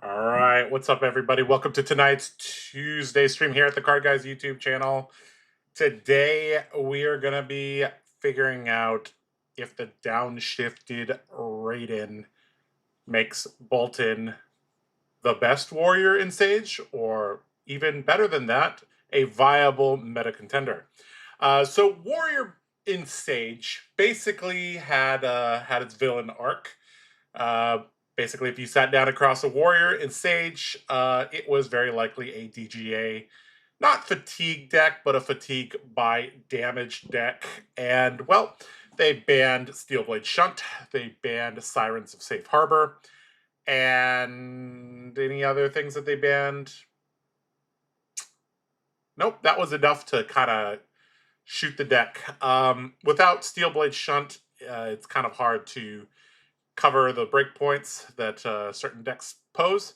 All right, what's up, everybody? Welcome to tonight's Tuesday stream here at the Card Guys YouTube channel. Today, we are going to be figuring out if the downshifted Raydn makes Boltyn the best warrior in Sage, or even better than that, a viable meta contender. So Warrior in Sage basically had its villain arc. Basically, if you sat down across a warrior in Sage, it was very likely a DGA, not fatigue deck, but a fatigue by damage deck. And, well, they banned Steelblade Shunt, they banned Sirens of Safe Harbor, and any other things that they banned? Nope, that was enough to kind of shoot the deck. Without Steelblade Shunt, it's kind of hard to cover the breakpoints that certain decks pose.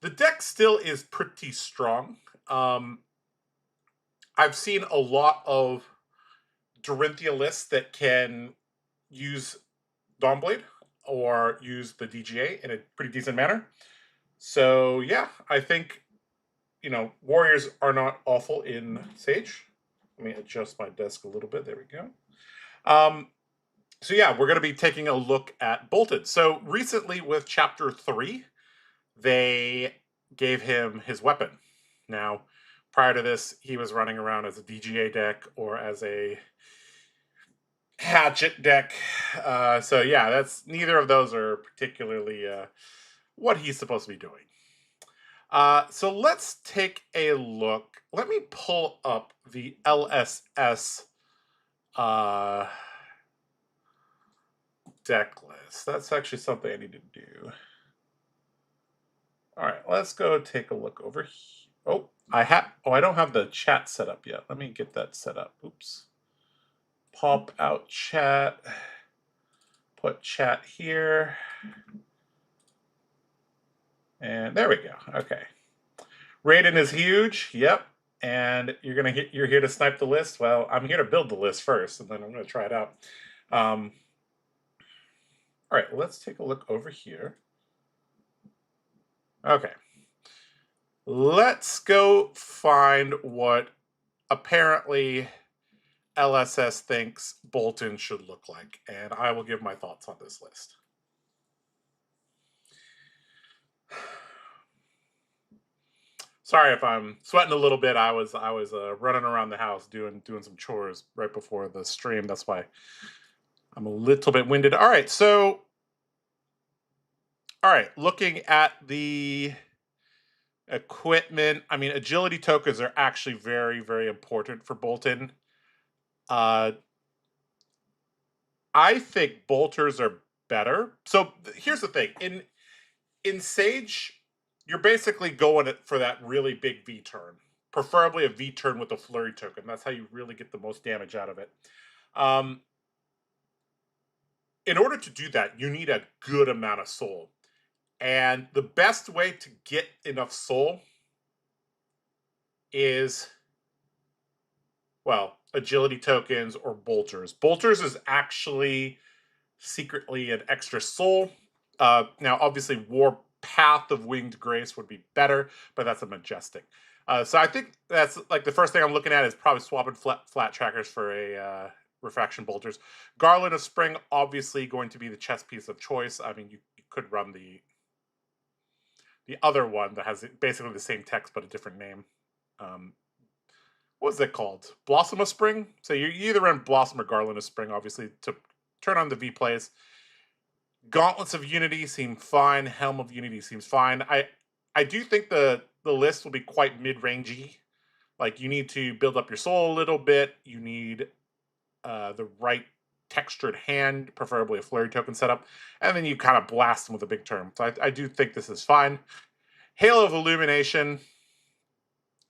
The deck still is pretty strong. I've seen a lot of Dorinthia lists that can use Dawnblade or use the DGA in a pretty decent manner. So yeah, I think, warriors are not awful in Sage. Let me adjust my desk a little bit. There we go. So yeah, we're going to be taking a look at Boltyn. So recently with Chapter 3, they gave him his weapon. Now, prior to this, he was running around as a DGA deck or as a hatchet deck. So yeah, neither of those are particularly what he's supposed to be doing. So let's take a look. Let me pull up the LSS deck list. That's actually something I need to do. All right, let's go take a look over here. I don't have the chat set up yet. Let me get that set up. Oops. Pop out chat. Put chat here. And there we go. Okay. Raydn is huge. Yep. And you're here to snipe the list. Well, I'm here to build the list first, and then I'm going to try it out. All right, let's take a look over here. Okay. Let's go find what apparently LSS thinks Boltyn should look like, and I will give my thoughts on this list. Sorry if I'm sweating a little bit. I was running around the house doing some chores right before the stream. That's why I'm a little bit winded. All right, looking at the equipment, I mean, agility tokens are actually very, very important for Boltyn. I think bolters are better. So here's the thing. In Sage, you're basically going for that really big V turn. Preferably a V turn with a flurry token. That's how you really get the most damage out of it. In order to do that, you need a good amount of soul. And the best way to get enough soul is, well, agility tokens or bolters. Bolters is actually secretly an extra soul. Now, obviously, Warpath of Winged Grace would be better, but that's a majestic. So I think that's like the first thing I'm looking at is probably swapping flat trackers for a refraction bolters. Garland of Spring, obviously going to be the chess piece of choice. I mean, you could run the other one that has basically the same text but a different name. What was it called? Blossom of Spring? So you either run Blossom or Garland of Spring, obviously, to turn on the V plays. Gauntlets of Unity seem fine. Helm of Unity seems fine. I do think the list will be quite mid-rangey. Like, you need to build up your soul a little bit. You need the right textured hand, preferably a flurry token setup, and then you kind of blast them with a big term. So I do think this is fine. Halo of Illumination.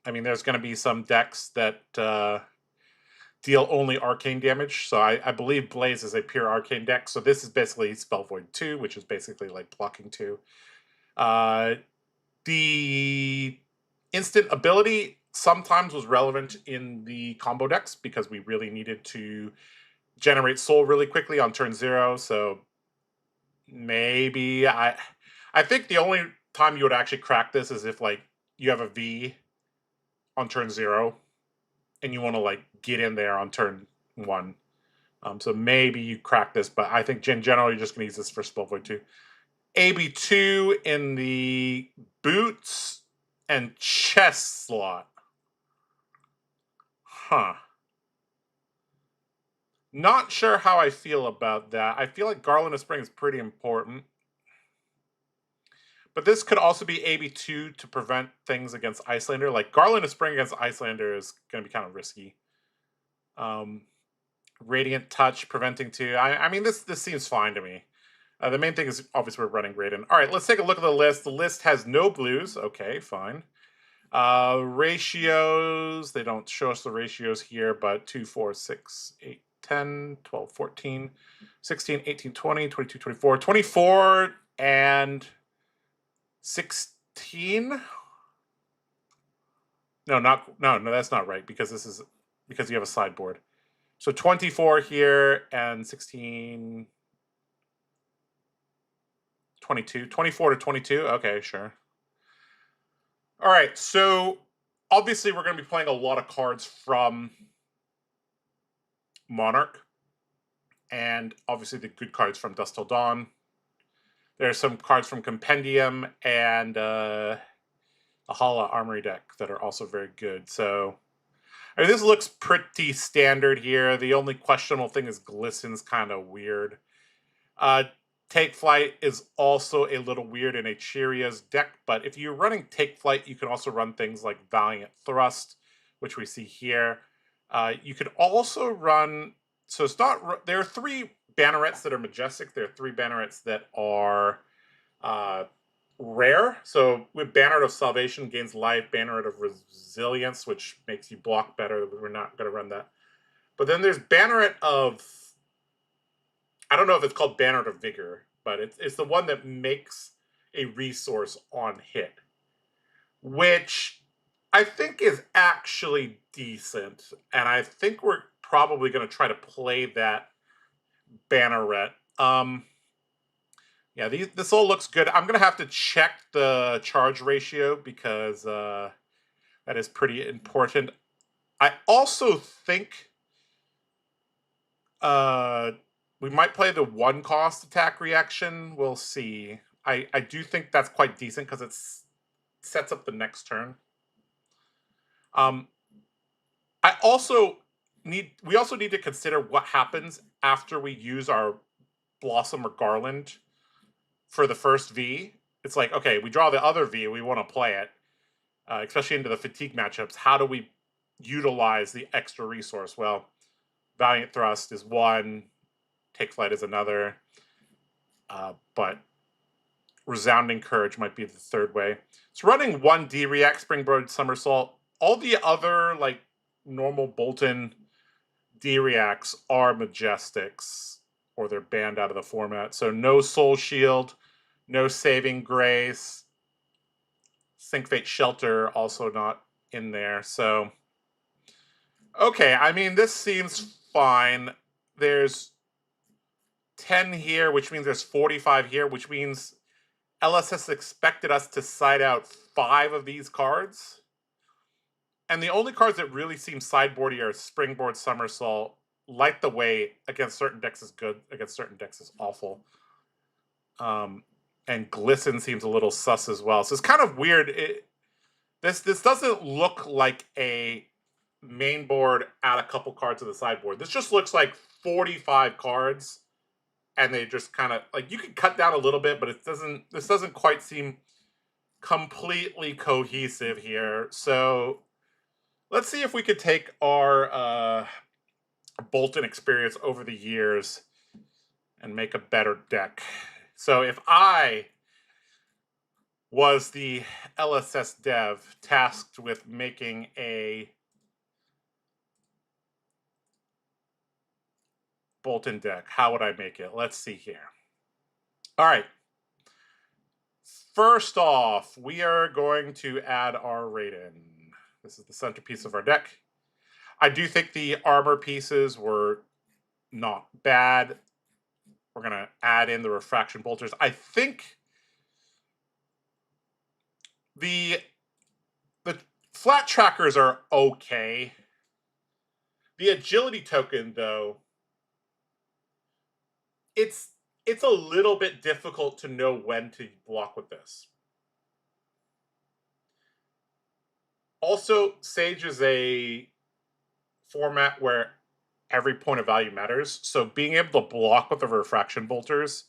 I mean, there's going to be some decks that deal only arcane damage. So I believe Blaze is a pure arcane deck. So this is basically Spell Void 2, which is basically like blocking 2. The instant ability sometimes was relevant in the combo decks because we really needed to generate soul really quickly on turn 0. So maybe I think the only time you would actually crack this is if like you have a V on turn 0 and you want to like get in there on turn 1. So maybe you crack this, but I think in general you're just going to use this for Spell Void 2. AB2 in the boots and chest slot. Huh. Not sure how I feel about that. I feel like Garland of Spring is pretty important. But this could also be AB2 to prevent things against Icelander. Like Garland of Spring against Icelander is going to be kind of risky. Radiant Touch preventing 2. I mean, this seems fine to me. The main thing is obviously we're running Raydn. All right, let's take a look at the list. The list has no blues. Okay, fine. Ratios, they don't show us the ratios here, but 2, 4, 6, 8, 10, 12, 14, 16, 18, 20, 22, 24, 24, and 16. No, that's not right because you have a sideboard. So 24 here and 16, 22, 24 to 22. Okay, sure. All right, so obviously we're going to be playing a lot of cards from Monarch, and obviously the good cards from Dusk Till Dawn. There's some cards from Compendium and a Hala Armory deck that are also very good. So I mean, this looks pretty standard here. The only questionable thing is Glisten's kind of weird. Take Flight is also a little weird in a Cheeria's deck, but if you're running Take Flight, you can also run things like Valiant Thrust, which we see here. You could also run, so it's not, there are 3 Bannerets that are Majestic. There are 3 Bannerets that are rare. So with Banneret of Salvation gains life, Banneret of Resilience, which makes you block better. We're not going to run that. But then there's Banneret of, I don't know if it's called Banneret of Vigor, but it's the one that makes a resource on hit, which I think is actually decent. And I think we're probably going to try to play that Banneret. Yeah, this all looks good. I'm going to have to check the charge ratio because that is pretty important. I also think we might play the 1-cost attack reaction. We'll see. I do think that's quite decent because it sets up the next turn. We also need to consider what happens after we use our Blossom or Garland for the first V. It's like, okay, we draw the other V, we want to play it, especially into the fatigue matchups. How do we utilize the extra resource? Well, Valiant Thrust is one, Take Flight is another, but Resounding Courage might be the third way. It's running 1 D-React, Springboard Somersault. All the other, like, normal Boltyn D-Reacts are Majestics, or they're banned out of the format. So no Soul Shield, no Saving Grace, Sync Fate Shelter also not in there. So, okay, I mean, this seems fine. There's 10 here, which means there's 45 here, which means LSS expected us to side out 5 of these cards. And the only cards that really seem sideboardy are Springboard Somersault. Light the Way against certain decks is good, against certain decks is awful. And Glisten seems a little sus as well. So it's kind of weird. This doesn't look like a main board add a couple cards to the sideboard. This just looks like 45 cards, and they just kind of, like, you can cut down a little bit, but this doesn't quite seem completely cohesive here. So let's see if we could take our Boltyn experience over the years and make a better deck. So if I was the LSS dev tasked with making a Boltyn deck, how would I make it? Let's see here. All right. First off, we are going to add our Raydn. This is the centerpiece of our deck. I do think the armor pieces were not bad. We're going to add in the refraction bolters. I think The flat trackers are okay. The agility token, though, it's a little bit difficult to know when to block with this. Also, Sage is a format where every point of value matters. So being able to block with the refraction bolters.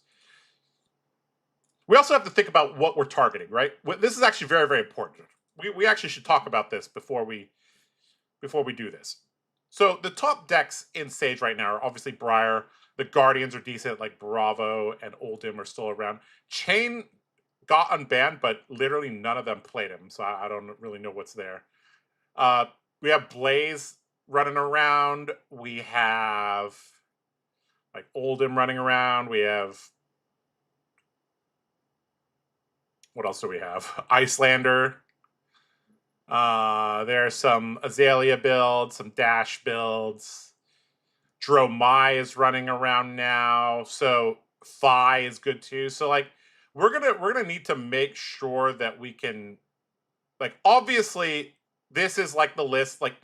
We also have to think about what we're targeting, right? This is actually very, very important. We actually should talk about this before we do this. So the top decks in Sage right now are obviously Briar. The Guardians are decent, like Bravo and Oldhim are still around. Chain got unbanned, but literally none of them played him, so I don't really know what's there. We have Blaze running around. We have like Oldhim running around. We have, what else do we have? Icelander. There's some Azalea builds, some Dash builds. Dromai is running around now, so Phi is good too. So like we're gonna need to make sure that we can, like, obviously this is like the list. Like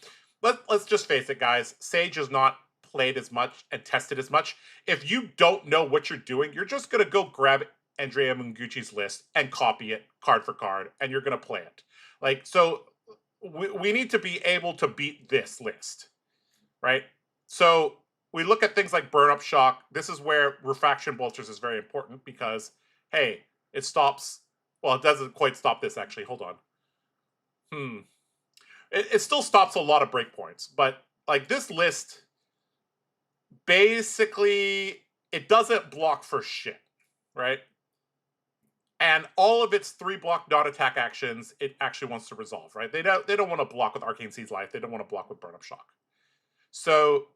let's just face it, guys. Sage is not played as much and tested as much. If you don't know what you're doing, you're just gonna go grab Andrea Munguchi's list and copy it card for card, and you're gonna play it. Like, so we need to be able to beat this list, right? So we look at things like Burn Up Shock. This is where Refraction Bolters is very important because, hey, it stops. Well, it doesn't quite stop this, actually. Hold on. It still stops a lot of breakpoints, but like this list, basically, it doesn't block for shit, right? And all of its 3-block non-attack actions, it actually wants to resolve, right? They don't want to block with Arcane Seed's Life. They don't want to block with Burn Up Shock. So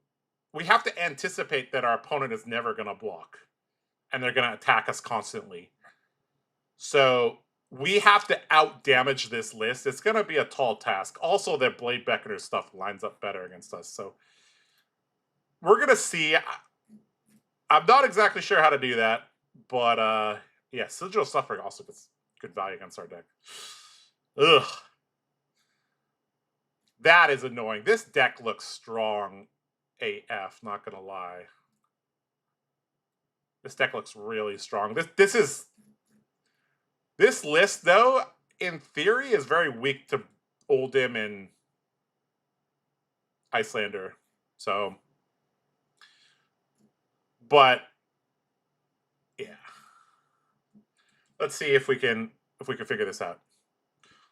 we have to anticipate that our opponent is never going to block, and they're going to attack us constantly. So we have to out-damage this list. It's going to be a tall task. Also, their Blade Beckoner stuff lines up better against us. So we're going to see. I'm not exactly sure how to do that, but yeah, Sigil Suffering also gets good value against our deck. Ugh. That is annoying. This deck looks strong AF, not gonna lie. This deck looks really strong. This list, though, in theory, is very weak to Oldhim and Icelander. So, but yeah, let's see if we can figure this out.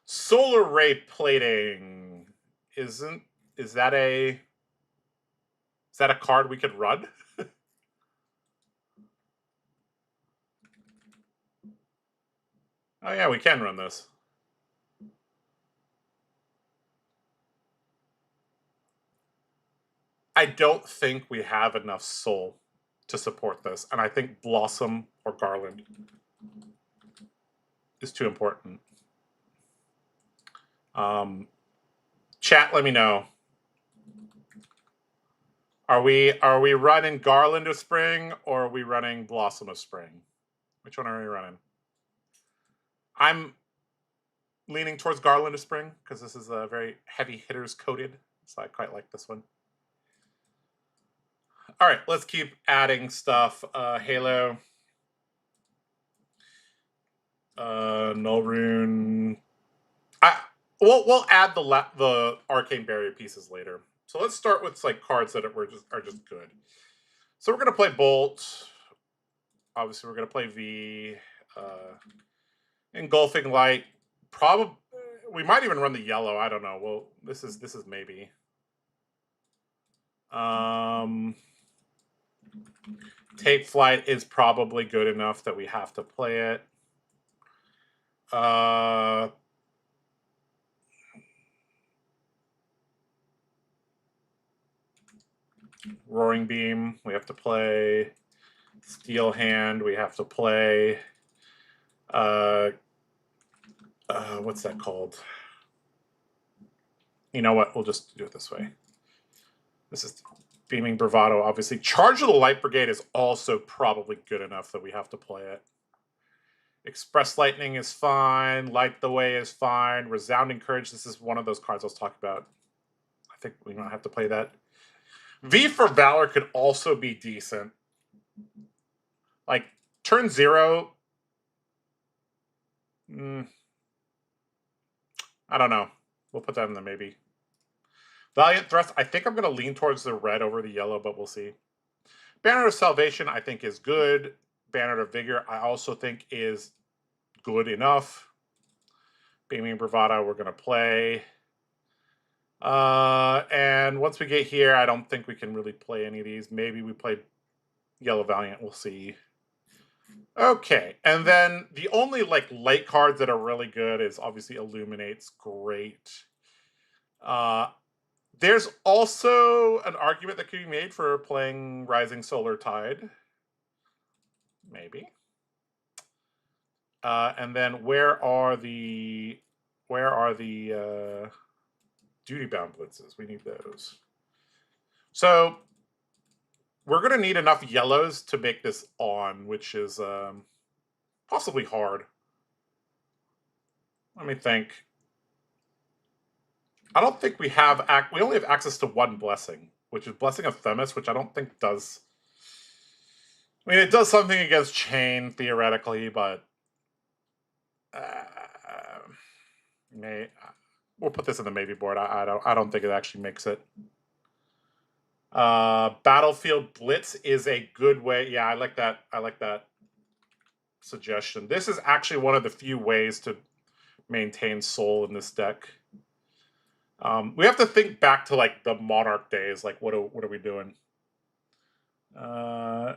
Solar Ray Plating is that a card we could run? Oh yeah, we can run this. I don't think we have enough soul to support this, and I think Blossom or Garland is too important. Chat, let me know. Are we running Garland of Spring, or are we running Blossom of Spring? Which one are we running? I'm leaning towards Garland of Spring because this is a very heavy hitters coated, so I quite like this one. All right, let's keep adding stuff. Halo, Null Rune. We'll add the Arcane Barrier pieces later. So let's start with like cards that are just good. So we're gonna play Bolt. Obviously, we're gonna play V. Engulfing Light. Probably we might even run the yellow. I don't know. Well, this is maybe. Take Flight is probably good enough that we have to play it. Roaring Beam, we have to play. Steel Hand, we have to play. What's that called? You know what? We'll just do it this way. This is Beaming Bravado, obviously. Charge of the Light Brigade is also probably good enough that we have to play it. Express Lightning is fine. Light the Way is fine. Resounding Courage. This is one of those cards I was talking about. I think we don't have to play that. V for Valor could also be decent. Like, turn 0. I don't know. We'll put that in the maybe. Valiant Thrust. I think I'm going to lean towards the red over the yellow, but we'll see. Banner of Salvation, I think, is good. Banner of Vigor, I also think, is good enough. Beaming Bravado, we're going to play. And once we get here, I don't think we can really play any of these. Maybe we play Yellow Valiant. We'll see. Okay, and then the only light cards that are really good is obviously Illuminate's great. There's also an argument that could be made for playing Rising Solar Tide. Maybe. And then where are the duty bound blitzes? We need those. So we're going to need enough yellows to make this on, which is possibly hard. Let me think. I don't think we have... We only have access to one blessing, which is Blessing of Themis, which I don't think does... I mean, it does something against Chain, theoretically, but... we'll put this in the maybe board. I don't think it actually makes it. Battlefield Blitz is a good way. Yeah, I like that. I like that suggestion. This is actually one of the few ways to maintain soul in this deck. We have to think back to the Monarch days. What are we doing? I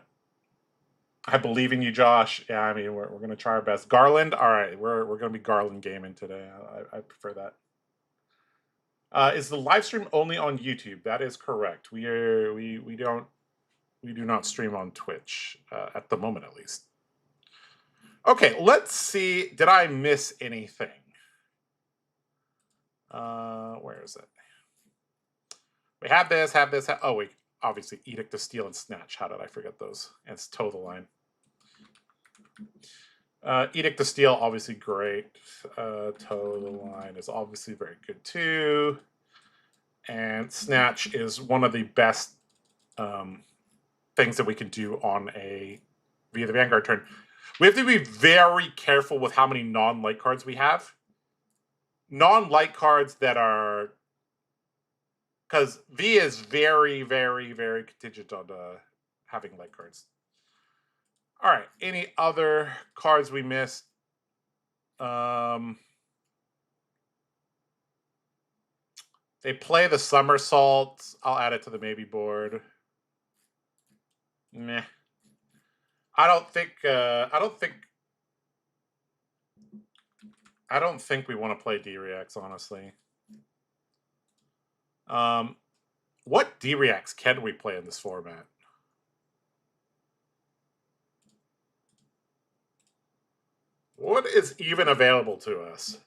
believe in you, Josh. Yeah, I mean we're gonna try our best. Garland. All right, we're gonna be Garland gaming today. I prefer that. Is the live stream only on YouTube? That is correct. We do not stream on Twitch at the moment, at least. Okay, let's see. Did I miss anything? Where is it? We have this. Oh wait, obviously Edict of Steel and Snatch. How did I forget those? And it's Toe the Line. Edict of Steel, obviously great. Toe the Line is obviously very good too. And Snatch is one of the best things that we can do on via the Vanguard turn. We have to be very careful with how many non-light cards we have. Non-light cards that are... Because V is very, very, very contingent on having light cards. All right. Any other cards we missed? They play the Somersault. I'll add it to the maybe board. Meh. I don't think we want to play D-Reacts, honestly. What D-Reacts can we play in this format? What is even available to us?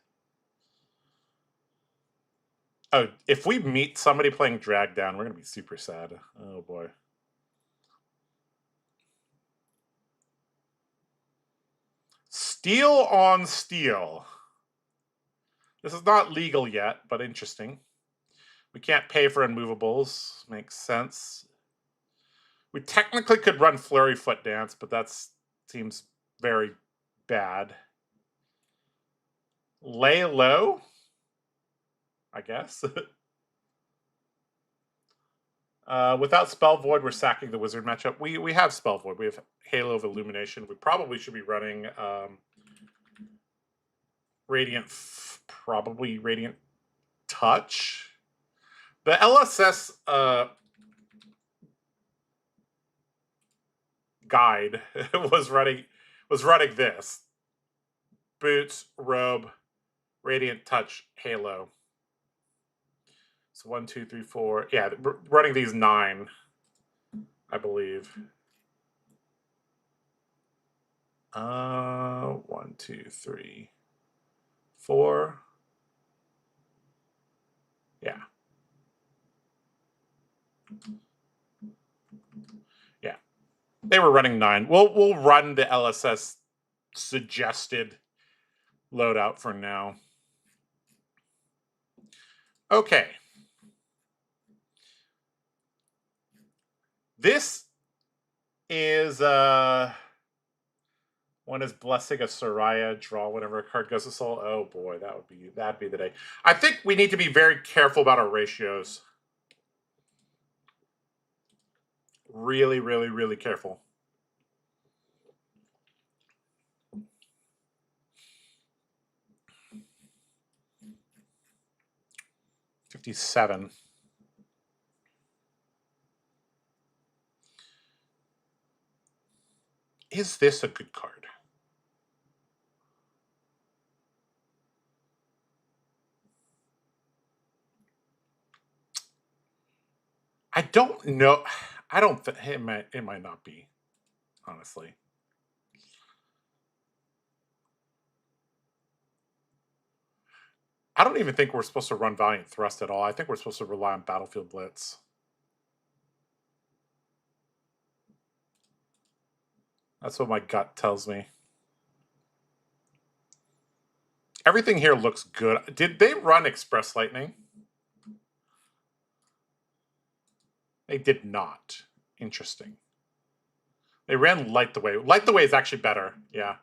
Oh, if we meet somebody playing Drag Down, we're going to be super sad. Oh, boy. Steel on Steel. This is not legal yet, but interesting. We can't pay for unmovables. Makes sense. We technically could run Flurry Foot Dance, but that seems very bad. Lay low, I guess. Without Spell Void, we're sacking the Wizard matchup. We have Spell Void. We have Halo of Illumination. We probably should be running Radiant, probably Radiant Touch. The LSS guide was running this. Boots, Robe, Radiant Touch, Halo. So 1, 2, 3, 4. Yeah, running these 9, I believe. 1, 2, 3, 4. Yeah. Yeah. They were running 9. We'll run the LSS suggested loadout for now. Okay. This is one is Blessing of Soraya, draw whenever a card goes to soul. Oh boy, that'd be the day. I think we need to be very careful about our ratios. Really, really, really careful. $57. Is this a good card? I don't know. I don't think it might not be, honestly. I don't even think we're supposed to run Valiant Thrust at all. I think we're supposed to rely on Battlefield Blitz. That's what my gut tells me. Everything here looks good. Did they run Express Lightning? They did not. Interesting. They ran Light the Way. Light the Way is actually better. Yeah.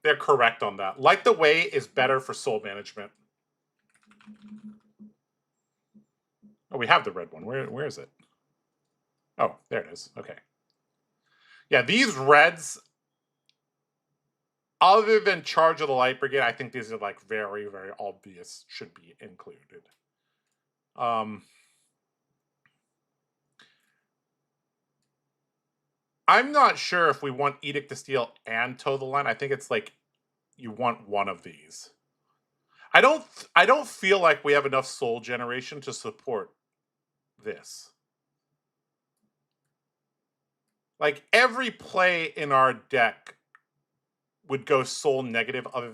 They're correct on that. Light the Way is better for soul management. Oh, we have the red one. Where is it? Oh, there it is. Okay. Yeah, these reds, other than Charge of the Light Brigade, I think these are like very, very obvious should be included. I'm not sure if we want Edict to Steal and Toe the Line. I think it's like you want one of these. I don't feel like we have enough soul generation to support this. Like every play in our deck would go soul negative other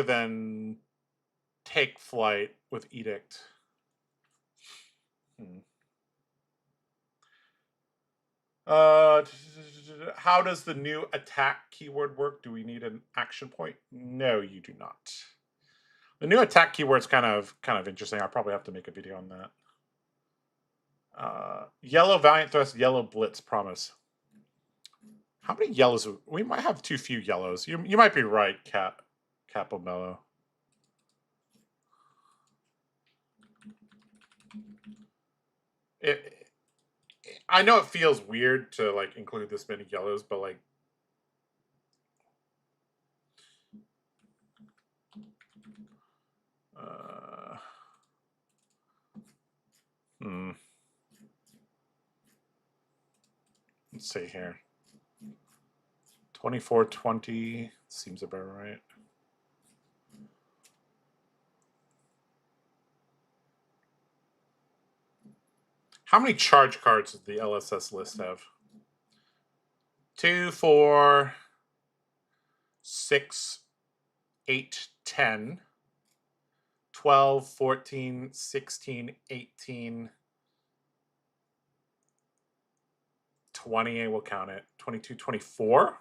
than Take Flight with Edict. How does the new attack keyword work? Do we need an action point? No, you do not. The new attack keyword's kind of interesting. I'll probably have to make a video on that. Yellow Valiant Thrust, yellow Blitz, promise. How many yellows? We might have too few yellows. You might be right, Capomello. I know it feels weird to like include this many yellows, but like let's see here. 2420 seems about right. How many charge cards does the LSS list have? 2, 4, 6, 8, 10, 12, 14, 16, 18, 20, we'll count it, 22, 24.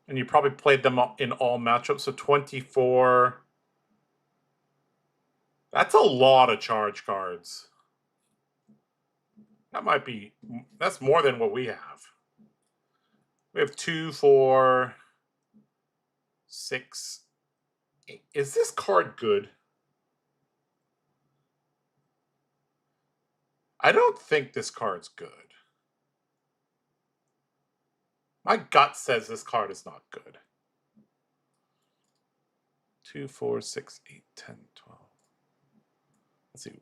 And you probably played them in all matchups, so 24. That's a lot of charge cards. That's more than what we have. We have 2, 4, 6, 8. Is this card good? I don't think this card's good. My gut says this card is not good. 2, 4, 6, 8, 10, 12. Let's see.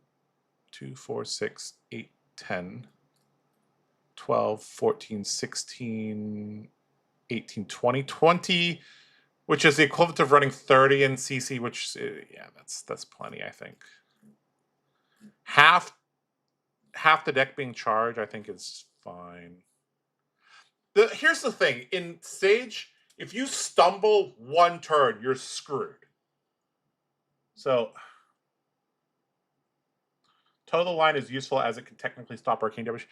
2, 4, 6, 8, 10, 12, 14, 16, 18, 20. 20, which is the equivalent of running 30 in CC, which, yeah, that's plenty, I think. Half the deck being charged, I think, is fine. Here's the thing. In Sage, if you stumble one turn, you're screwed. So, Toe the Line is useful as it can technically stop arcane damage.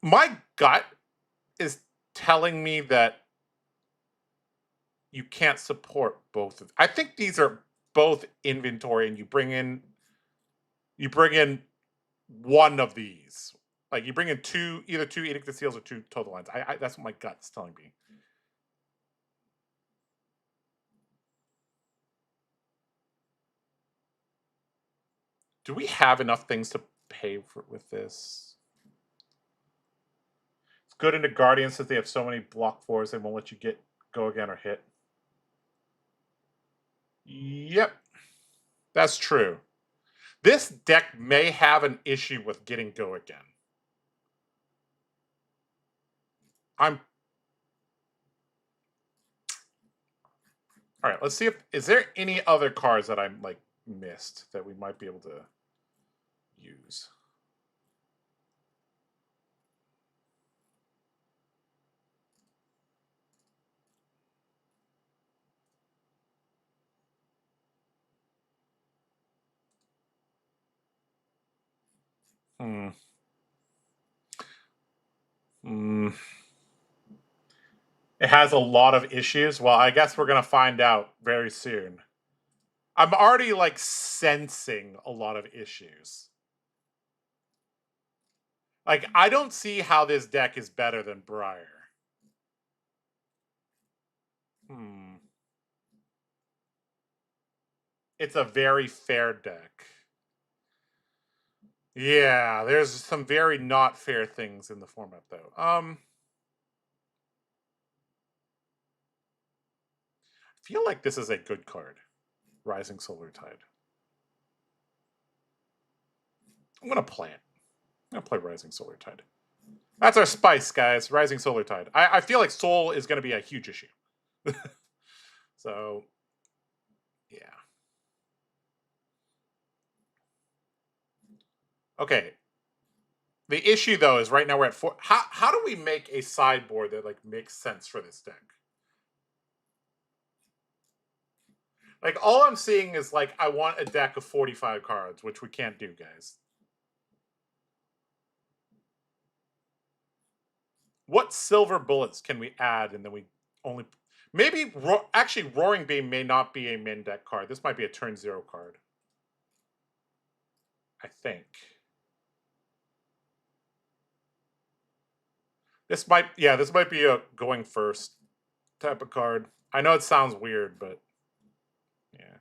My gut is telling me that you can't support both of. I think these are both inventory, and you bring in one of these. Like you bring in either two Edict of Seals or two Total Lines. That's what my gut's telling me. Do we have enough things to pay for with this? It's good into Guardians since they have so many block 4s, they won't let you go again or hit. Yep, that's true. This deck may have an issue with getting go again. All right, let's see is there any other cards that I'm like missed that we might be able to use. It has a lot of issues. Well, I guess we're gonna find out very soon. I'm already like sensing a lot of issues. Like, I don't see how this deck is better than Briar. It's a very fair deck. Yeah, there's some very not fair things in the format, though. I feel like this is a good card. Rising Solar Tide. I'm going to play it. I'm going to play Rising Solar Tide. That's our spice, guys. Rising Solar Tide. I feel like Soul is going to be a huge issue. So, yeah. Okay. The issue, though, is right now we're at 4. How do we make a sideboard that, like, makes sense for this deck? Like, all I'm seeing is, like, I want a deck of 45 cards, which we can't do, guys. What silver bullets can we add, and then we only... Maybe... Actually, Roaring Beam may not be a min deck card. This might be a turn 0 card. I think. This might be a going first type of card. I know it sounds weird, but... Yeah.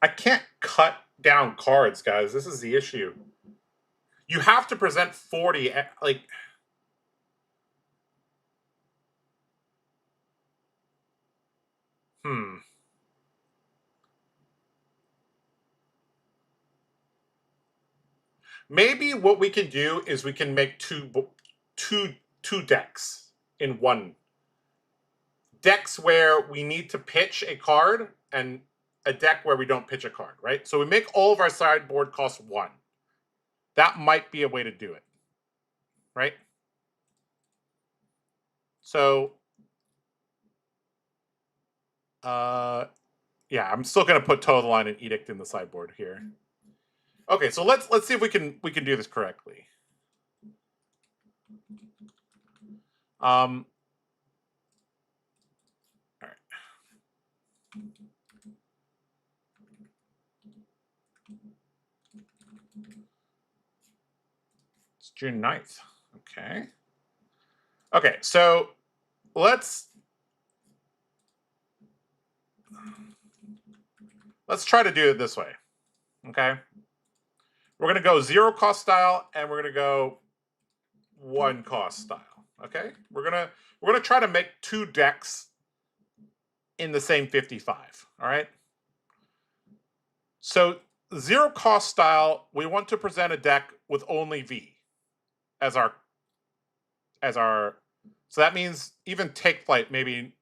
I can't cut down cards, guys. This is the issue. You have to present 40, like... Maybe what we can do is we can make two decks in one. Decks where we need to pitch a card, and a deck where we don't pitch a card, right? So we make all of our sideboard cost 1. That might be a way to do it, right? So, yeah, I'm still going to put Total Line and Edict in the sideboard here. Okay, so let's see if we can do this correctly. All right. It's June 9th. Okay. Okay, so let's try to do it this way. Okay. We're going to go 0 cost style, and we're going to go 1 cost style. Okay? We're going to try to make 2 decks in the same 55, all right? So 0 cost style, we want to present a deck with only V as our so that means even Take Flight maybe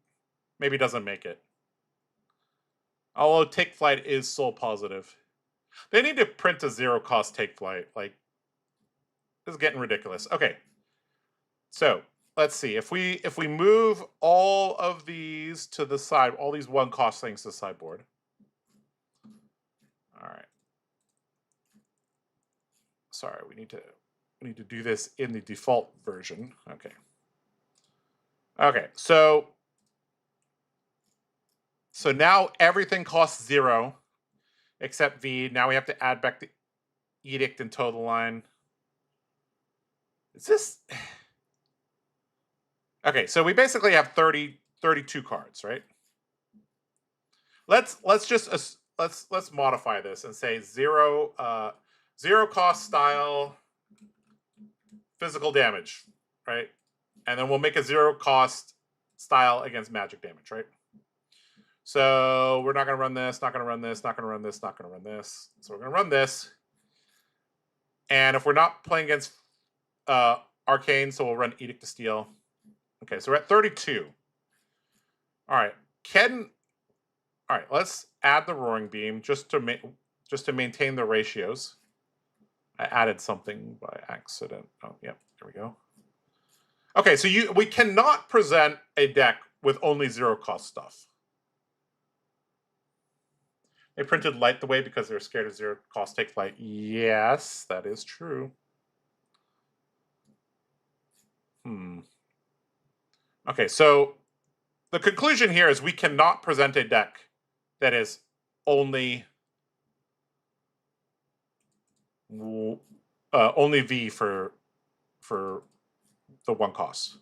doesn't make it. Although Take Flight is soul positive. They need to print a 0 cost Take Flight. Like, this is getting ridiculous. Okay. So, let's see. If we move all of these to the side, all these 1 cost things to the sideboard. All right. Sorry, we need to do this in the default version. Okay. Okay, so now everything costs 0 except V. Now we have to add back the edict and total line. Is this okay? So we basically have 32 cards, right? Let's modify this and say 0 cost style physical damage, right? And then we'll make a 0 cost style against magic damage, right? So we're not going to run this, not going to run this, not going to run this, not going to run this. So we're going to run this. And if we're not playing against Arcane, so we'll run Edict to Steal. Okay, so we're at 32. All right, all right, let's add the Roaring Beam just to maintain the ratios. I added something by accident. Oh, yep, there we go. Okay, so we cannot present a deck with only 0 cost stuff. They printed Light the Way because they're scared of 0 cost take flight. Yes, that is true. Okay, so the conclusion here is we cannot present a deck that is only V for the 1 cost.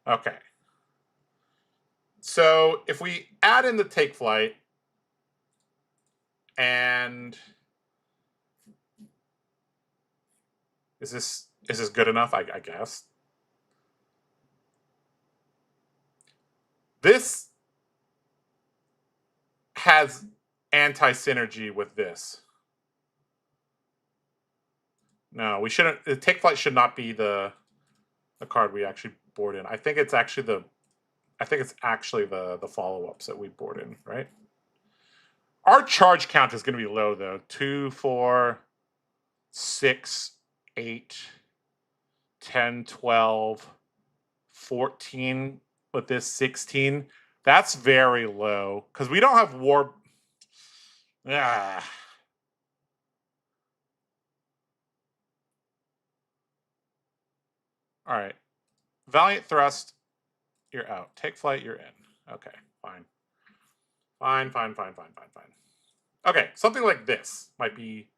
Okay. So if we add in the take flight and is this good enough? I guess. This has anti-synergy with this. No, we shouldn't. The take flight should not be the card we actually board in. I think it's actually the follow-ups that we board in, right? Our charge count is going to be low though. 2, 4, 6, 8, 10, 12, 14 with this 16. That's very low because we don't have war. Ah. All right. Valiant Thrust, you're out. Take flight, you're in. Okay, fine. Fine. Okay, something like this might be.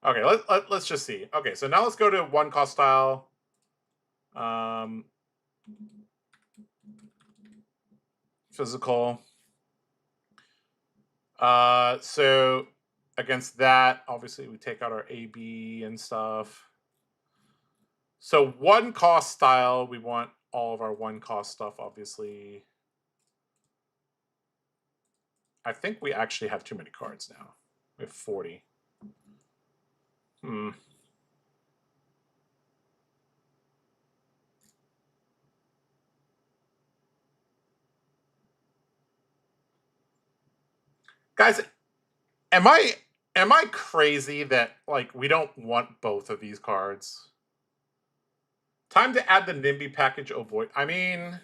Okay, let's just see. Okay, so now let's go to 1 cost style. Physical. So against that, obviously we take out our AB and stuff. So 1 cost style, we want all of our 1 cost stuff, obviously. I think we actually have too many cards now. We have 40. Guys, am I crazy that like we don't want both of these cards? Time to add the NIMBY package. Oh boy. I mean,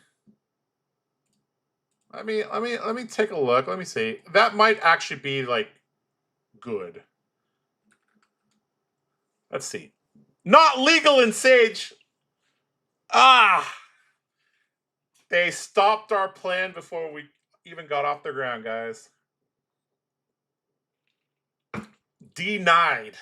let me take a look. Let me see. That might actually be like good. Let's see. Not legal in Sage. Ah. They stopped our plan before we even got off the ground, guys. Denied.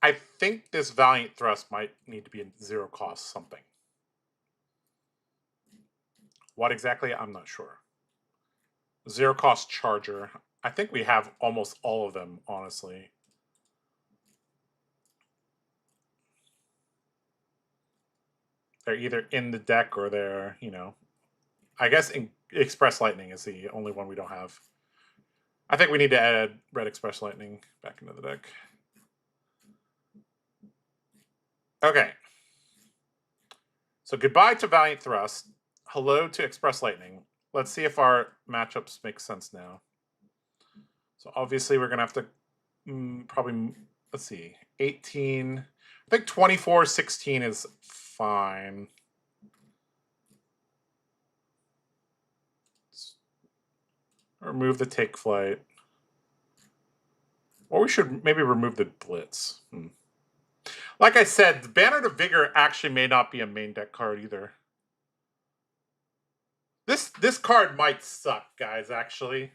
I think this Valiant Thrust might need to be a 0 cost something. What exactly? I'm not sure. 0 cost Charger. I think we have almost all of them, honestly. They're either in the deck or they're, you know, I guess Express Lightning is the only one we don't have. I think we need to add Red Express Lightning back into the deck. Okay. So goodbye to Valiant Thrust. Hello to Express Lightning. Let's see if our matchups make sense now. So obviously we're going to have to probably, let's see, 18. I think 24, 16 is fine. Remove the take flight. Or we should maybe remove the blitz. Like I said, the Banner to Vigor actually may not be a main deck card either. This card might suck, guys, actually.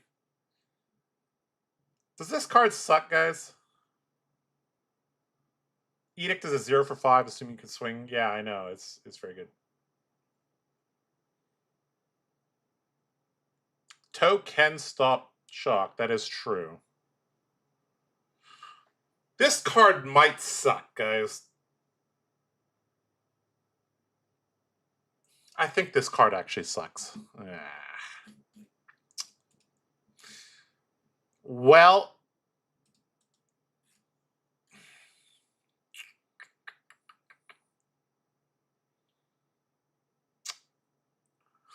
Does this card suck, guys? Edict is a 0 for 5, assuming you can swing. Yeah, I know. It's very good. Toe can stop shock. That is true. This card might suck, guys. I think this card actually sucks. Well,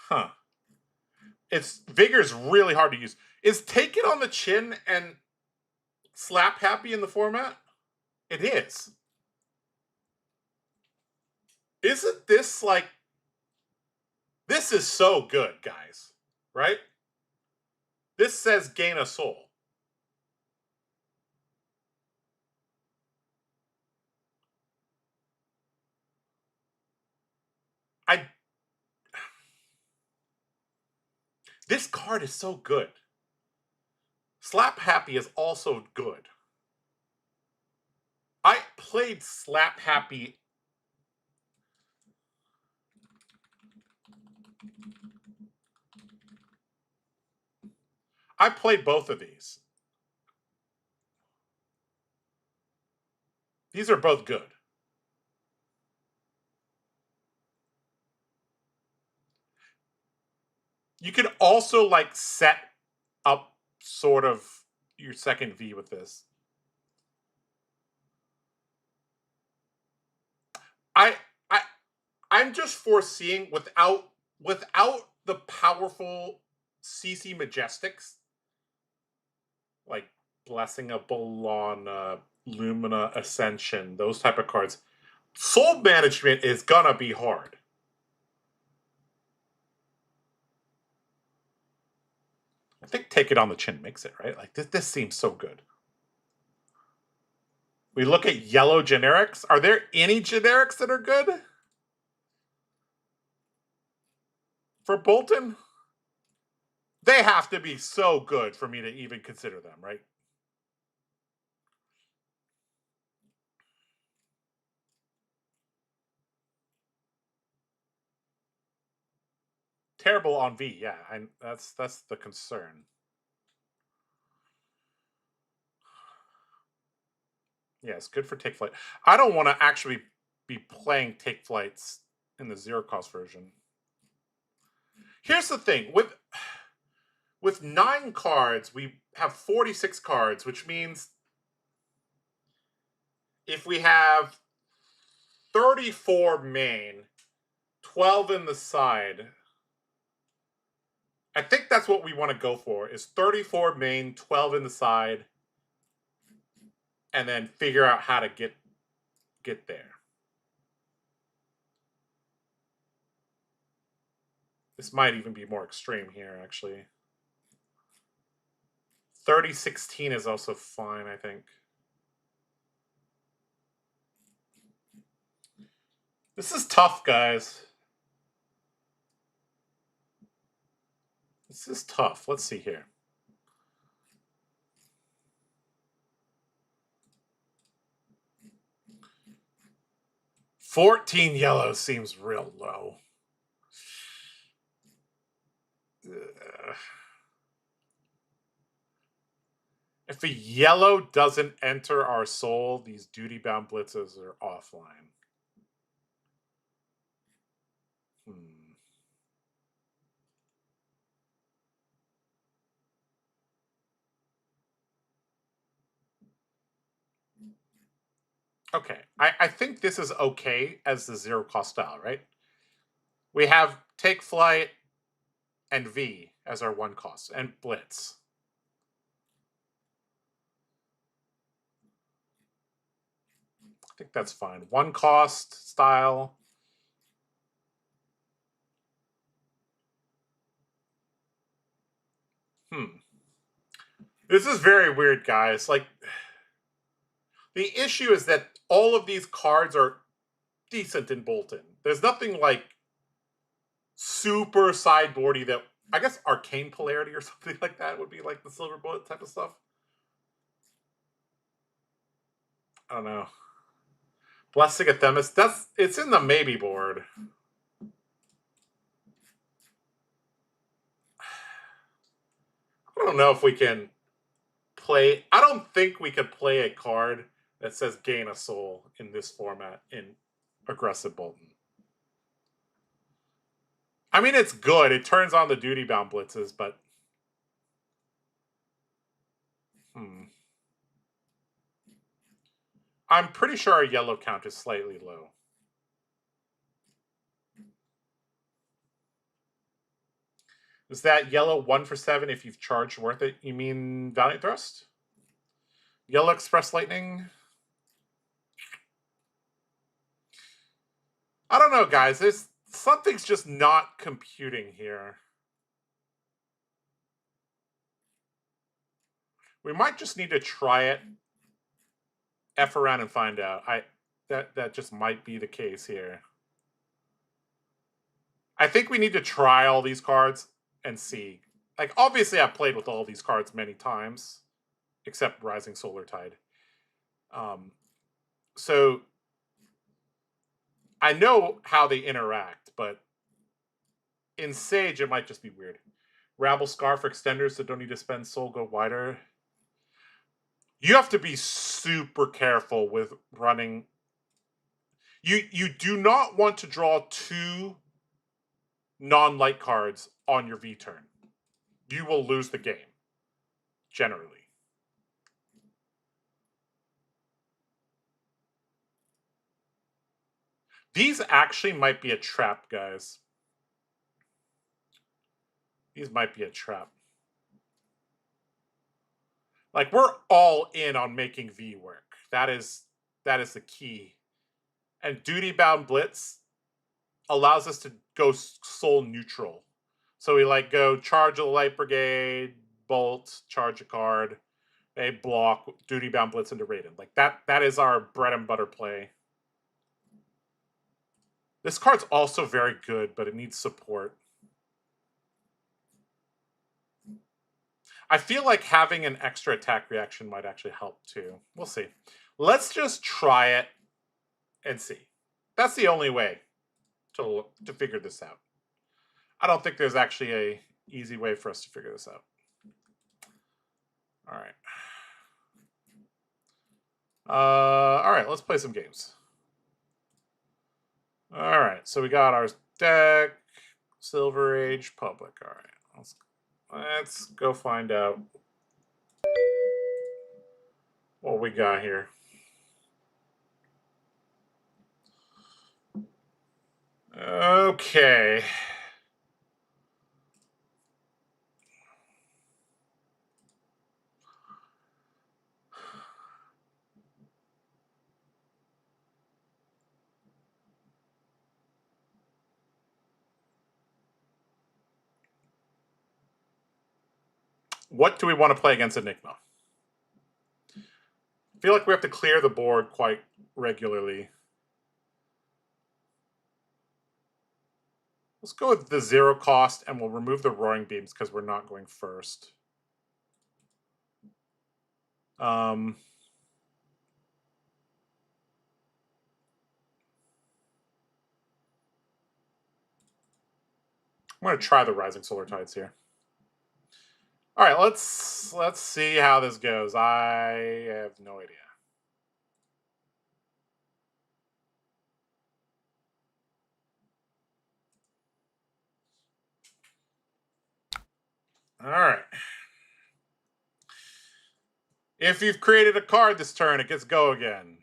huh. Vigor's really hard to use. Is Take It on the Chin and Slap Happy in the format? It is. Isn't this like... This is so good, guys. Right? This says gain a soul. This card is so good. Slap Happy is also good. I played Slap Happy. I played both of these. These are both good. You could also like set up sort of your second V with this. I'm just foreseeing without the powerful CC Majestics, like Blessing of Boltyn, Lumina Ascension, those type of cards. Soul management is gonna be hard. I think Take It on the Chin makes it, right? Like this seems so good. We look at yellow generics. Are there any generics that are good for Boltyn? They have to be so good for me to even consider them, right? Terrible on V, yeah. That's the concern. Yeah, it's good for Take Flight. I don't want to actually be playing Take Flights in the zero cost version. Here's the thing. With 9 cards, we have 46 cards, which means if we have 34 main, 12 in the side, I think that's what we want to go for, is 34 main, 12 in the side, and then figure out how to get there. This might even be more extreme here, actually. 30-16 is also fine, I think. This is tough, guys. This is tough. Let's see here. $14 yellow seems real low. If a yellow doesn't enter our soul, these duty-bound blitzes are offline. Okay, I think this is okay as the zero cost style, right? We have Take Flight and V as our one cost, and Blitz. I think that's fine. One cost style. This is very weird, guys. Like, the issue is that all of these cards are decent in Boltyn. There's nothing like super sideboardy that, I guess Arcane Polarity or something like that would be like the Silver Bullet type of stuff. I don't know. Blessing of Themis, it's in the maybe board. I don't know if we can play. I don't think we could play a card that says Gain a Soul in this format in aggressive Boltyn. I mean, it's good. It turns on the duty bound blitzes, but I'm pretty sure our yellow count is slightly low. Is that yellow 1 for 7 if you've charged worth it? You mean Valiant Thrust? Yellow Express Lightning? I don't know, guys. Something's just not computing here. We might just need to try it, F around and find out. That just might be the case here. I think we need to try all these cards and see. Like, obviously, I've played with all these cards many times, except Rising Solar Tide. So I know how they interact, but in Sage, it might just be weird. Rabble Scar for extenders that don't need to spend soul, go wider. You have to be super careful with running. You do not want to draw 2 non-light cards on your V turn. You will lose the game, generally. These actually might be a trap, guys. These might be a trap. Like, we're all in on making V work. That is the key. And Duty Bound Blitz allows us to go soul neutral. So we like go charge a Light Brigade, bolt, charge a card, they block, Duty Bound Blitz into Raydn. Like that is our bread and butter play. This card's also very good, but it needs support. I feel like having an extra attack reaction might actually help too. We'll see. Let's just try it and see. That's the only way to figure this out. I don't think there's actually a easy way for us to figure this out. All right. All right, let's play some games. All right, so we got our deck, Silver Age, Public. All right, let's go find out what we got here. Okay. What do we want to play against Enigma? I feel like we have to clear the board quite regularly. Let's go with the 0 cost, and we'll remove the Roaring Beams because we're not going first. I'm going to try the Rising Solar Tides here. All right, let's see how this goes. I have no idea. All right. If you've created a card this turn, it gets go again.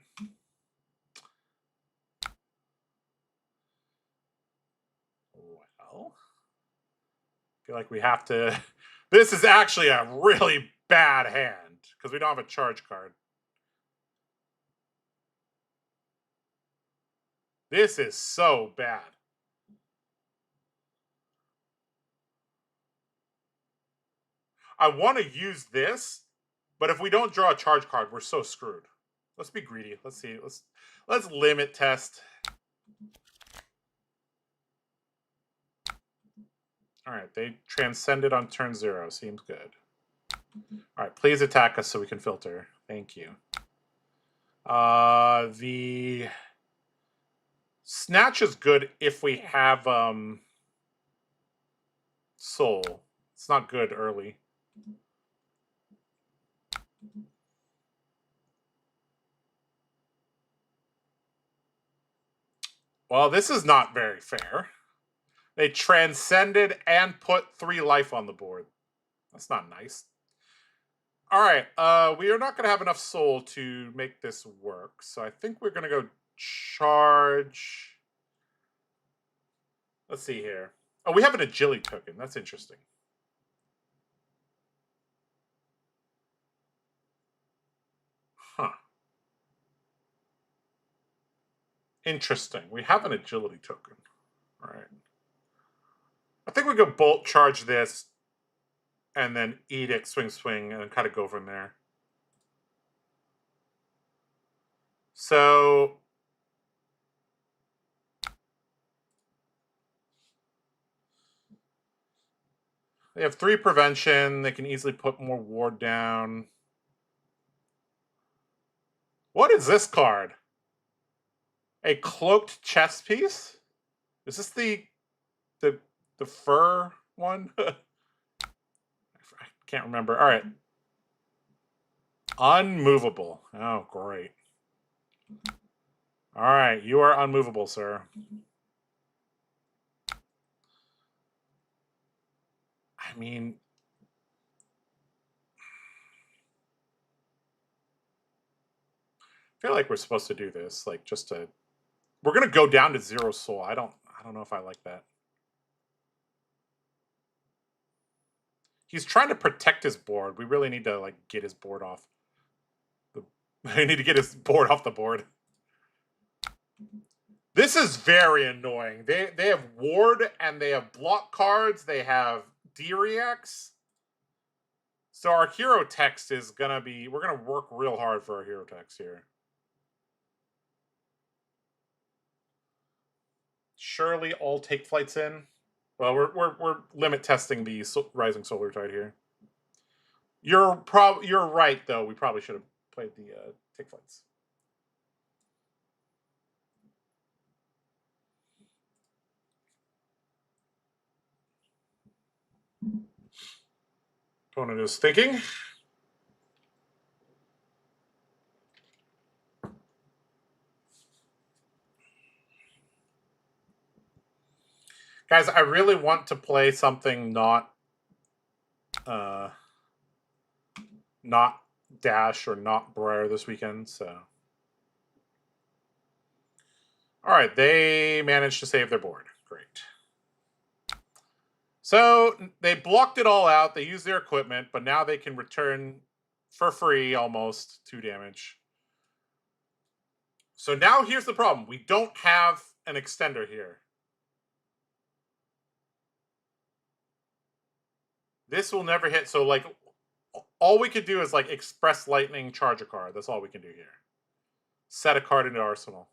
feel like we have to... This is actually a really bad hand, because we don't have a charge card. This is so bad. I want to use this, but if we don't draw a charge card, we're so screwed. Let's be greedy. Let's see. Let's limit test. All right, they transcended on turn 0. Seems good. All right, please attack us so we can filter. Thank you. The snatch is good if we have soul. It's not good early. Well, this is not very fair. They transcended and put 3 life on the board. That's not nice. All right, we are not going to have enough soul to make this work, so I think we're going to go charge. Let's see here. Oh, we have an agility token. That's interesting. Huh. Interesting. We have an agility token. All right. I think we go bolt charge this, and then edict, swing, and kind of go from there. So they have 3 prevention. They can easily put more ward down. What is this card? A cloaked chess piece? Is this the fur one? I can't remember. All right. Unmovable. Oh, great. All right, you are unmovable, sir. I mean, I feel like we're supposed to do this, like just to. We're gonna go down to 0 soul. I don't know if I like that. He's trying to protect his board. We really need to like get his board off. We need to get his board off the board. This is very annoying. They have ward and they have block cards. They have D-reacts. So our hero text is gonna be. We're gonna work real hard for our hero text here. Surely all take flights in. Well, we're limit testing the rising solar tide here. You're right though. We probably should have played the take flights. Opponent is thinking. Guys, I really want to play something not Dash or not Briar this weekend, so. All right, they managed to save their board. Great. So they blocked it all out. They used their equipment, but now they can return for free almost 2 damage. So now here's the problem. We don't have an extender here. This will never hit. So like all we could do is like express lightning, charge a card. That's all we can do here. Set a card into arsenal.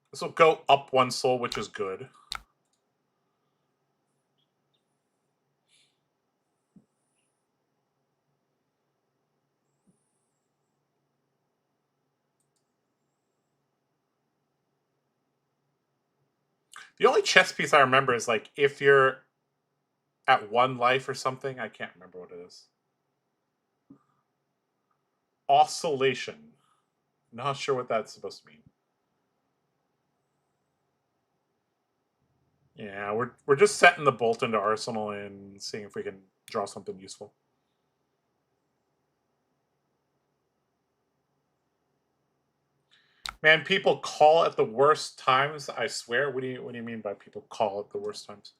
This will go up 1 soul, which is good. The only chess piece I remember is like if you're at 1 life or something. I can't remember what it is. Oscillation. Not sure what that's supposed to mean. Yeah, we're just setting the Boltyn to arsenal and seeing if we can draw something useful. Man, people call at the worst times, I swear. What do you mean by people call at the worst times?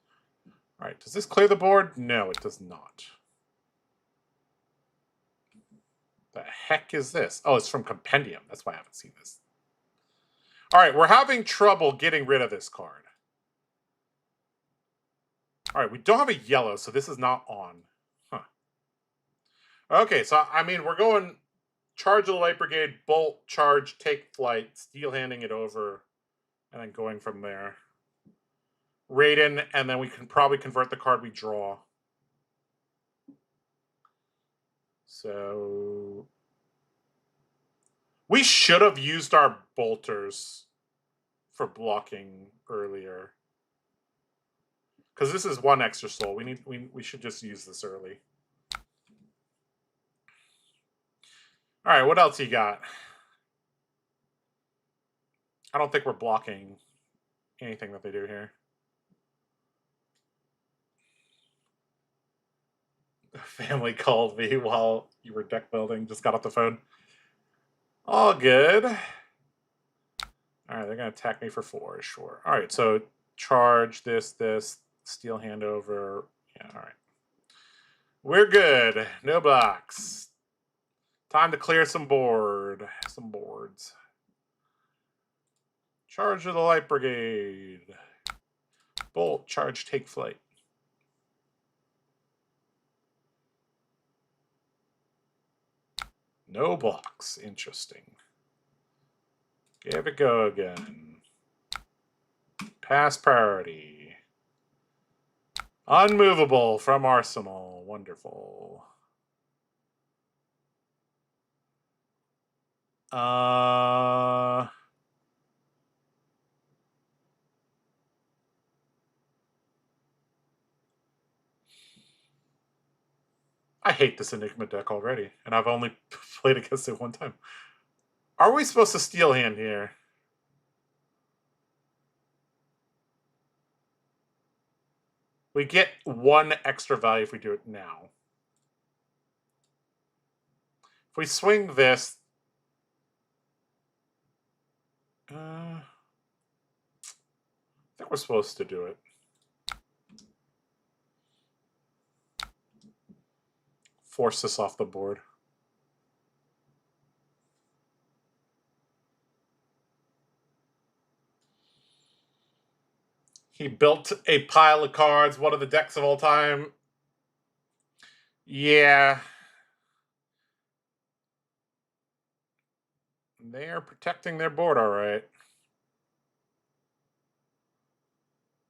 All right, does this clear the board? No, it does not. The heck is this? Oh, it's from Compendium. That's why I haven't seen this. All right, we're having trouble getting rid of this card. All right, we don't have a yellow, so this is not on. Huh. Okay, so, I mean, we're going charge of the Light Brigade, bolt, charge, take flight, steel handing it over, and then going from there. Raydn, and then we can probably convert the card we draw. So we should have used our bolters for blocking earlier. Because this is one extra soul. We should just use this early. Alright, what else you got? I don't think we're blocking anything that they do here. Family called me while you were deck building. Just got off the phone. All good. Alright, they're going to attack me for 4. Sure. Alright, so charge this, steel handover. Yeah, alright. We're good. No blocks. Time to clear some boards. Charge of the Light Brigade. Bolt, charge, take flight. No blocks. Interesting. Give it go again. Pass priority. Unmovable from Arsenal. Wonderful. I hate this Enigma deck already, and I've only played against it one time. Are we supposed to steel hand here? We get 1 extra value if we do it now. If we swing this... I think we're supposed to do it. Force this off the board. He built a pile of cards, one of the decks of all time. Yeah. They are protecting their board all right.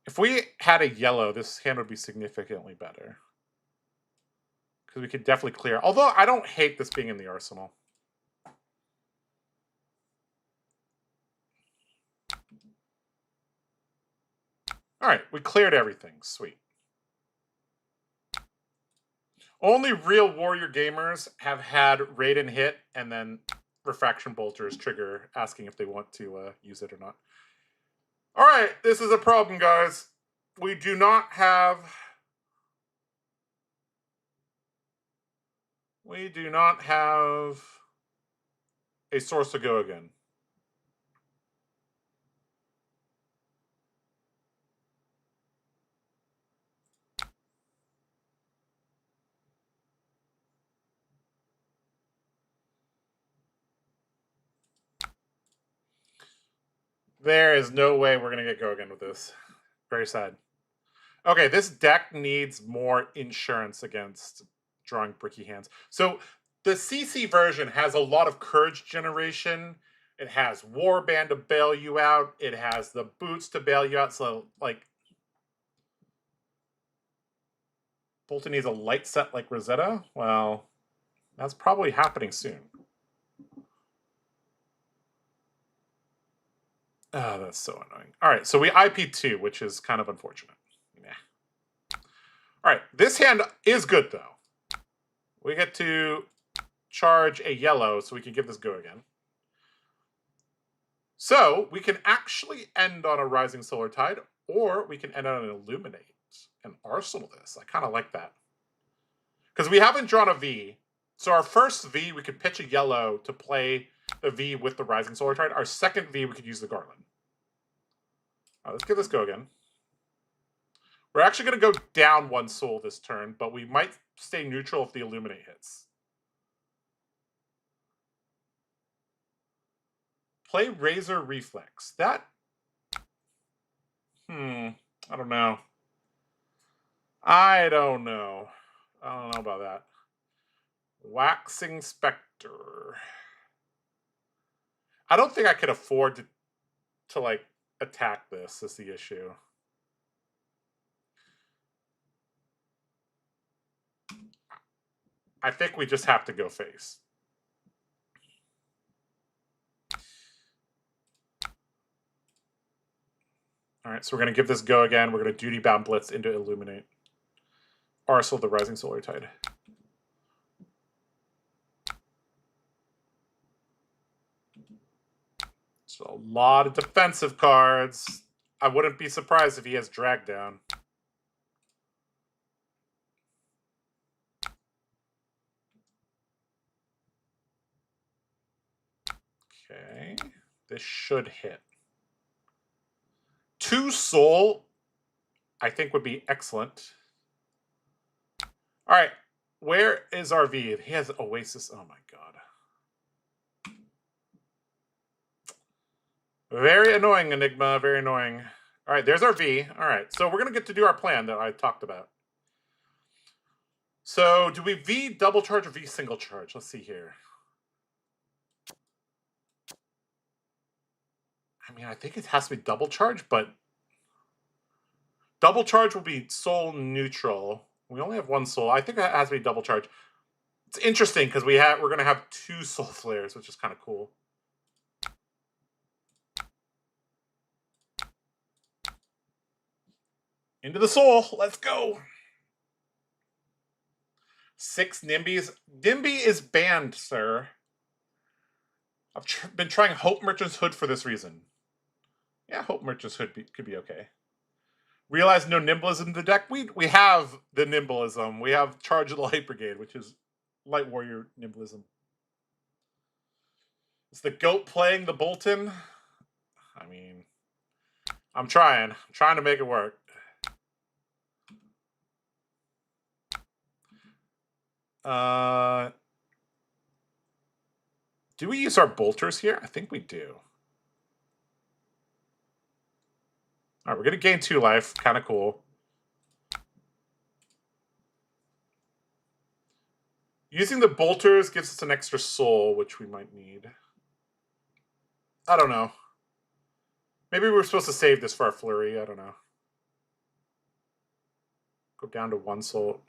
If we had a yellow, this hand would be significantly better. Because we could definitely clear. Although I don't hate this being in the arsenal. All right, we cleared everything. Sweet. Only real warrior gamers have had Raydn hit and then refraction bolters trigger asking if they want to use it or not. All right, this is a problem, guys. We do not have... We do not have a source to go again. There is no way we're going to get go again with this. Very sad. Okay, this deck needs more insurance against drawing bricky hands. So the CC version has a lot of courage generation. It has Warband to bail you out. It has the boots to bail you out. So, like, Boltyn needs a light set like Rosetta? Well, that's probably happening soon. Oh, that's so annoying. All right, so we IP2, which is kind of unfortunate. Yeah. All right, this hand is good, though. We get to charge a yellow, so we can give this go again. So we can actually end on a Rising Solar Tide, or we can end on an Illuminate and Arsenal this. I kind of like that. Because we haven't drawn a V. So our first V, we could pitch a yellow to play the V with the Rising Solar Tide. Our second V, we could use the Garland. All right, let's give this go again. We're actually going to go down 1 soul this turn, but we might stay neutral if the Illuminate hits. Play Razor Reflex. That... I don't know. I don't know about that. Waxing Spectre. I don't think I could afford to like attack this is the issue. I think we just have to go face. All right, so we're going to give this go again. We're going to Duty Bound Blitz into Illuminate. Arsenal the Rising Solar Tide. So a lot of defensive cards. I wouldn't be surprised if he has Drag Down. Okay, this should hit. 2 soul, I think, would be excellent. All right, where is our V? He has Oasis. Oh my god. Very annoying, Enigma. Very annoying. All right, there's our V. All right, so we're going to get to do our plan that I talked about. So do we V double charge or V single charge? Let's see here. I mean, I think it has to be double charge, but double charge will be soul neutral. We only have 1 soul. I think it has to be double charge. It's interesting because we're going to have 2 soul flares, which is kind of cool. Into the soul. Let's go. 6 Nimbies. Nimby is banned, sir. I've been trying Hope Merchant's Hood for this reason. Yeah, Hope Merchant's Hood could be okay. Realize no Nimblism in the deck. We have the Nimblism. We have Charge of the Light Brigade, which is Light Warrior Nimblism. Is the goat playing the Boltyn? I mean, I'm trying to make it work. Do we use our bolters here? I think we do. All right, we're going to gain 2 life. Kind of cool. Using the bolters gives us an extra soul, which we might need. I don't know. Maybe we're supposed to save this for our flurry. I don't know. Go down to 1 soul.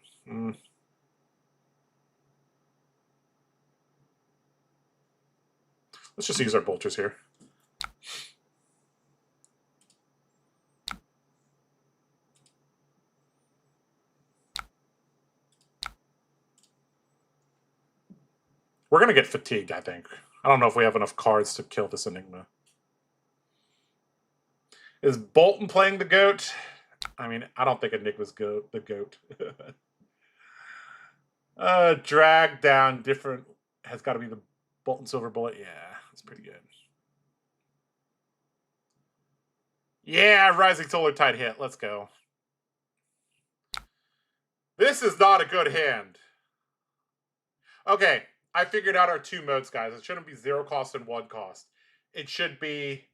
Let's just use our bolters here. We're going to get fatigued, I think. I don't know if we have enough cards to kill this Enigma. Is Boltyn playing the goat? I mean, I don't think Enigma's the goat. Drag down different has got to be the Boltyn Silver Bullet. Yeah, that's pretty good. Yeah, Rising Solar Tide hit. Let's go. This is not a good hand. Okay, I figured out our 2 modes, guys. It shouldn't be 0 cost and 1 cost. It should be...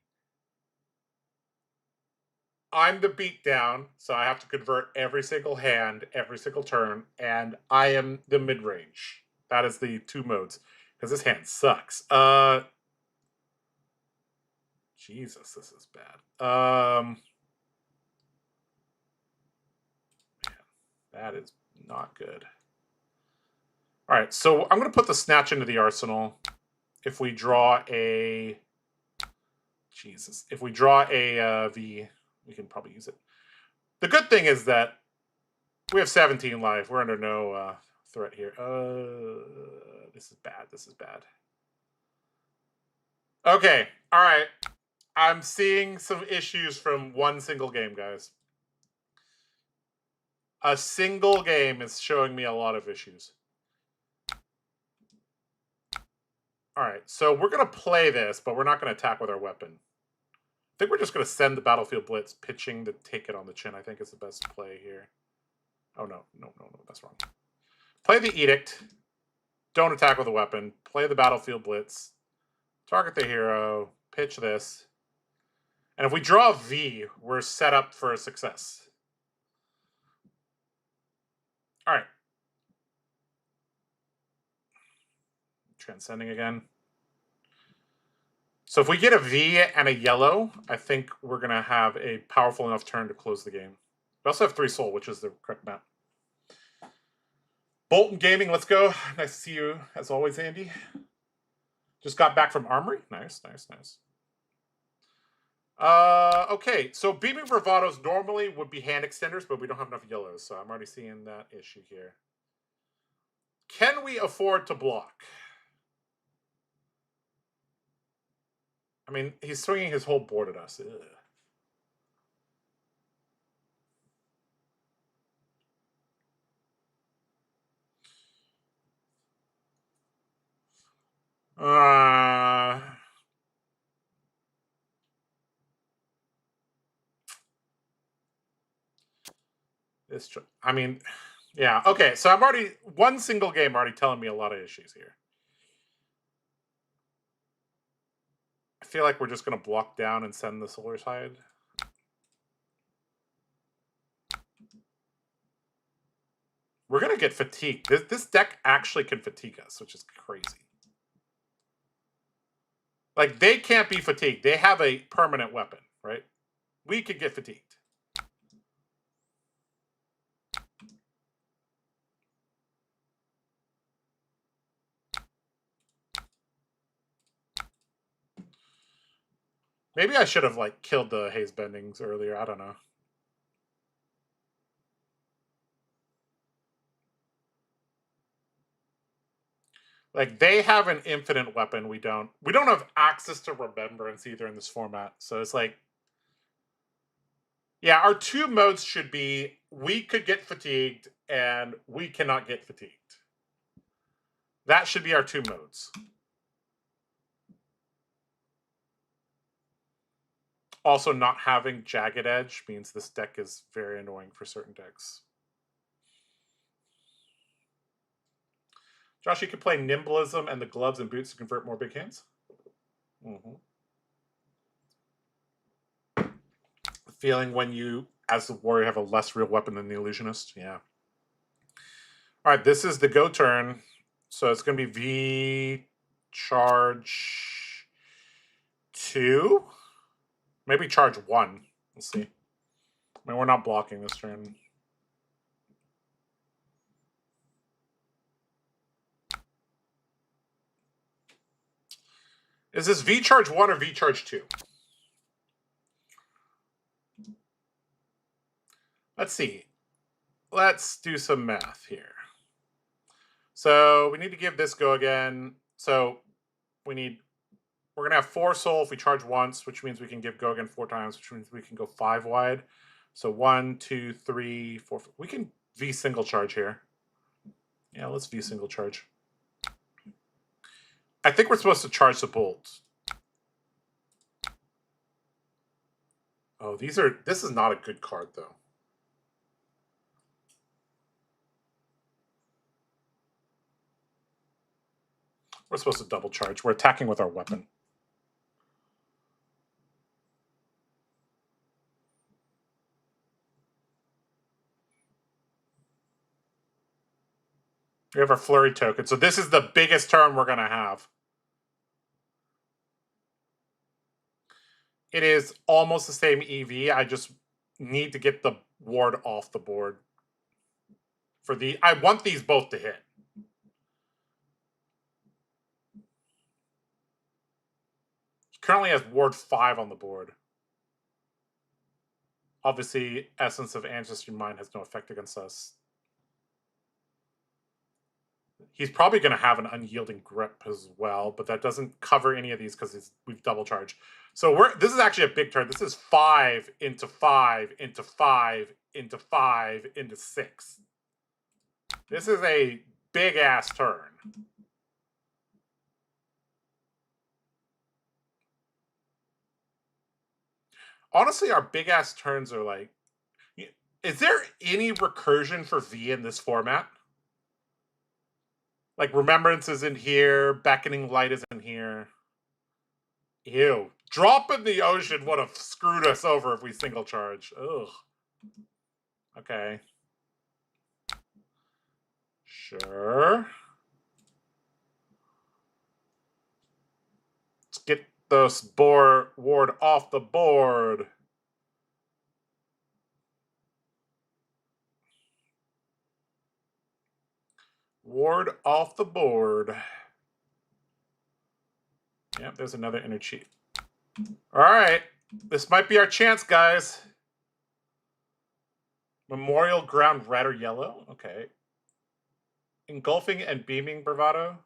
I'm the beatdown, so I have to convert every single hand, every single turn, and I am the mid-range. That is the 2 modes. Because this hand sucks. Jesus, this is bad. Man, that is not good. All right, so I'm going to put the Snatch into the arsenal. If we draw a... Jesus. If we draw a V, we can probably use it. The good thing is that we have 17 life. We're under no threat here. This is bad. This is bad. Okay. All right. I'm seeing some issues from 1 single game, guys. A single game is showing me a lot of issues. All right, so we're going to play this, but we're not going to attack with our weapon. I think we're just going to send the Battlefield Blitz, pitching to take it on the chin. I think is the best play here. Oh, no, that's wrong. Play the Edict. Don't attack with a weapon. Play the Battlefield Blitz. Target the hero. Pitch this. And if we draw a V, we're set up for a success. All right. Transcending again. So if we get a V and a yellow, I think we're going to have a powerful enough turn to close the game. We also have 3 soul, which is the correct map. Boltyn Gaming, let's go. Nice to see you, as always, Andy. Just got back from Armory. Nice. Okay, so Beaming Bravados normally would be hand extenders, but we don't have enough yellows, so I'm already seeing that issue here. Can we afford to block? I mean, he's swinging his whole board at us. Ugh. I mean, yeah. Okay, so I'm already one single game already telling me a lot of issues here. I feel like we're just going to block down and send the Solar Tide. We're going to get fatigued. This deck actually can fatigue us, which is crazy. Like, they can't be fatigued. They have a permanent weapon, right? We could get fatigued. Maybe I should have, like, killed the Haze Bendings earlier. I don't know. Like, they have an infinite weapon. We don't have access to Remembrance either in this format. So it's like, yeah, our 2 modes should be we could get fatigued and we cannot get fatigued. That should be our 2 modes. Also, not having Jagged Edge means this deck is very annoying for certain decks. Josh, you could play Nimblism and the gloves and boots to convert more big hands. The feeling when you, as the warrior, have a less real weapon than the illusionist. Yeah. All right, this is the go turn. So it's going to be V charge 2. Maybe charge 1. We'll see. I mean, we're not blocking this turn. Is this V charge 1 or V charge 2? Let's see. Let's do some math here. So we need to give this go again. So we're going to have 4 soul if we charge once, which means we can give go again 4 times, which means we can go 5 wide. So 1, 2, 3, 4. We can V single charge here. Yeah, let's V single charge. I think we're supposed to charge the bolt. Oh, this is not a good card, though. We're supposed to double charge. We're attacking with our weapon. We have our flurry token. So this is the biggest turn we're going to have. It is almost the same EV. I just need to get the ward off the board. I want these both to hit. He currently has ward 5 on the board. Obviously, Essence of Ancestry Mind has no effect against us. He's probably going to have an unyielding grip as well, but that doesn't cover any of these because we've double charged. So this is actually a big turn. This is 5 into 5 into 5 into 5 into 6. This is a big ass turn. Honestly, our big ass turns are like, is there any recursion for V in this format? Like Remembrance is in here, Beckoning Light is in here. Ew. Drop in the Ocean would have screwed us over if we single charge. Ugh. Okay. Sure. Let's get this ward off the board. Ward off the board. Yep, there's another inner cheat. All right. This might be our chance, guys. Memorial Ground, red or yellow? Okay. Engulfing and Beaming Bravado?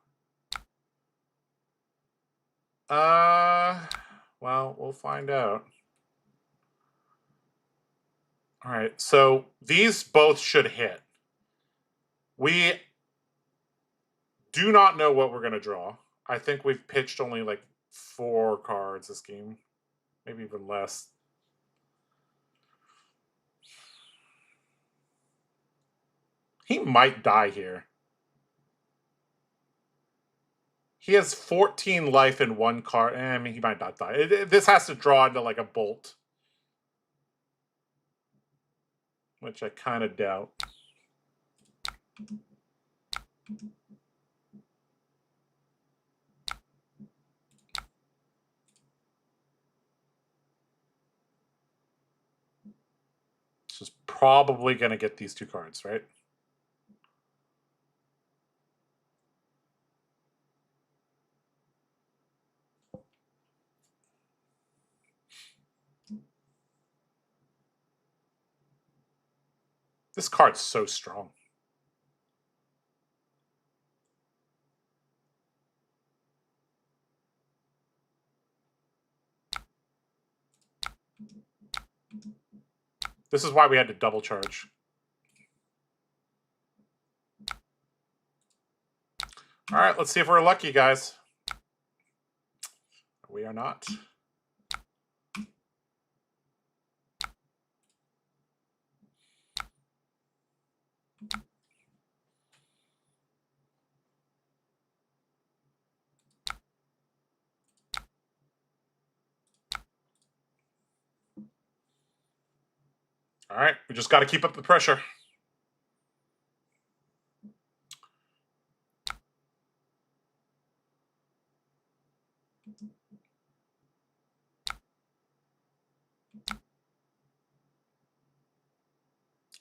Well, we'll find out. All right, so these both should hit. We do not know what we're going to draw. I think we've pitched only like 4 cards this game. Maybe even less. He might die here. He has 14 life in 1 card. I mean, he might not die. This has to draw into like a bolt. Which I kind of doubt. This is probably going to get these 2 cards, right? This card's so strong. This is why we had to double charge. All right, let's see if we're lucky, guys. We are not. All right, we just got to keep up the pressure.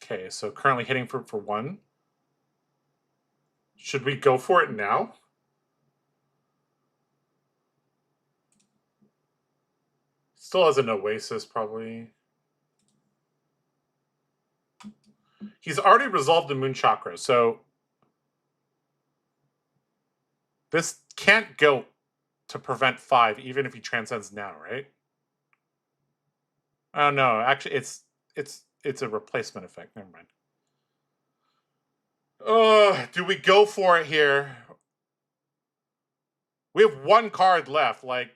Okay, so currently hitting for 1. Should we go for it now? Still has an Oasis, probably. He's already resolved the Moon Chakra, so this can't go to prevent 5, even if he transcends now, right? Oh no, actually, it's a replacement effect. Never mind. Do we go for it here? We have 1 card left. Like,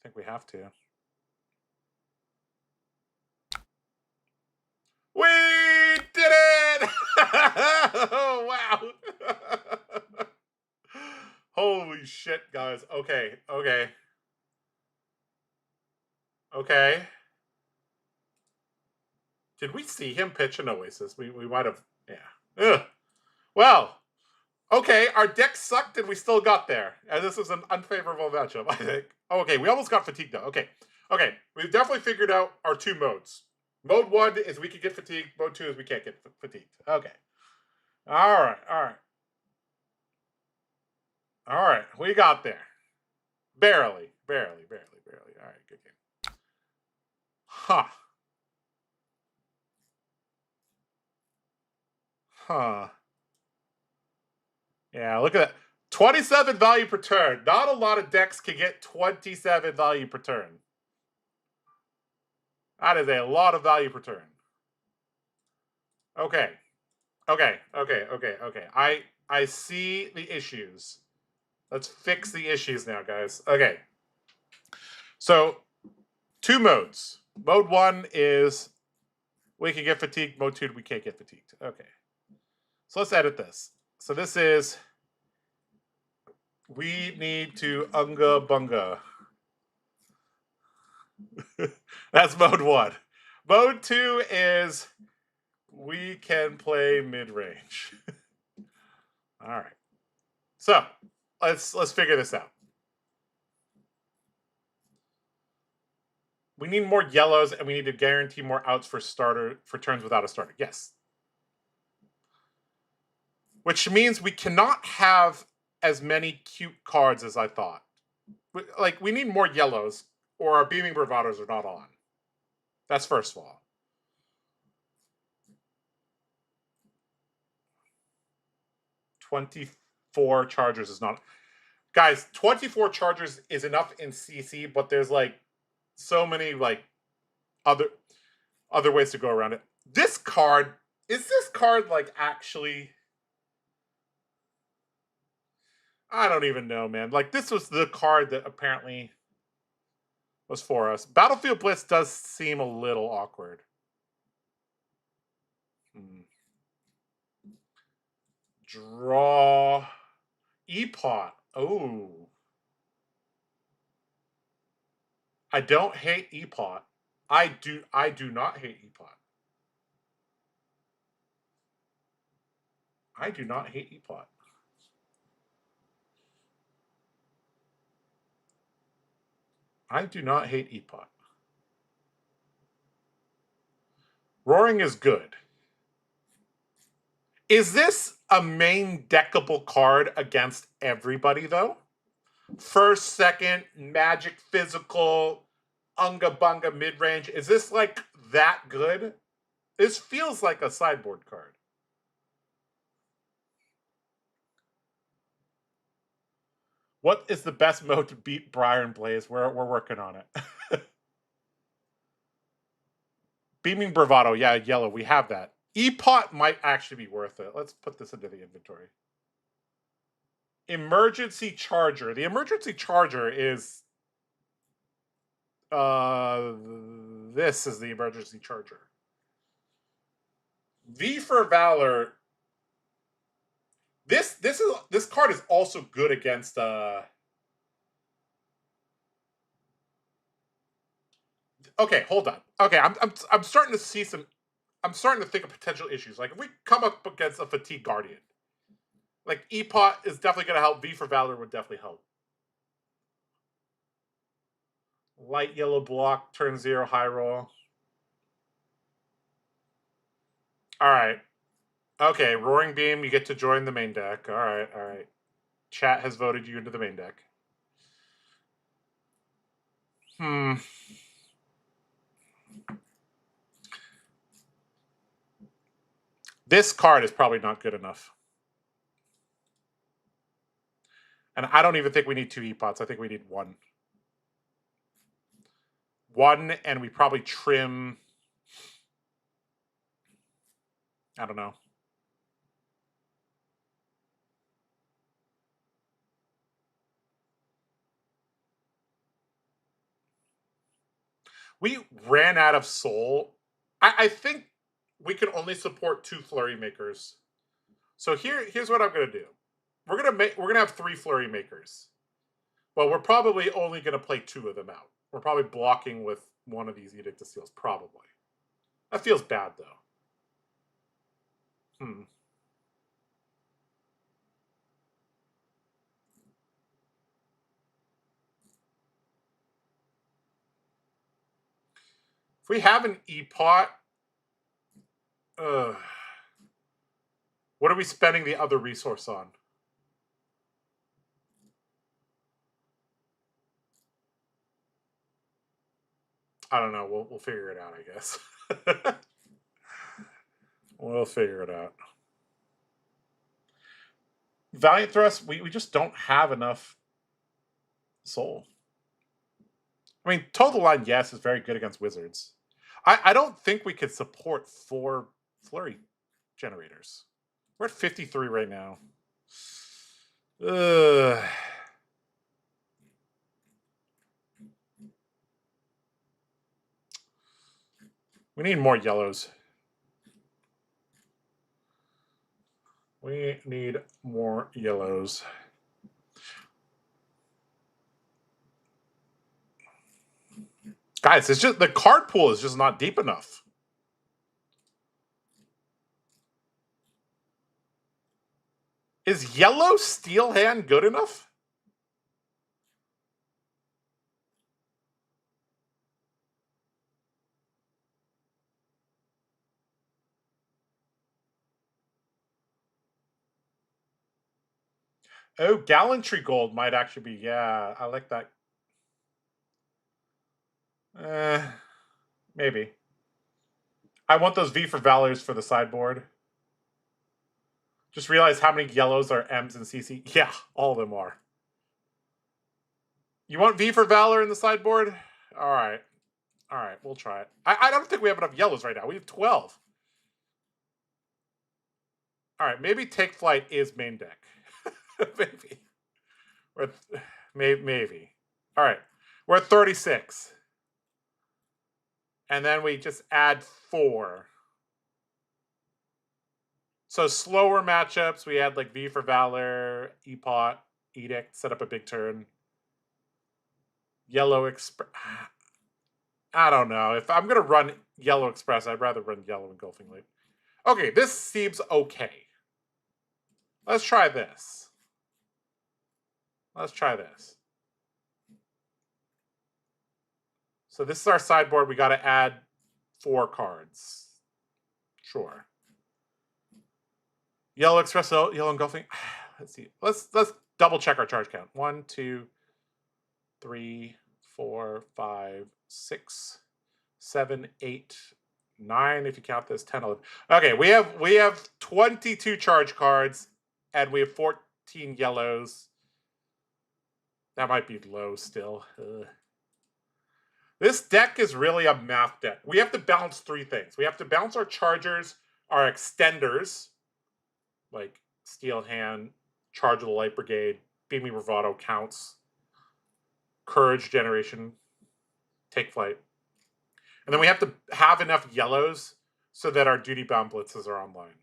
I think we have to. We did it! Oh, wow. Holy shit, guys. Okay, okay. Okay. Did we see him pitch an Oasis? We might have, yeah. Ugh. Well, okay, our deck sucked and we still got there. And this was an unfavorable matchup, I think. Okay, we almost got fatigued though. Okay. Okay, we've definitely figured out our 2 modes. Mode 1 is we can get fatigued. Mode 2 is we can't get fatigued. Okay. All right, all right. All right, we got there. Barely. All right, good game. Huh. Huh. Yeah, look at that. 27 value per turn. Not a lot of decks can get 27 value per turn. That is a lot of value per turn. Okay. Okay. I see the issues. Let's fix the issues now, guys. Okay. So, two modes. Mode 1 is we can get fatigued. Mode 2, we can't get fatigued. Okay. So let's edit this. So this is we need to unga bunga. That's mode 1. Mode 2 is we can play mid-range. All right. So let's figure this out. We need more yellows, and we need to guarantee more outs for turns without a starter. Yes. Which means we cannot have as many cute cards as I thought. Like, we need more yellows, or our beaming bravados are not on. That's first of all. $24 chargers is not. Guys, 24 chargers is enough in CC, but there's like so many like other ways to go around it. This card, is this card like actually, I don't even know, man. Like, this was the card that apparently was for us. Battlefield Blitz does seem a little awkward. Draw E-Pot. Oh. I don't hate E-Pot. I do not hate E-Pot. I do not hate E-Pot. I do not hate E-Pot. Roaring is good. Is this a main deckable card against everybody, though? First, second, magic, physical, unga bunga mid-range. Is this like that good? This feels like a sideboard card. What is the best mode to beat Briar and Blaze? We're working on it. Beaming Bravado, yeah, yellow. We have that. E-Pot might actually be worth it. Let's put this into the inventory. Emergency Charger. The Emergency Charger is... this is the Emergency Charger. V for Valor. This card is also good against... Okay, hold on. Okay, I'm starting to see some... I'm starting to think of potential issues. Like, if we come up against a Fatigue Guardian, like, E-Pot is definitely going to help. V for Valor would definitely help. Light yellow block, turn 0, high roll. All right. Okay, Roaring Beam, you get to join the main deck. All right. Chat has voted you into the main deck. This card is probably not good enough. And I don't even think we need 2 E-Pots. I think we need 1. 1, and we probably trim... I don't know. We ran out of soul. I think we can only support 2 Flurry Makers. So here's what I'm gonna do. We're gonna have 3 Flurry Makers. Well, we're probably only gonna play 2 of them out. We're probably blocking with one of these Edict of Seals, probably. That feels bad though. If we have an E-Pot, what are we spending the other resource on? I don't know. We'll figure it out, I guess. We'll figure it out. Valiant Thrust, we just don't have enough soul. I mean, Total Line, yes, is very good against wizards. I don't think we could support 4 flurry generators. We're at 53 right now. Ugh. We need more yellows. We need more yellows. Guys, it's just the card pool is just not deep enough. Is yellow steel hand good enough? Oh, Gallantry Gold might actually be, yeah, I like that. Maybe. I want those V for Valors for the sideboard. Just realize how many yellows are M's and CC. Yeah, all of them are. You want V for Valor in the sideboard? All right. All right, we'll try it. I don't think we have enough yellows right now. We have 12. All right, maybe Take Flight is main deck. Maybe. Or maybe. All right, we're at 36. And then we just add 4. So slower matchups, we had like V for Valor, Epot, Edict, set up a big turn. Yellow Express. I don't know. If I'm going to run Yellow Express, I'd rather run Yellow Engulfing Leap. Okay, this seems okay. Let's try this. Let's try this. So this is our sideboard. We got to add 4 cards. Sure. Yellow Express, Yellow Engulfing. Let's see. Let's double check our charge count. 1, 2, 3, 4, 5, 6, 7, 8, 9. If you count this, 10, 11. Okay, we have 22 charge cards, and we have 14 yellows. That might be low still. Ugh. This deck is really a math deck. We have to balance 3 things. We have to balance our chargers, our extenders, like Steel Hand, Charge of the Light Brigade, Beamy Bravado counts, Courage Generation, Take Flight. And then we have to have enough yellows so that our Duty Bound Blitzes are online.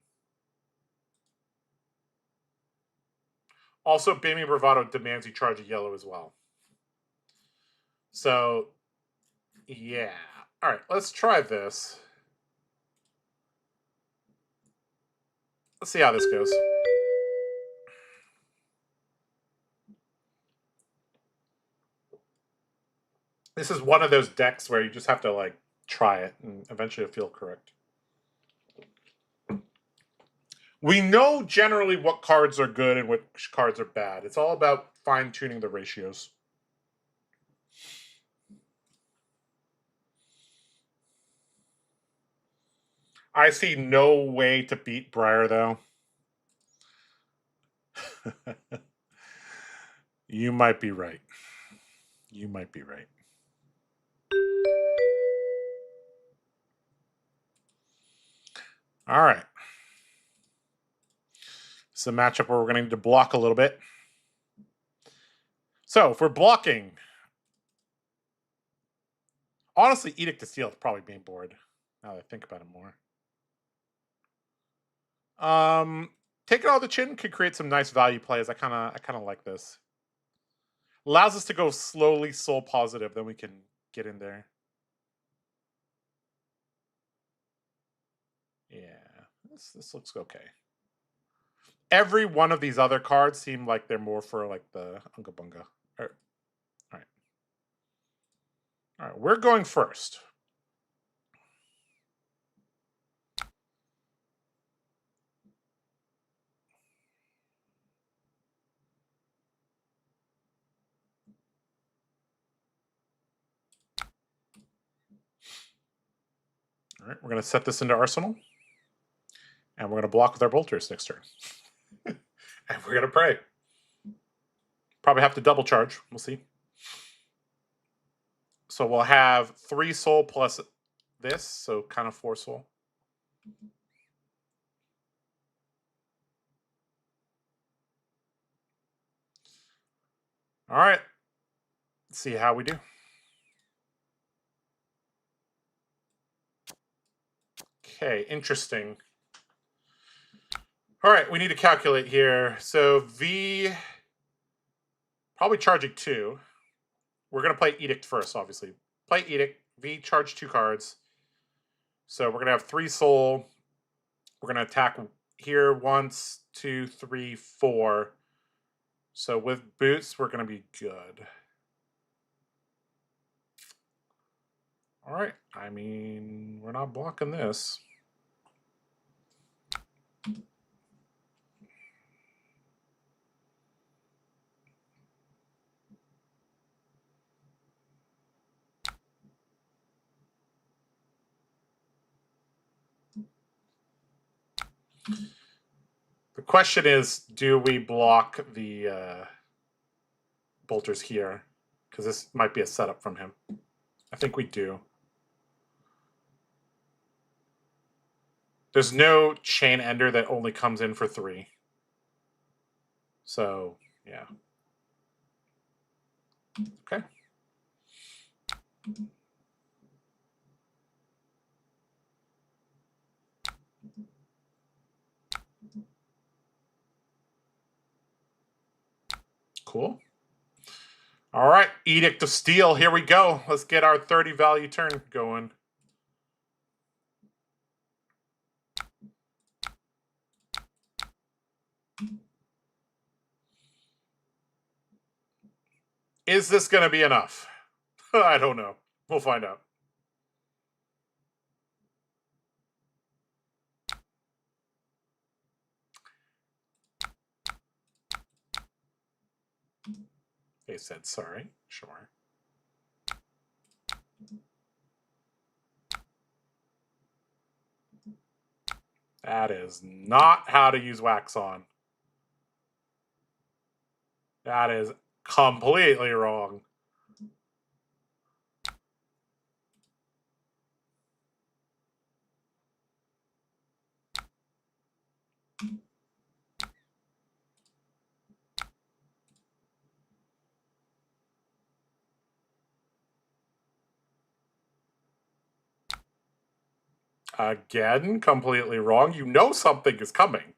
Also, Beamy Bravado demands you charge a yellow as well. So, yeah. All right, let's try this. Let's see how this goes. This is one of those decks where you just have to, like, try it, and eventually it'll feel correct. We know generally what cards are good and which cards are bad. It's all about fine-tuning the ratios. I see no way to beat Briar, though. You might be right. You might be right. All right. It's a matchup where we're going to need to block a little bit. So if we're blocking, honestly, Edict to Steel is probably main board. Now that I think about it more. Take it out of the chin could create some nice value plays. I kind of like this. Allows us to go slowly soul positive, then we can get in there. Yeah, this looks okay. Every one of these other cards seem like they're more for like the Unga Bunga. All right. All right, we're going first. All right, we're going to set this into Arsenal. And we're going to block with our bolters next turn. And we're going to pray. Probably have to double charge. We'll see. So we'll have 3 soul plus this, so kind of 4 soul. All right. Let's see how we do. Okay, interesting. All right, we need to calculate here. So V, probably charging 2. We're going to play Edict first, obviously. Play Edict. V, charge 2 cards. So we're going to have 3 soul. We're going to attack here once, 2, 3, 4. So with boots, we're going to be good. All right. I mean, we're not blocking this. The question is, do we block the bolters here? Because this might be a setup from him. I think we do. There's no chain ender that only comes in for 3. So, yeah. Okay. Cool. All right, Edict of Steel. Here we go. Let's get our 30 value turn going. Is this going to be enough? I don't know. We'll find out. They said sorry. Sure. That is not how to use wax on. That is completely wrong. Again, completely wrong. You know something is coming.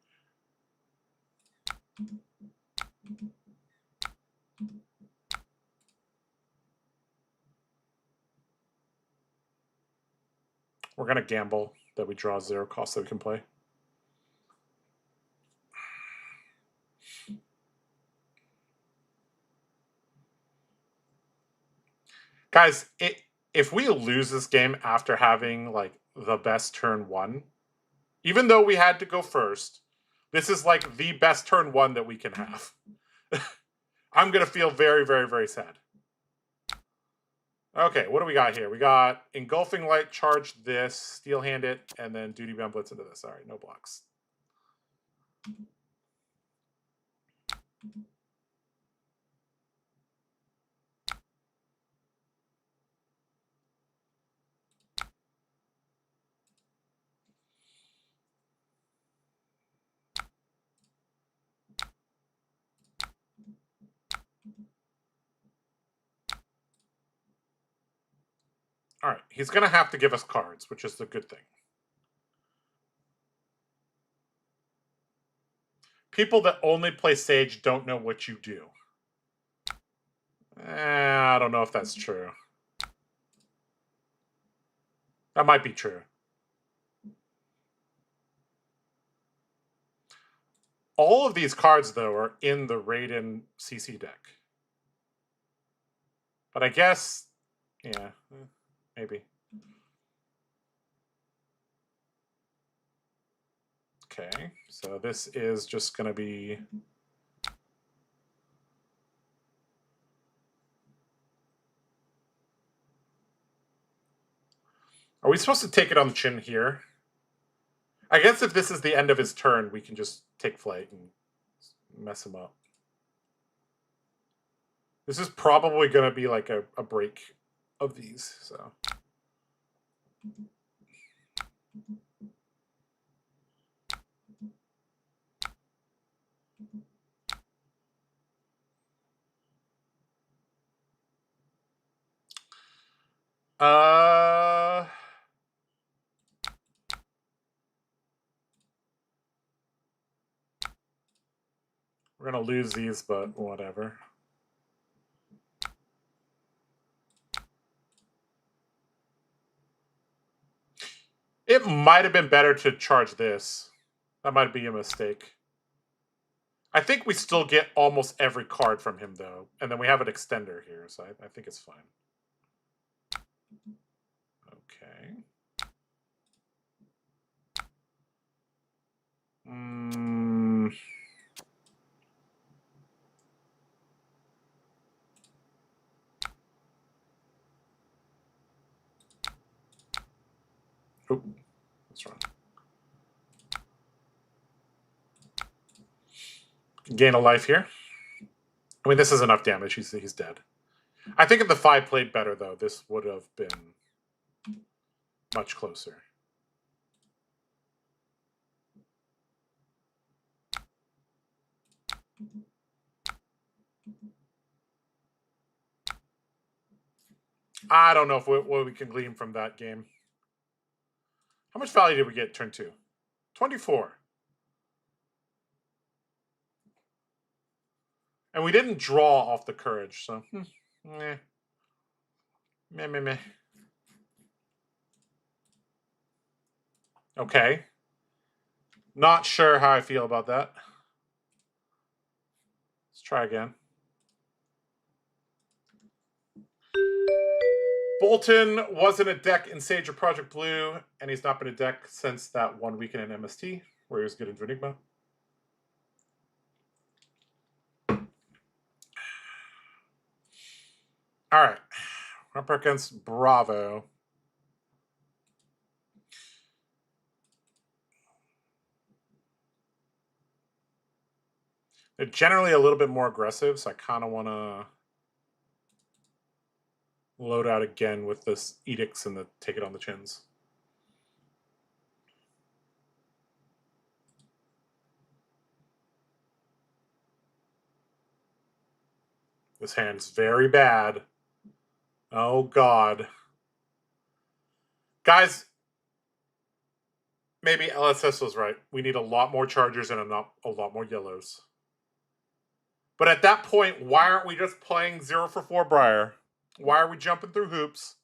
We're going to gamble that we draw 0 cost that we can play. Guys, if we lose this game after having like the best turn 1, even though we had to go first, this is like the best turn 1 that we can have. I'm going to feel very, very, very sad. Okay, what do we got here? We got Engulfing Light, charge this, Steel Hand it, and then Duty Bound Blitz into this. All right, no blocks. All right, he's going to have to give us cards, which is the good thing. People that only play Sage don't know what you do. I don't know if that's true. That might be true. All of these cards, though, are in the Raydn CC deck. But I guess, yeah, maybe. Okay, so this is just going to be... Are we supposed to take it on the chin here? I guess if this is the end of his turn, we can just take flight and mess him up. This is probably going to be like a break of these, so. We're going to lose these, but whatever. It might have been better to charge this. That might be a mistake. I think we still get almost every card from him, though. And then we have an extender here, so I think it's fine. Okay. Oh, that's wrong. Gain a life here. I mean, this is enough damage. He's dead. I think if the 5 played better, though, this would have been much closer. I don't know if what we can glean from that game. How much value did we get turn 2? 24. And we didn't draw off the courage, so meh. Meh. Okay. Not sure how I feel about that. Let's try again. Boltyn was in a deck in Sage or Project Blue, and he's not been a deck since that 1 weekend in MST, where he was good into Enigma. All right. We're up against Bravo. They're generally a little bit more aggressive, so I kind of want to load out again with this Edicts and the Take It on the Chins. This hand's very bad. Oh, God. Guys, maybe LSS was right. We need a lot more chargers and a lot more yellows. But at that point, why aren't we just playing 0 for 4 Briar? Why are we jumping through hoops?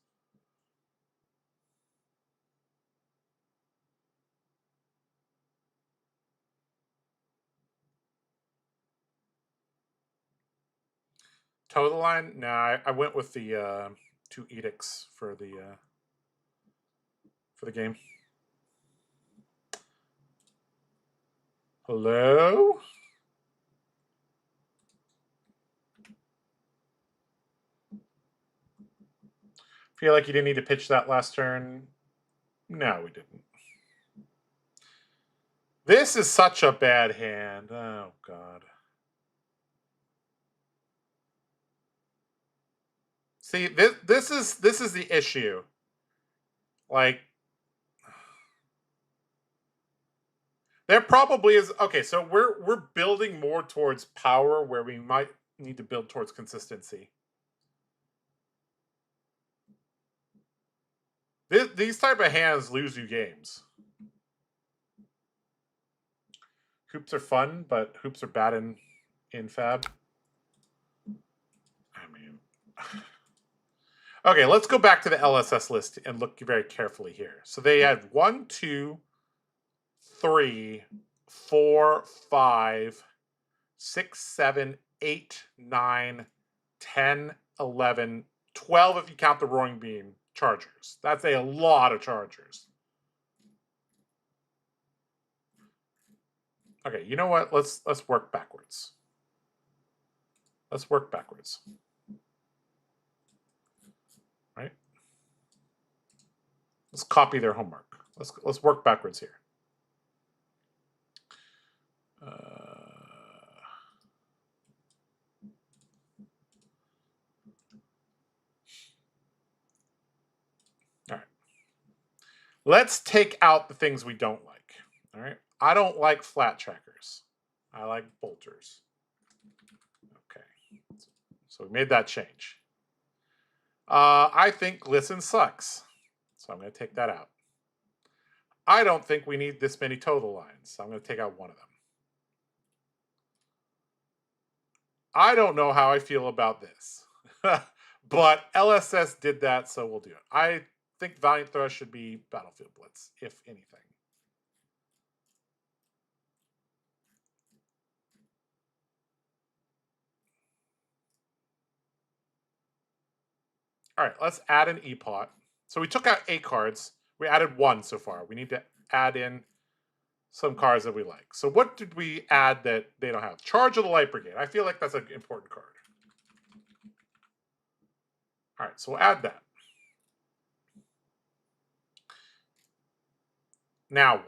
Toe the line? Nah, I went with the 2 Edicts for the game. Hello? Feel like you didn't need to pitch that last turn? No, we didn't. This is such a bad hand. Oh, God. See, this is the issue. Like, there probably is. Okay, so we're building more towards power where we might need to build towards consistency. These type of hands lose you games. Hoops are fun, but hoops are bad in Fab. I mean, okay, let's go back to the LSS list and look very carefully here. So they had 1, 2, 3, 4, 5, 6, 7, 8, 9, 10, 11, 12 if you count the Roaring Beam chargers. That's a lot of chargers. Okay, you know what? Let's work backwards. Let's work backwards. Right? Let's copy their homework. Let's work backwards here. Let's take out the things we don't like. All right. I don't like flat trackers. I like bolters. Okay. So we made that change. I think glisten sucks. So I'm going to take that out. I don't think we need this many total lines. So I'm going to take out one of them. I don't know how I feel about this. But LSS did that, so we'll do it. I think Valiant Thrust should be Battlefield Blitz, if anything. All right, let's add an E-Pot. So we took out 8 cards. We added 1 so far. We need to add in some cards that we like. So what did we add that they don't have? Charge of the Light Brigade. I feel like that's an important card. All right, so we'll add that. Now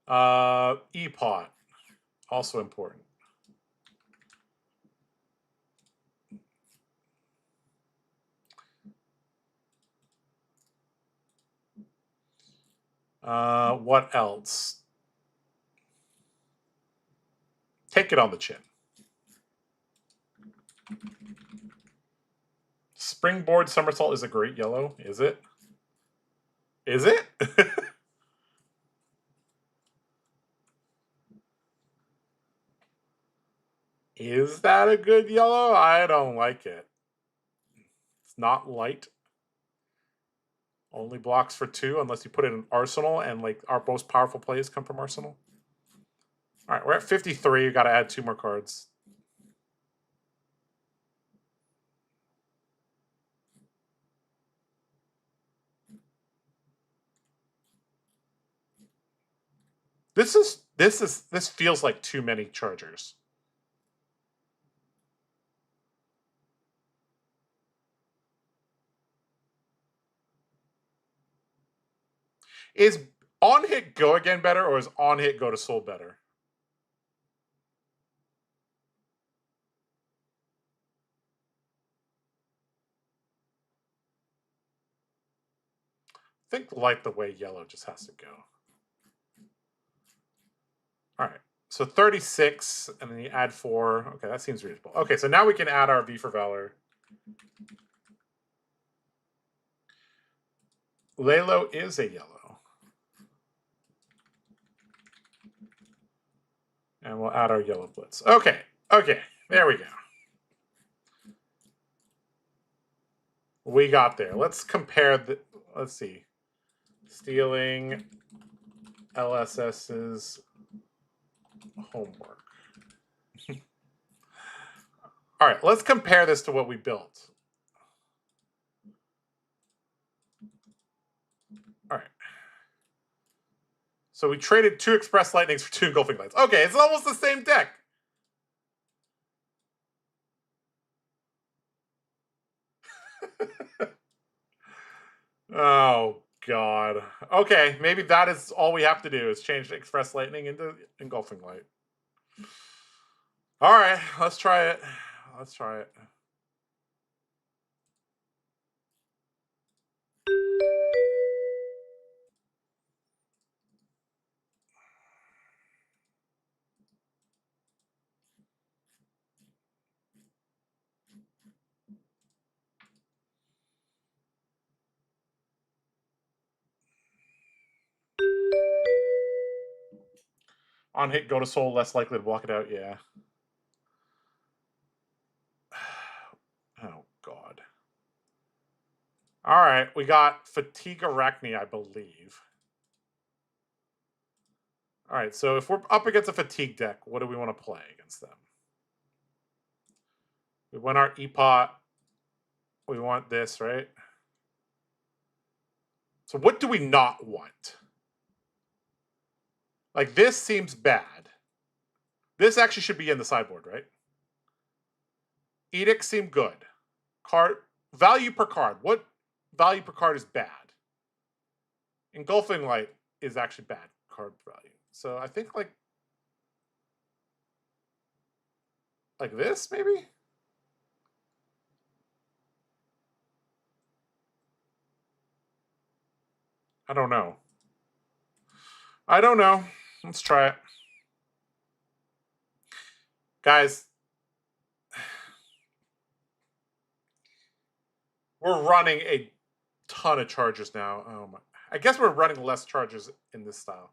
what? E-Pot. Also important. What else? Take it on the chin. Springboard Somersault is a great yellow. Is it? Is it? Is that a good yellow? I don't like it. It's not light. Only blocks for 2 unless you put it in Arsenal, and like our most powerful plays come from Arsenal. All right, we're at 53. We got to add 2 more cards. This feels like too many Chargers. Is on hit go again better, or is on hit go to soul better? I think like the way yellow just has to go. All right, so 36, and then you add 4. Okay, that seems reasonable. Okay, so now we can add our V for Valor. Lalo is a yellow. And we'll add our yellow blitz. Okay, there we go. We got there. Let's compare the, let's see. Stealing LSS's homework. All right, let's compare this to what we built. All right. So we traded 2 Express Lightnings for 2 Engulfing Lights. Okay, it's almost the same deck. Oh, God. Okay, maybe that is all we have to do is change Express Lightning into Engulfing Light. All right, let's try it. Let's try it. On hit, go to soul, less likely to block it out. Yeah. Oh, God. All right, we got Fatigue Arachne, I believe. All right, so if we're up against a Fatigue deck, what do we want to play against them? We want our E-Pot. We want this, right? So what do we not want? Like, this seems bad. This actually should be in the sideboard, right? Edicts seem good. Card value per card. What value per card is bad? Engulfing Light is actually bad card value. So I think like this, maybe? I don't know. I don't know. Let's try it. Guys, we're running a ton of charges now. Oh my. I guess we're running less charges in this style.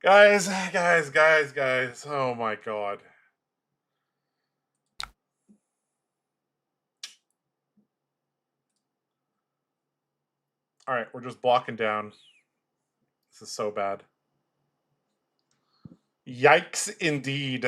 Guys. Oh my god. All right, we're just blocking down. This is so bad. Yikes, indeed.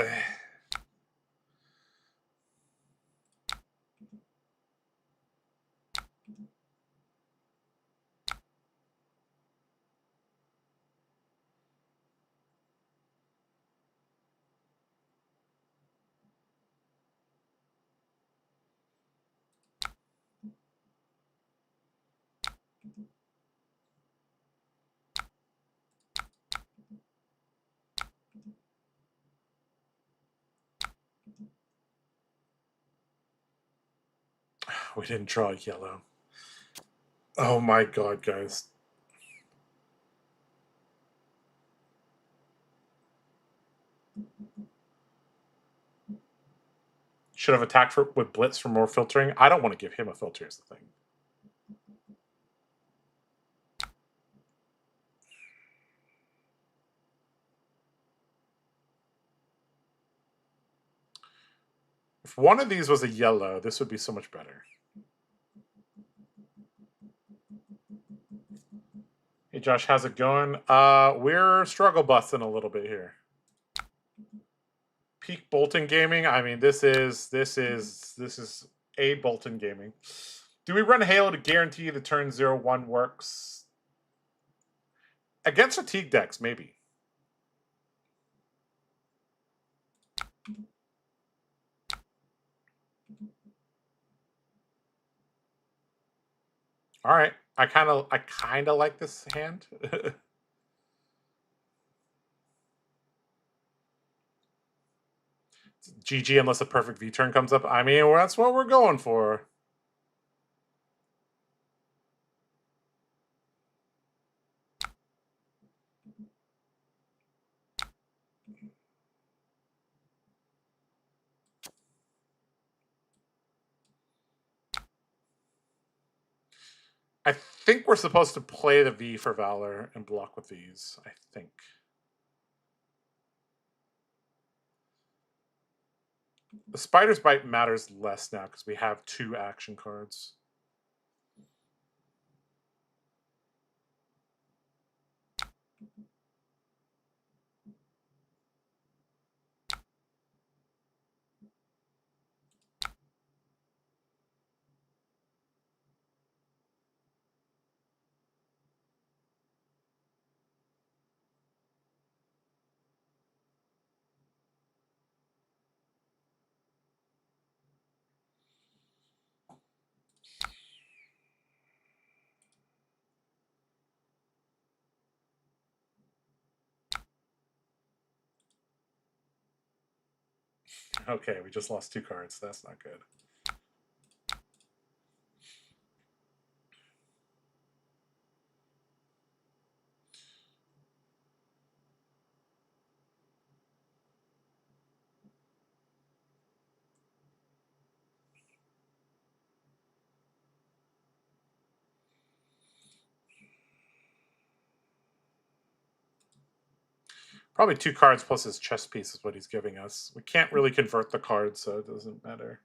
We didn't draw yellow. Oh my god, guys. Should have attacked with Blitz for more filtering. I don't want to give him a filter is the thing. If one of these was a yellow, this would be so much better. Hey Josh, how's it going? We're struggle busting a little bit here. Peak Boltyn gaming. I mean, this is a Boltyn gaming. Do we run Halo to guarantee the turn 0-1 works? Against fatigue decks, maybe. All right, I kind of like this hand. GG unless a perfect V turn comes up. I mean, that's what we're going for. I think we're supposed to play the V for Valor and block with these. I think. The Spider's Bite matters less now because we have 2 action cards. Okay, we just lost 2 cards. That's not good. Probably 2 cards plus his chess piece is what he's giving us. We can't really convert the cards, so it doesn't matter.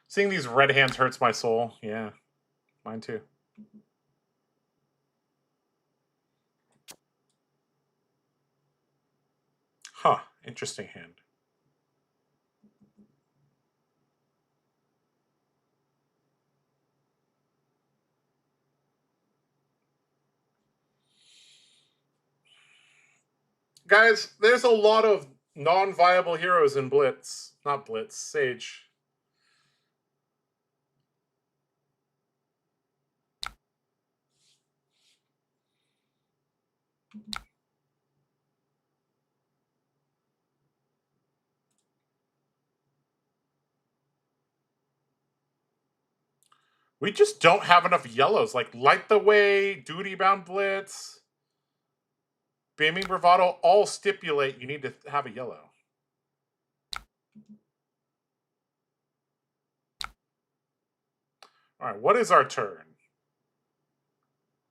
Seeing these red hands hurts my soul. Yeah, mine too. Huh, interesting hand. Guys, there's a lot of non-viable heroes in Blitz. Not Blitz, Sage. We just don't have enough yellows. Like Light the Way, Duty Bound Blitz, Beaming Bravado all stipulate you need to have a yellow. All right, what is our turn?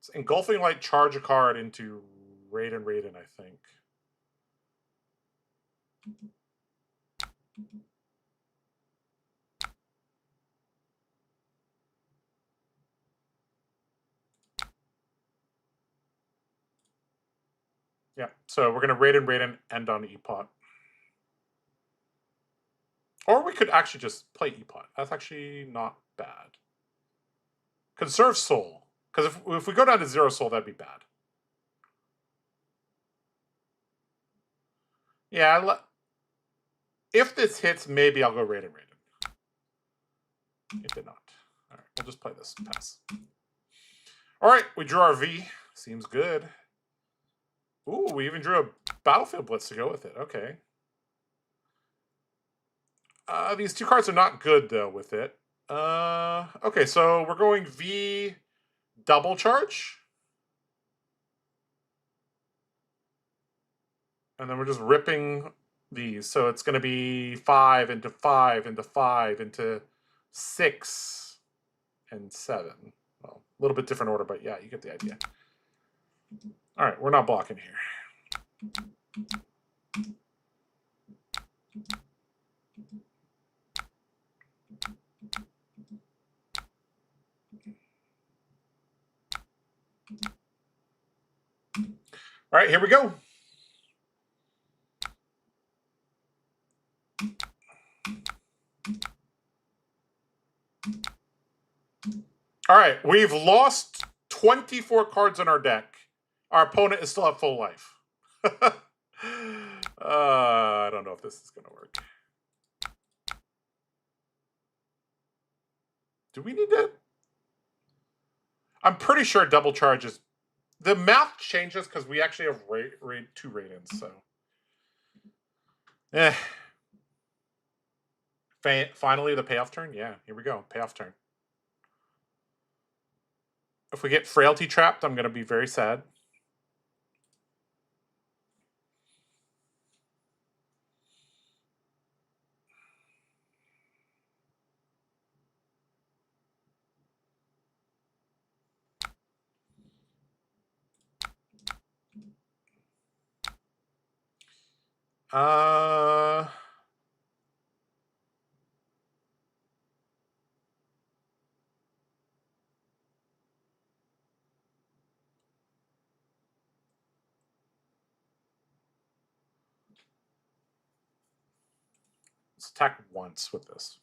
It's Engulfing Light, charge a card into Raydn, I think. Yeah, so we're going to Raydn, end on E-Pot. Or we could actually just play E-Pot. That's actually not bad. Conserve Soul. Because if we go down to 0 Soul, that'd be bad. Yeah, if this hits, maybe I'll go Raydn. It did not. All right, we'll just play this. Pass. All right, we drew our V. Seems good. Ooh, we even drew a Battlefield Blitz to go with it. Okay. These two cards are not good, though, with it. Okay, so we're going V double charge. And then we're just ripping these. So it's going to be 5 into 5 into 5 into 6 and 7. Well, a little bit different order, but yeah, you get the idea. All right, we're not blocking here. All right, here we go. All right, we've lost 24 cards in our deck. Our opponent is still at full life. I don't know if this is going to work. Do we need to? I'm pretty sure double charge is... The math changes because we actually have two Raydyns, so... Finally, the payoff turn? Yeah, here we go. Payoff turn. If we get Frailty trapped, I'm going to be very sad. Let's attack once with this.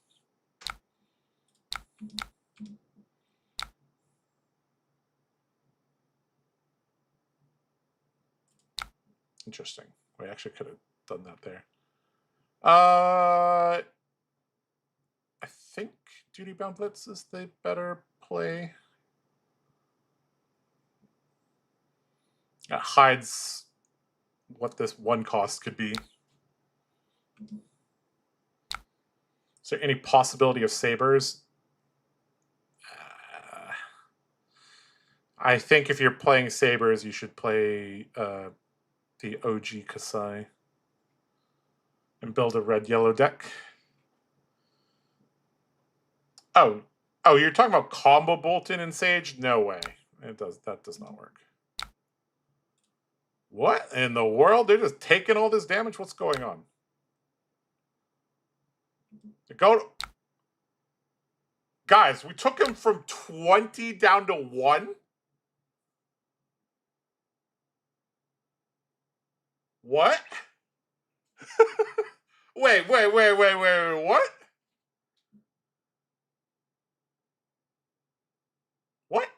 Interesting. We actually could have done that there. I think Duty Bound Blitz is the better play. That hides what this one cost could be. Is there any possibility of sabers? I think if you're playing sabers, you should play the OG Kasai and build a red-yellow deck. Oh, you're talking about combo Boltyn and Sage? No way. That does not work. What in the world? They're just taking all this damage? What's going on? Guys, we took him from 20 down to 1? What? Wait, what? What?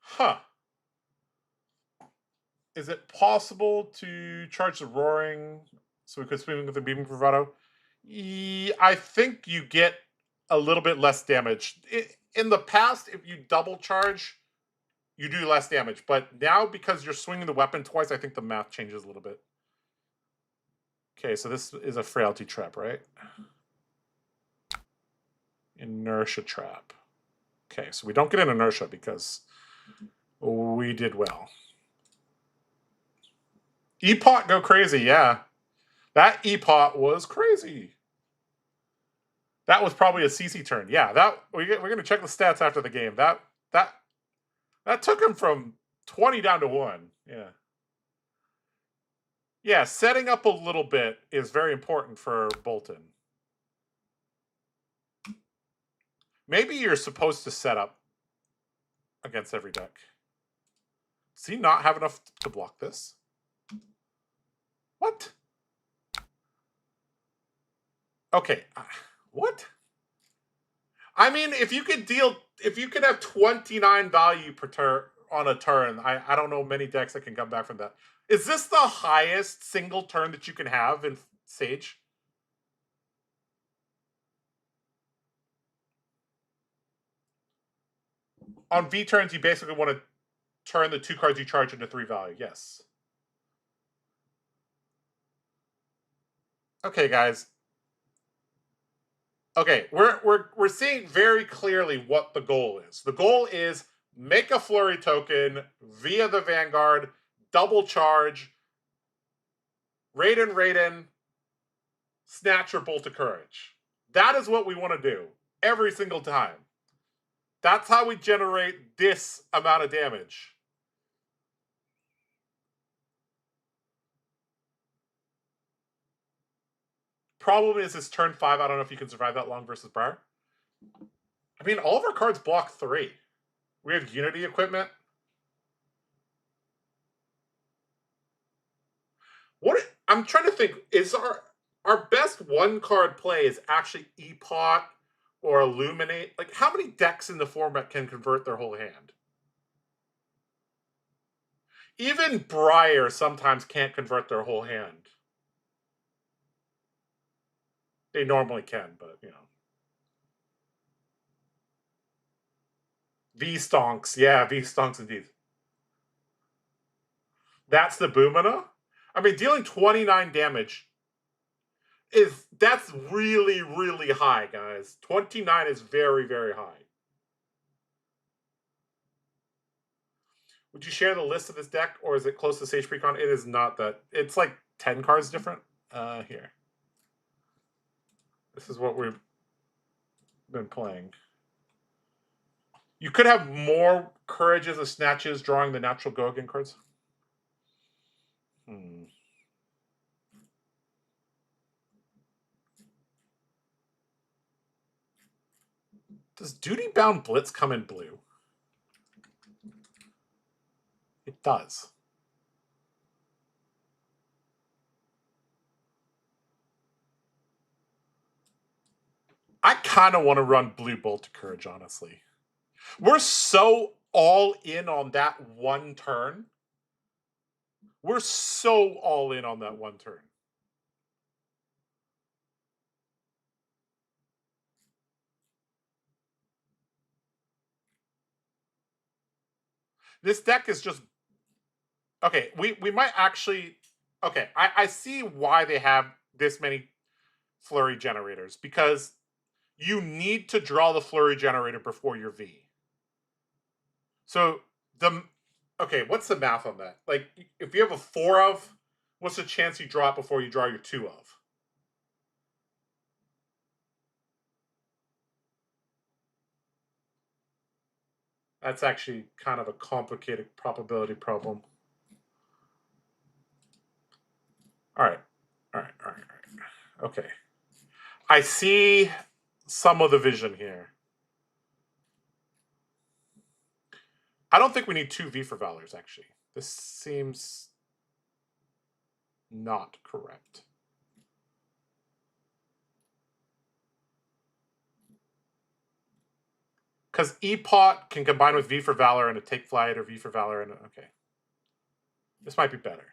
Huh. Is it possible to charge the Roaring so we could swing with the Beaming Bravado? I think you get a little bit less damage. In the past, if you double charge, you do less damage. But now, because you're swinging the weapon twice, I think the math changes a little bit. Okay, so this is a frailty trap, right? Inertia trap. Okay, so we don't get an inertia because we did well. E-pot go crazy, yeah. That E-pot was crazy. That was probably a CC turn. Yeah, that we're gonna check the stats after the game. That took him from 20 down to 1. Yeah. Yeah, setting up a little bit is very important for Boltyn. Maybe you're supposed to set up against every deck. Does he not have enough to block this? What? Okay. What? I mean, if you could have 29 value per turn on a turn, I don't know many decks that can come back from that. Is this the highest single turn that you can have in Sage? On V turns, you basically want to turn the 2 cards you charge into 3 value. Yes. Okay, guys. Okay, we're seeing very clearly what the goal is. The goal is make a flurry token via the Vanguard, double charge, Raydn, snatch or Bolt of Courage. That is what we want to do every single time. That's how we generate this amount of damage. Problem is turn 5. I don't know if you can survive that long versus Briar. I mean, all of our cards block 3. We have Unity equipment. What I'm trying to think is our best 1-card play is actually E-pot or Illuminate. Like, how many decks in the format can convert their whole hand? Even Briar sometimes can't convert their whole hand. They normally can, but, you know. V-Stonks. Yeah, V-Stonks indeed. That's the Boomina? I mean, dealing 29 damage that's really, really high, guys. 29 is very, very high. Would you share the list of this deck, or is it close to Sage Precon? It is not that. It's like 10 cards different. Here. This is what we've been playing. You could have more Courages and Snatches drawing the natural Go Again cards. Does Duty Bound Blitz come in blue? It does. I kind of want to run blue Bolt of Courage, honestly. We're so all in on that one turn. We're so all in on that one turn. This deck is just... Okay, we might actually... Okay, I see why they have this many flurry generators, because you need to draw the flurry generator before your V. So okay, what's the math on that? Like, if you have a 4 of, what's the chance you draw it before you draw your 2 of? That's actually kind of a complicated probability problem. All right. Okay. I see some of the vision here. I don't think we need 2 V for Valors, actually. This seems not correct. Because E-Pot can combine with V for Valor and a Take Flight, or V for Valor and okay. This might be better.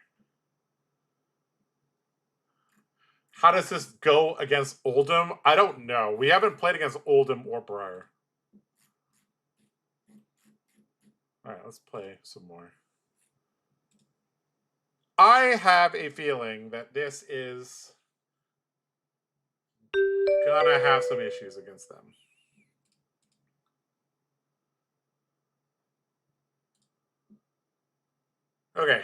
How does this go against Oldham? I don't know. We haven't played against Oldham or Briar. All right, let's play some more. I have a feeling that this is gonna have some issues against them. Okay.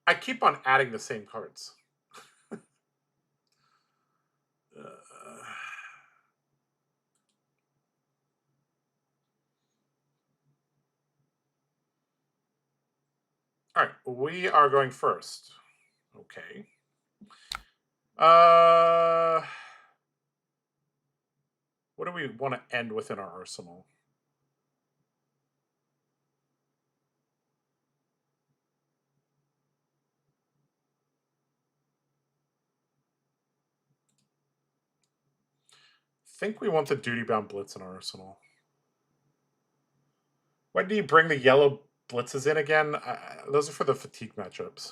I keep on adding the same cards. All right, we are going first. Okay. What do we want to end with in our arsenal? I think we want the duty-bound blitz in our arsenal. When do you bring the yellow blitzes in again? Those are for the fatigue matchups.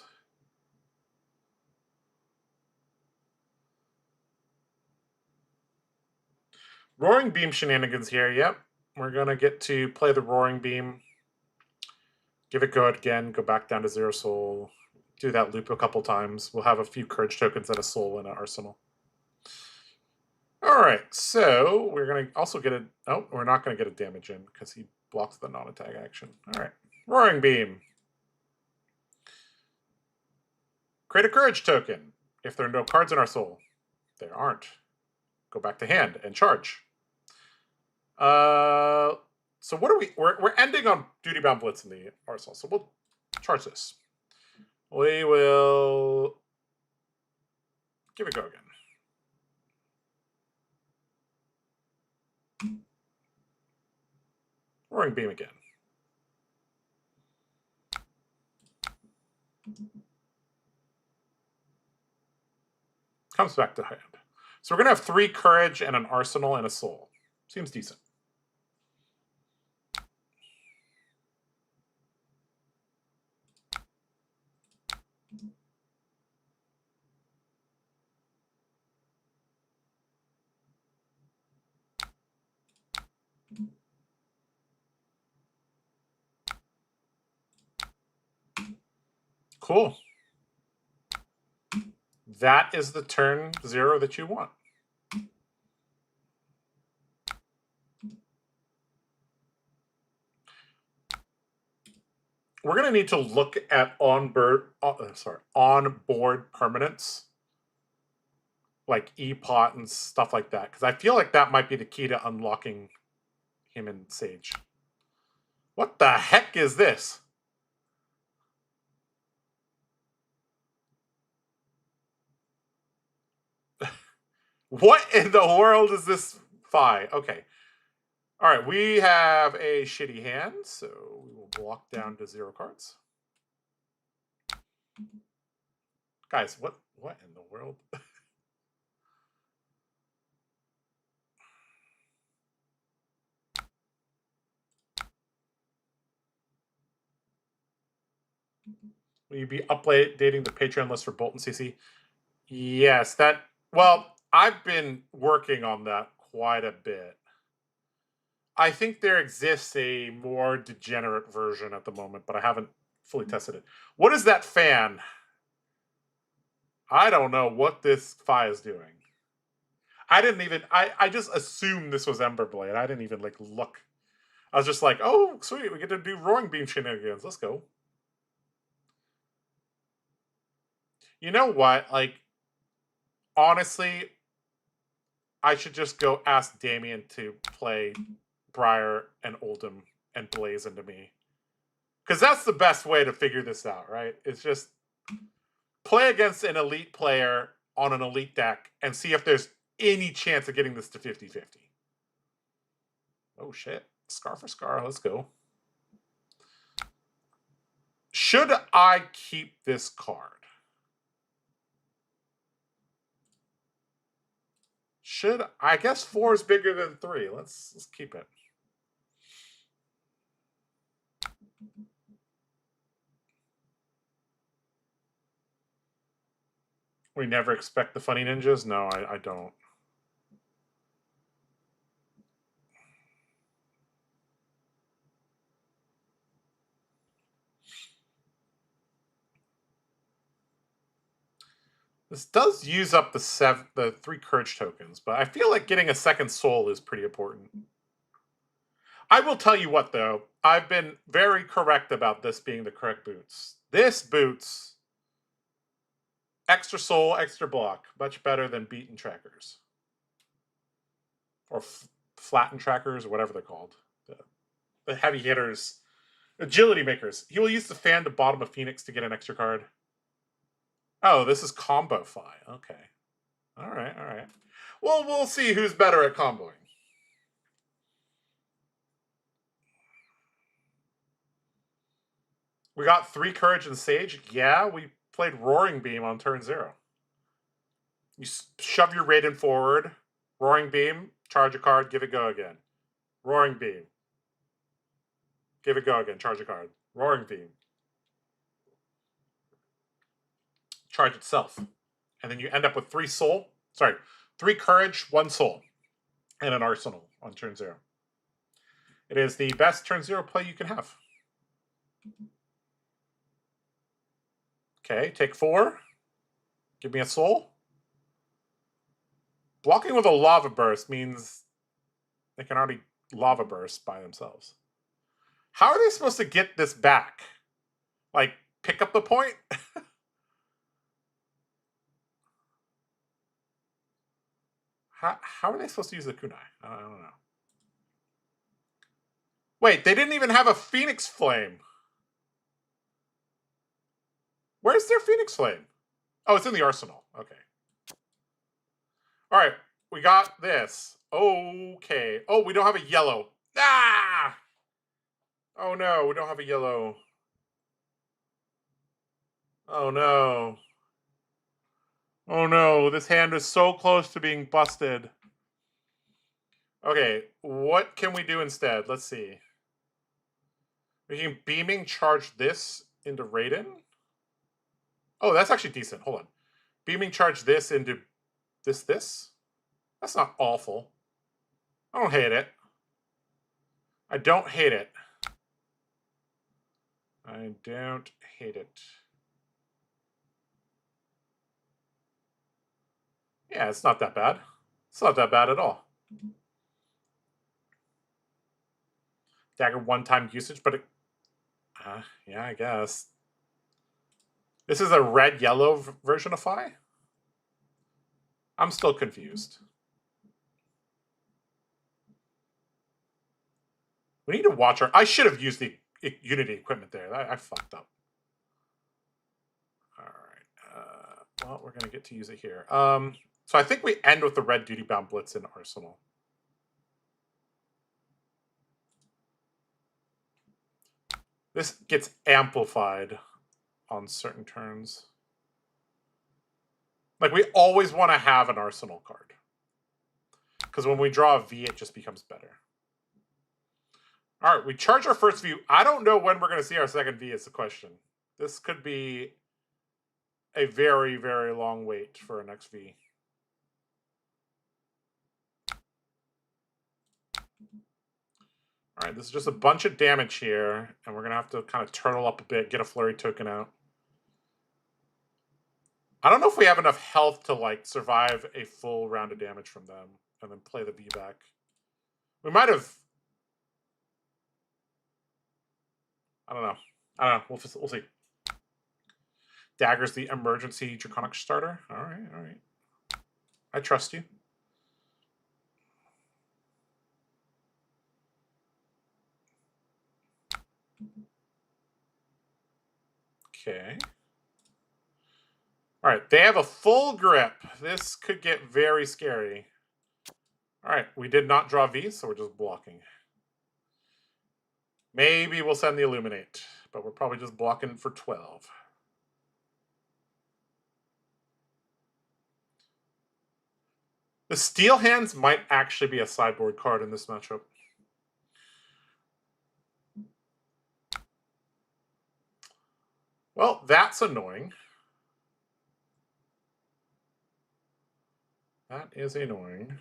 Roaring Beam shenanigans here. Yep. We're going to get to play the Roaring Beam. Give it go again. Go back down to 0 soul. Do that loop a couple times. We'll have a few courage tokens and a soul in our arsenal. All right. So we're going to also get a... Oh, we're not going to get a damage in because he blocks the non-attack action. All right. Roaring Beam. Create a courage token. If there are no cards in our soul. There aren't. Go back to hand and charge. So what are we... We're ending on duty-bound blitz in the arsenal. So we'll charge this. We will give it go again. Roaring Beam again. Comes back to hand. So we're going to have 3 courage and an arsenal and a soul. Seems decent. Cool. That is the turn 0 that you want. We're going to need to look at on-board permanents, like E-Pot and stuff like that, because I feel like that might be the key to unlocking him in Sage. What the heck is this? What in the world is this Phi? Okay. All right, we have a shitty hand, so we will block down to 0 cards. Guys, what in the world? Will you be updating the Patreon list for Boltyn CC? Yes, well, I've been working on that quite a bit. I think there exists a more degenerate version at the moment, but I haven't fully tested it. What is that fan? I don't know what this Phi is doing. I didn't even... I just assumed this was Emberblade. I didn't even, like, look. I was just like, oh, sweet, we get to do Roaring Beam shenanigans. Let's go. You know what? Like, honestly, I should just go ask Damien to play Briar and Oldham and Blaze into me. Because that's the best way to figure this out, right? It's just play against an elite player on an elite deck and see if there's any chance of getting this to 50-50. Oh, shit. Scar for Scar. Let's go. Should I keep this card? I guess 4 is bigger than 3. Let's keep it. We never expect the funny ninjas? No, I don't. This does use up the 3 courage tokens, but I feel like getting a second soul is pretty important. I will tell you what, though. I've been very correct about this being the correct boots. This boots extra soul, extra block. Much better than beaten trackers. Or flattened trackers, or whatever they're called. The heavy hitters. Agility makers. He will use the fan to bottom of Phoenix to get an extra card. Oh, this is combo fi. Okay. Alright, alright. Well, we'll see who's better at comboing. We got 3 courage and sage. Yeah, we played Roaring Beam on turn 0. You shove your Raydn forward. Roaring Beam, charge a card, give it go again. Roaring Beam. Give it go again, charge a card. Roaring Beam. Charge itself. And then you end up with 3 soul. Sorry, 3 courage, 1 soul. And an arsenal on turn 0. It is the best turn 0 play you can have. Okay, take 4. Give me a soul. Blocking with a lava burst means they can already lava burst by themselves. How are they supposed to get this back? Like, pick up the point? How are they supposed to use the kunai? I don't know. Wait, they didn't even have a Phoenix Flame. Where's their Phoenix Flame? Oh, it's in the arsenal. Okay. All right, we got this. Okay. Oh, we don't have a yellow. Ah! Oh no, we don't have a yellow. Oh no. Oh no, this hand is so close to being busted. Okay, what can we do instead? Let's see. We can beaming charge this into Raydn. Oh, that's actually decent. Hold on. Beaming charge this into this. That's not awful. I don't hate it. I don't hate it. I don't hate it. Yeah, it's not that bad. It's not that bad at all. Dagger one-time usage, but it... yeah, I guess. This is a red-yellow version of Fi? I'm still confused. We need to watch our... I should have used the Unity equipment there. I fucked up. All right. Well, we're going to get to use it here. So I think we end with the red duty-bound blitz in Arsenal. This gets amplified on certain turns. Like, we always want to have an Arsenal card. Because when we draw a V, it just becomes better. All right, we charge our first V. I don't know when we're going to see our second V is the question. This could be a very, very long wait for our next V. All right, this is just a bunch of damage here, and we're going to have to kind of turtle up a bit, get a flurry token out. I don't know if we have enough health to, like, survive a full round of damage from them and then play the V back. We might have... I don't know. We'll see. Dagger's the emergency Draconic starter. All right. I trust you. Okay. All right, they have a full grip. This could get very scary. All right, we did not draw V, so we're just blocking. Maybe we'll send the Illuminate, but we're probably just blocking for 12. The Steel Hands might actually be a sideboard card in this matchup. Well, that's annoying. That is annoying.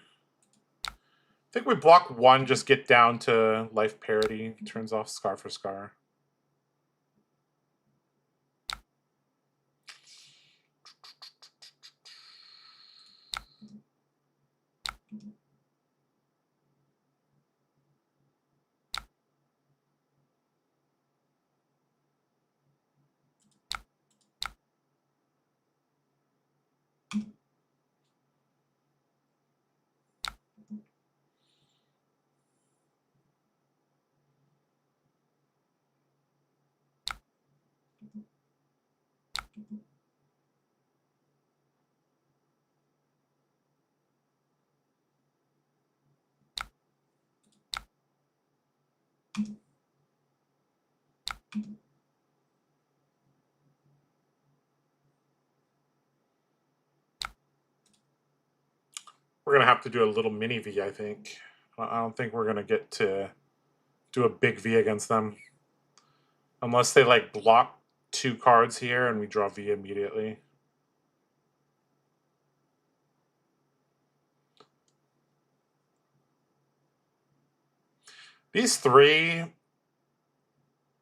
I think we block one, just get down to life parity. Turns off Scar for Scar. We're going to have to do a little mini V, I think. I don't think we're going to get to do a big V against them. Unless they, like, block 2 cards here and we draw V immediately. These 3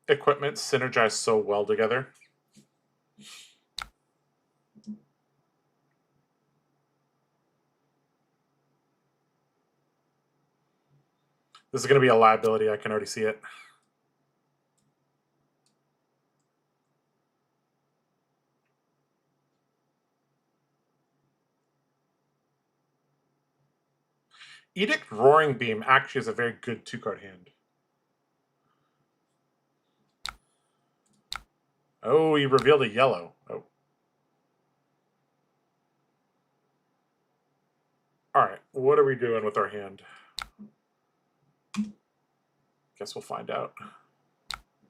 equipment synergize so well together. This is going to be a liability. I can already see it. Edict Roaring Beam actually is a very good 2-card hand. Oh, he revealed a yellow. Oh. Alright, what are we doing with our hand? Guess we'll find out.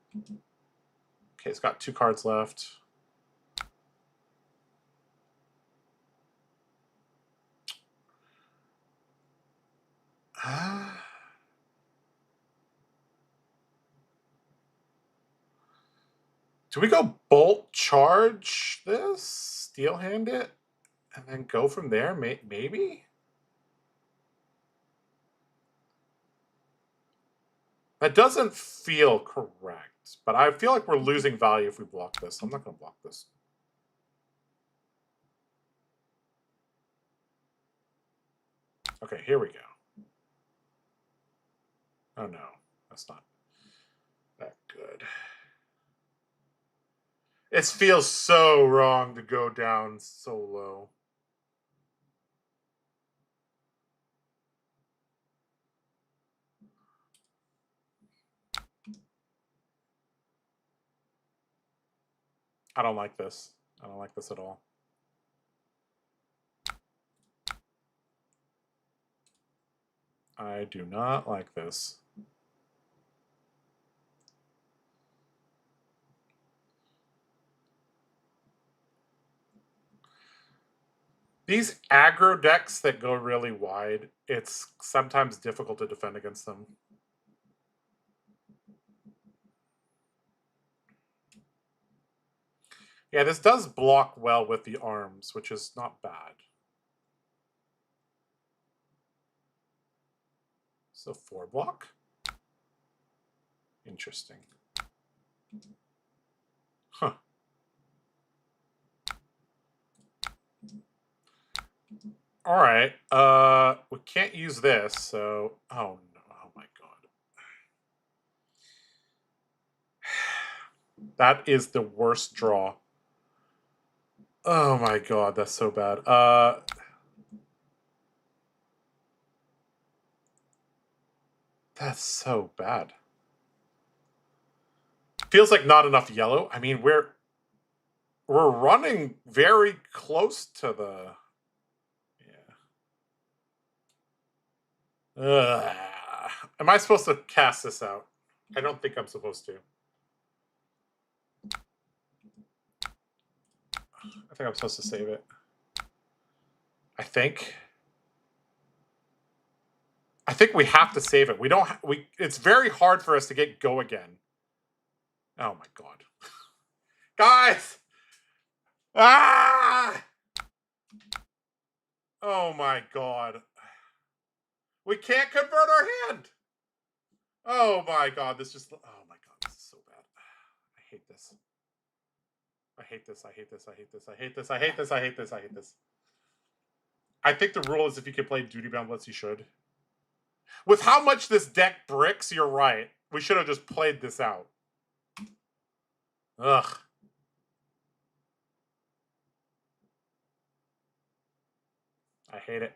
Okay, it's got 2 cards left. Do we go Bolt Charge this? Steel Hand it? And then go from there? Maybe? That doesn't feel correct, but I feel like we're losing value if we block this. I'm not going to block this. Okay, here we go. Oh no, that's not that good. It feels so wrong to go down so low. I don't like this. I don't like this at all. I do not like this. These aggro decks that go really wide, it's sometimes difficult to defend against them. Yeah, this does block well with the arms, which is not bad. So 4 block? Interesting. Huh. All right. We can't use this, so... Oh, no. Oh, my God. That is the worst draw. Oh, my God. That's so bad. That's so bad. Feels like not enough yellow. I mean, we're running very close to the... Yeah. Am I supposed to cast this out? I don't think I'm supposed to. I think I'm supposed to save it. I think we have to save it. We don't. It's very hard for us to get go again. Oh my God, guys! Ah! Oh my god. We can't convert our hand. Oh my god, this just... Oh my god, this is so bad. I hate this. I hate this, I hate this, I hate this, I hate this, I hate this, I hate this, I hate this. I think the rule is if you can play Duty Bound Blitz, you should. With how much this deck bricks, you're right. We should have just played this out. Ugh. I hate it.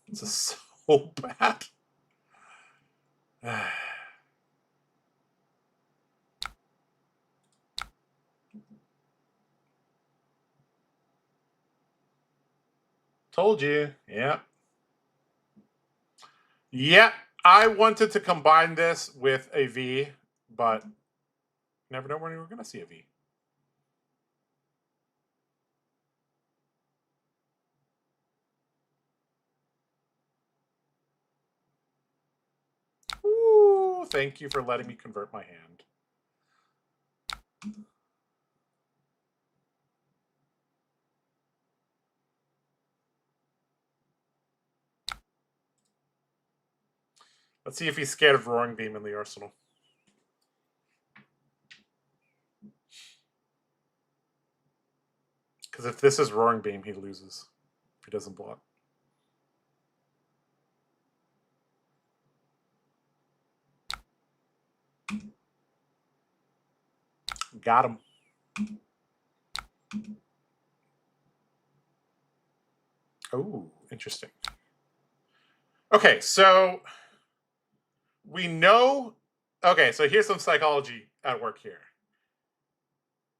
This is so bad. Told you. Yeah. Yeah. I wanted to combine this with a V, but never know when we were going to see a V. Ooh, thank you for letting me convert my hand. Let's see if he's scared of Roaring Beam in the arsenal. Because if this is Roaring Beam, he loses. If he doesn't block. Got him. Oh, interesting. Okay, so we know... Okay, so here's some psychology at work here.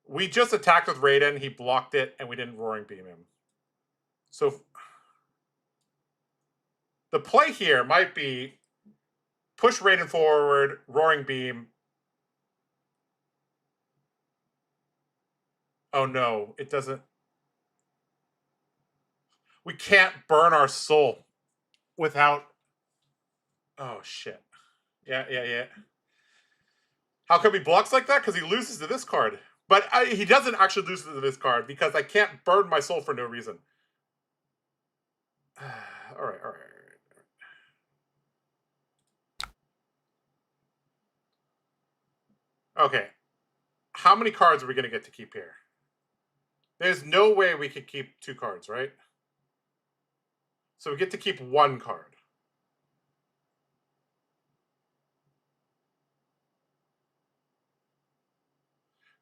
We just attacked with Raydn, he blocked it, and we didn't Roaring Beam him. So the play here might be push Raydn forward, Roaring Beam. Oh no, it doesn't... We can't burn our soul without... Oh shit. Yeah. How come he blocks like that? Because he loses to this card. But he doesn't actually lose to this card because I can't burn my soul for no reason. All right. Okay. How many cards are we going to get to keep here? There's no way we could keep 2 cards, right? So we get to keep 1 card.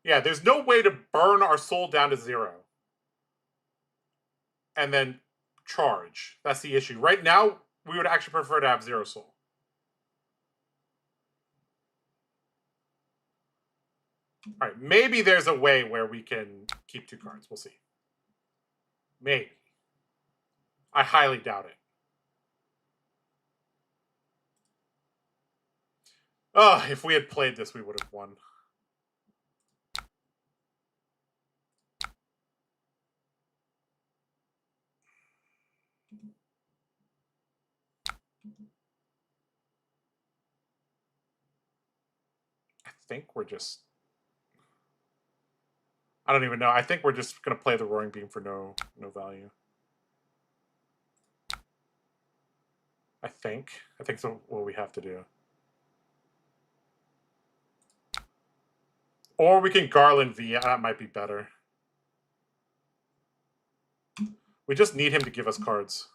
Yeah, there's no way to burn our soul down to 0. And then charge. That's the issue. Right now, we would actually prefer to have 0 soul. All right, maybe there's a way where we can keep 2 cards. We'll see. Maybe. I highly doubt it. Oh, if we had played this, we would have won. I think we're just... I don't even know. I think we're just going to play the Roaring Beam for no value. I think that's what we have to do. Or we can Garland V. That might be better. We just need him to give us cards.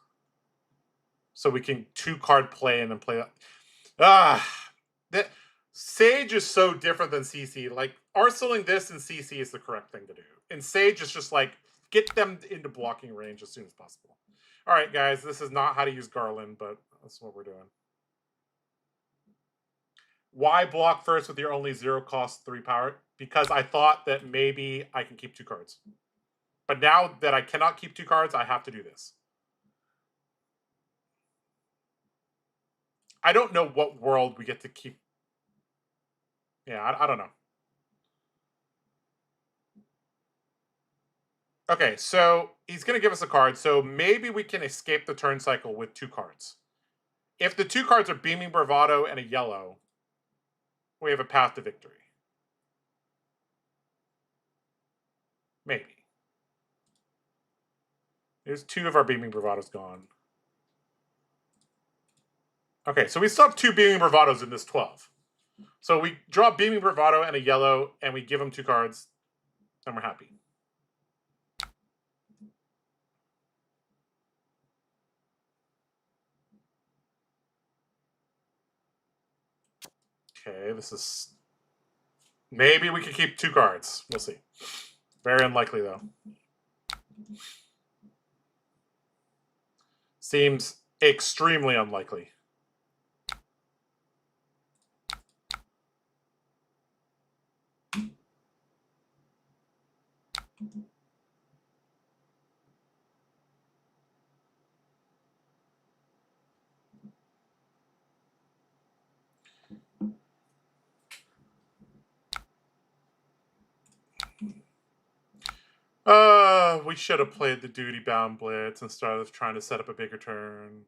So we can 2-card play and then play that. Sage is so different than CC. Like, arsenaling this in CC is the correct thing to do. And Sage is just like, get them into blocking range as soon as possible. All right, guys, this is not how to use Garland, but that's what we're doing. Why block first with your only 0 cost 3 power? Because I thought that maybe I can keep 2 cards. But now that I cannot keep 2 cards, I have to do this. I don't know what world we get to keep. Yeah, I don't know. Okay, so he's going to give us a card, so maybe we can escape the turn cycle with 2 cards. If the 2 cards are Beaming Bravado and a yellow, we have a path to victory. There's 2 of our Beaming Bravados gone. Okay, so we still have 2 Beaming Bravados in this 12. So we draw Beaming Bravado and a yellow, and we give him 2 cards, and we're happy. Okay, this is... Maybe we could keep 2 cards. We'll see. Very unlikely, though. Seems extremely unlikely. We should have played the Duty Bound Blitz instead of trying to set up a bigger turn.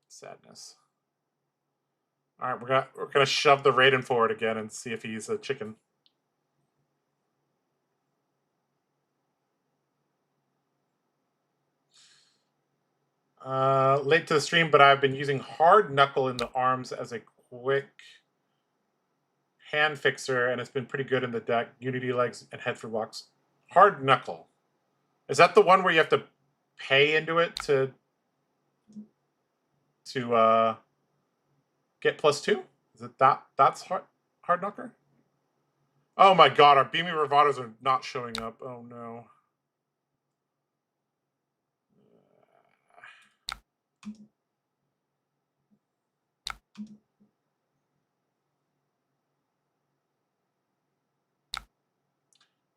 Sadness. All right, we're gonna shove the Raydn forward again and see if he's a chicken. Late to the stream, but I've been using Hard Knuckle in the arms as a quick hand fixer, and it's been pretty good in the deck. Unity legs and head for blocks. Hard Knuckle. Is that the one where you have to pay into it to get +2? Is it that's hard Knucker? Oh my god, our Beaming Bravados are not showing up. Oh no.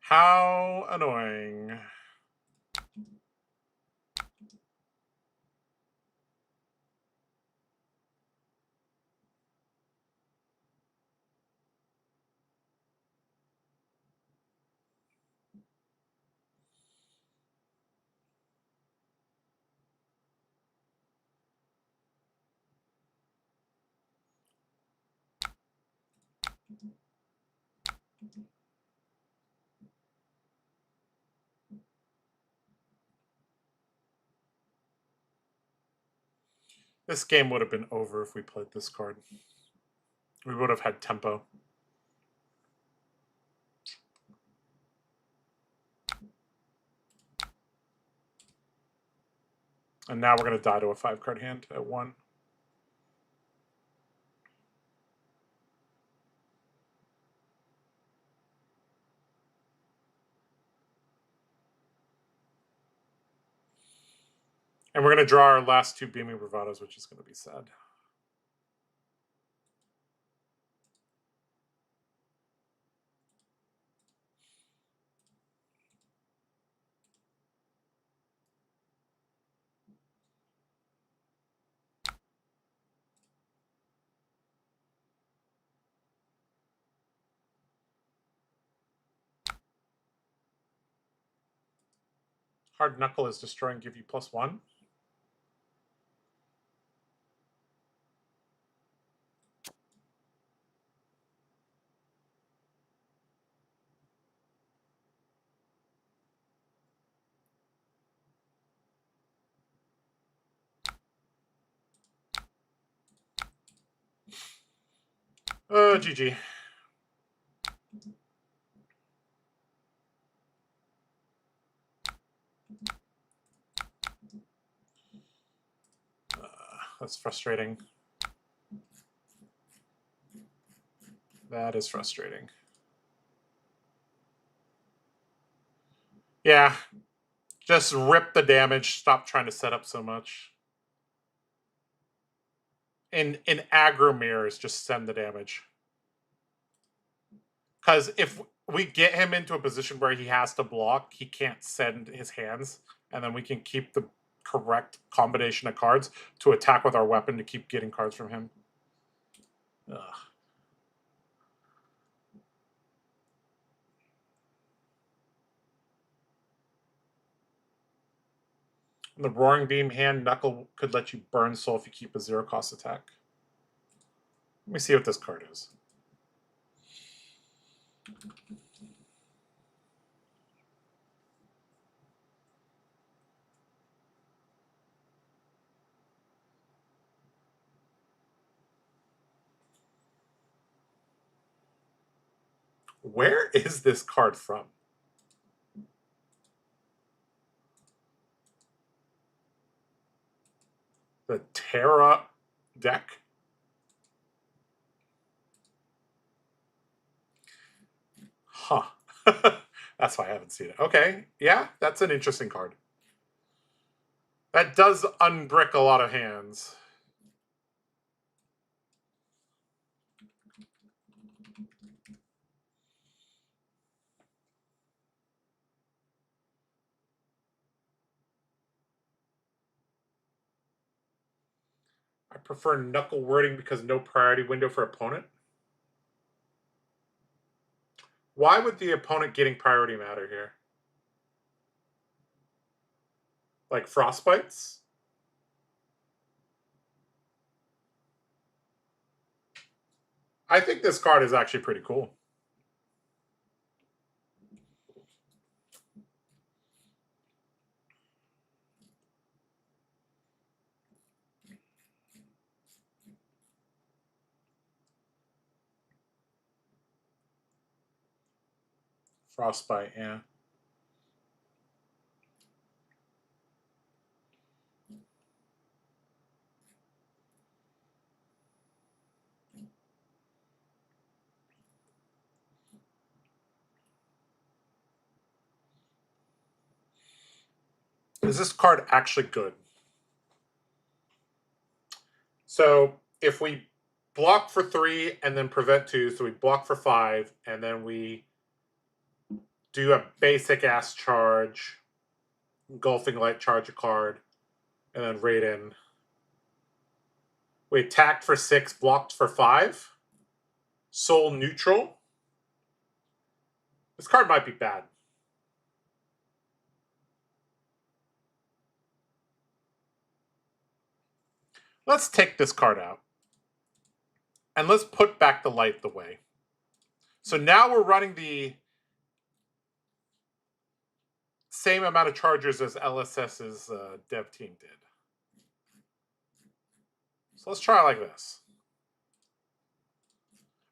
How annoying. This game would have been over if we played this card. We would have had tempo. And now we're going to die to a 5-card hand at 1. And we're going to draw our last 2 Beaming Bravados, which is going to be sad. Hard Knuckle is destroy and give you +1. GG. That's frustrating. That is frustrating. Yeah. Just rip the damage. Stop trying to set up so much. In aggro mirrors, just send the damage. Because if we get him into a position where he has to block, he can't send his hands, and then we can keep the correct combination of cards to attack with our weapon to keep getting cards from him. Ugh. The Roaring Beam hand Knuckle could let you burn soul if you keep a 0-cost attack. Let me see what this card is. Where is this card from? The Terra deck? Huh. That's why I haven't seen it. Okay. Yeah, that's an interesting card. That does unbrick a lot of hands. I prefer knuckle wording because no priority window for opponent. Why would the opponent getting priority matter here? Like frostbites? I think this card is actually pretty cool. Frostbite, yeah. Is this card actually good? So if we block for 3 and then prevent 2, so we block for 5, and then we do a basic ass charge, engulfing light, charge a card, and then Raydn. We attacked for 6, blocked for 5. Soul neutral. This card might be bad. Let's take this card out. And let's put back the light the way. So now we're running the same amount of chargers as LSS's dev team did. So let's try it like this.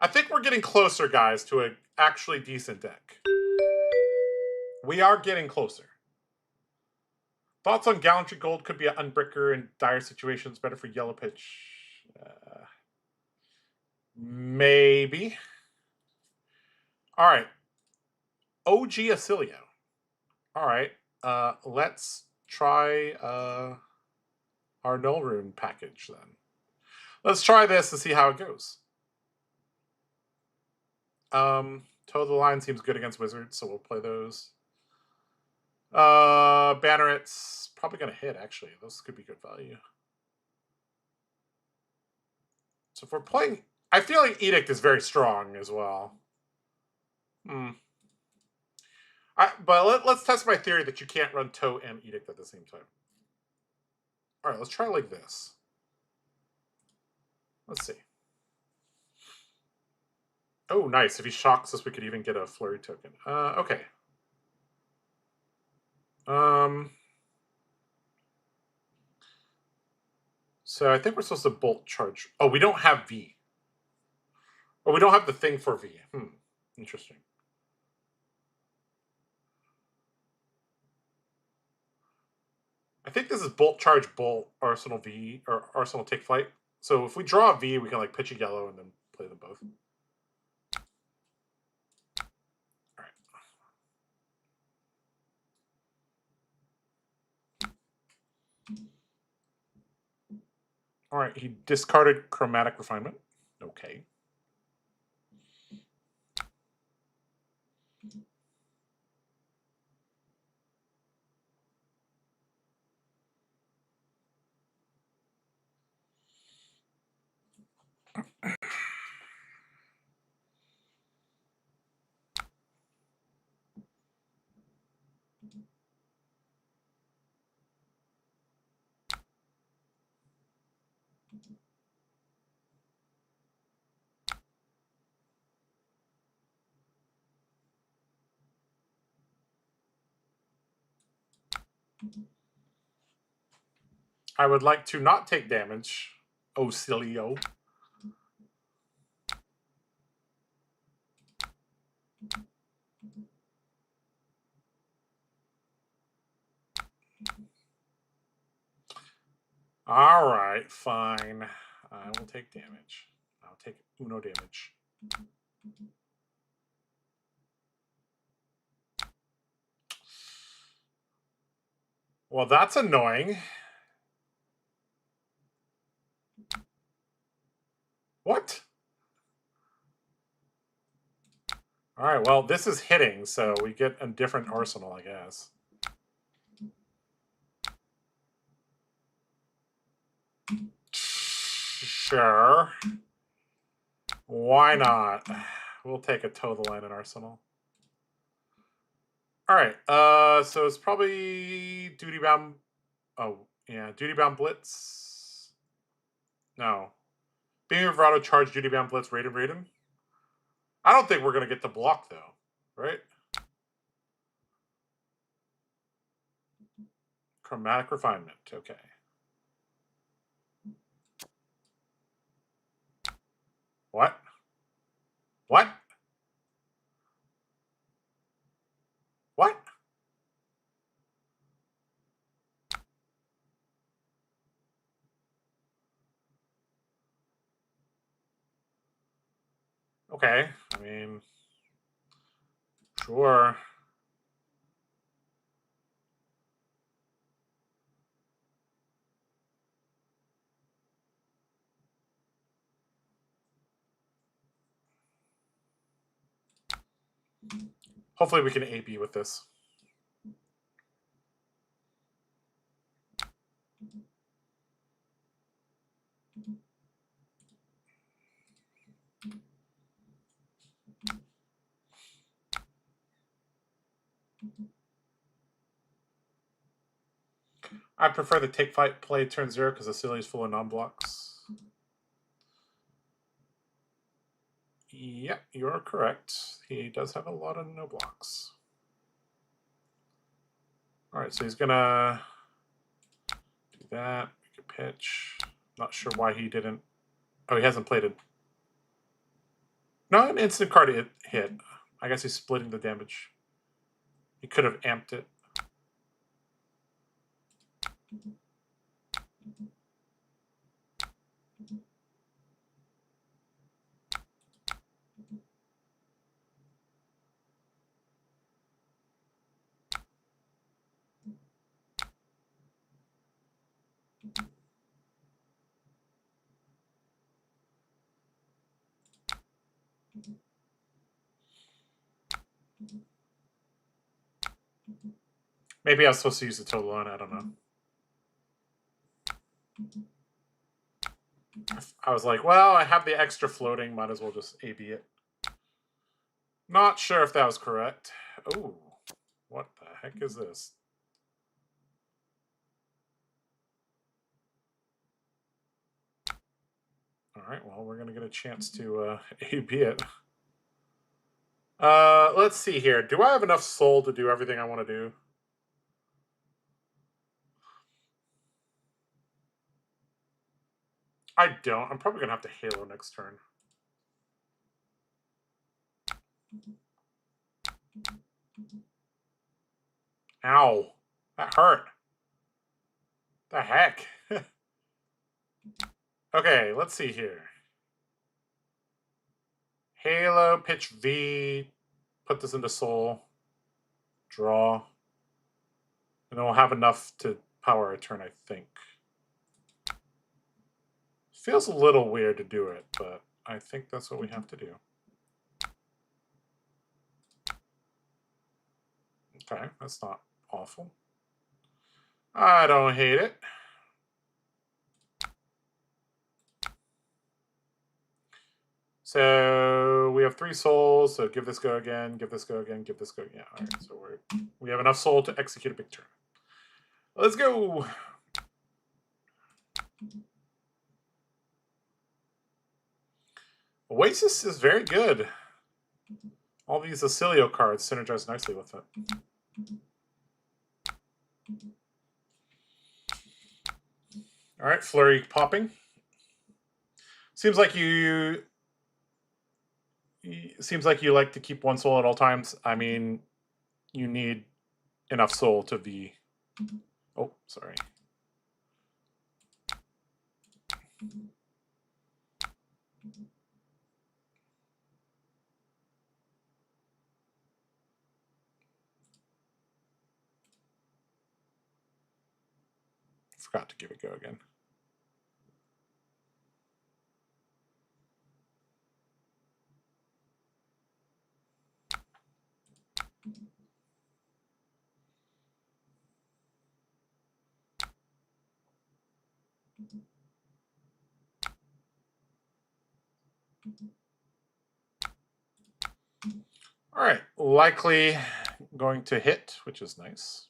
I think we're getting closer, guys, to an actually decent deck. We are getting closer. Thoughts on Gallantry Gold could be an unbricker in dire situations, better for yellow pitch. Maybe. All right. OG Acilio. All right. Let's try our Null Rune package then. Let's try this and see how it goes. Toe of the Line seems good against Wizards, so we'll play those. Banneret's probably going to hit, actually. Those could be good value. So if we're playing... I feel like Edict is very strong as well. But let's test my theory that you can't run Toe and Edict at the same time. All right, let's try like this. Let's see. Oh, nice. If he shocks us, we could even get a flurry token. Okay. So I think we're supposed to bolt charge. Oh, we don't have V. Oh, we don't have the thing for V. Interesting. I think this is bolt charge bolt Arsenal V or Arsenal take flight. So if we draw a V, we can like pitch a yellow and then play them both. All right. All right. He discarded Chromatic Refinement. Okay. I would like to not take damage, Ocilio. All right, fine. I will take damage. I'll take uno damage. Well, that's annoying. What? All right, well, this is hitting, so we get a different arsenal, I guess. Sure. Why not? We'll take a total and an arsenal. All right, so it's probably duty bound. Oh, yeah, duty bound blitz. No. Being Vibrato, charge, duty bound blitz, Raydn. I don't think we're going to get the block, though, right? Chromatic refinement, okay. What? What? What? Okay, I mean, sure. Hopefully we can AB with this. I prefer the take fight play turn 0 because the silly is full of non-blocks. Yep, you're correct. He does have a lot of no blocks. All right, so he's gonna do that. Make a pitch. Not sure why he didn't. Oh, he hasn't played it. No, an instant card hit. I guess he's splitting the damage. He could have amped it. Maybe I was supposed to use the total on. I don't know. I was like, well, I have the extra floating. Might as well just AB it. Not sure if that was correct. Oh, what the heck is this? All right, well, we're going to get a chance to AB it. Let's see here. Do I have enough soul to do everything I want to do? I don't. I'm probably going to have to Halo next turn. Ow. That hurt. The heck? Okay, let's see here. Halo, pitch V, put this into soul, draw. And then we'll have enough to power a turn, I think. Feels a little weird to do it, but I think that's what we have to do. Okay, that's not awful. I don't hate it. So we have 3 souls, so give this go again, give this go again, give this go again. All right, so we have enough soul to execute a big turn. Let's go. Oasis is very good. All these Acilio cards synergize nicely with it. All right, Flurry popping. Seems like you like to keep 1 soul at all times. I mean, you need enough soul to be... Oh, sorry. Forgot to give it go again. All right, likely going to hit, which is nice.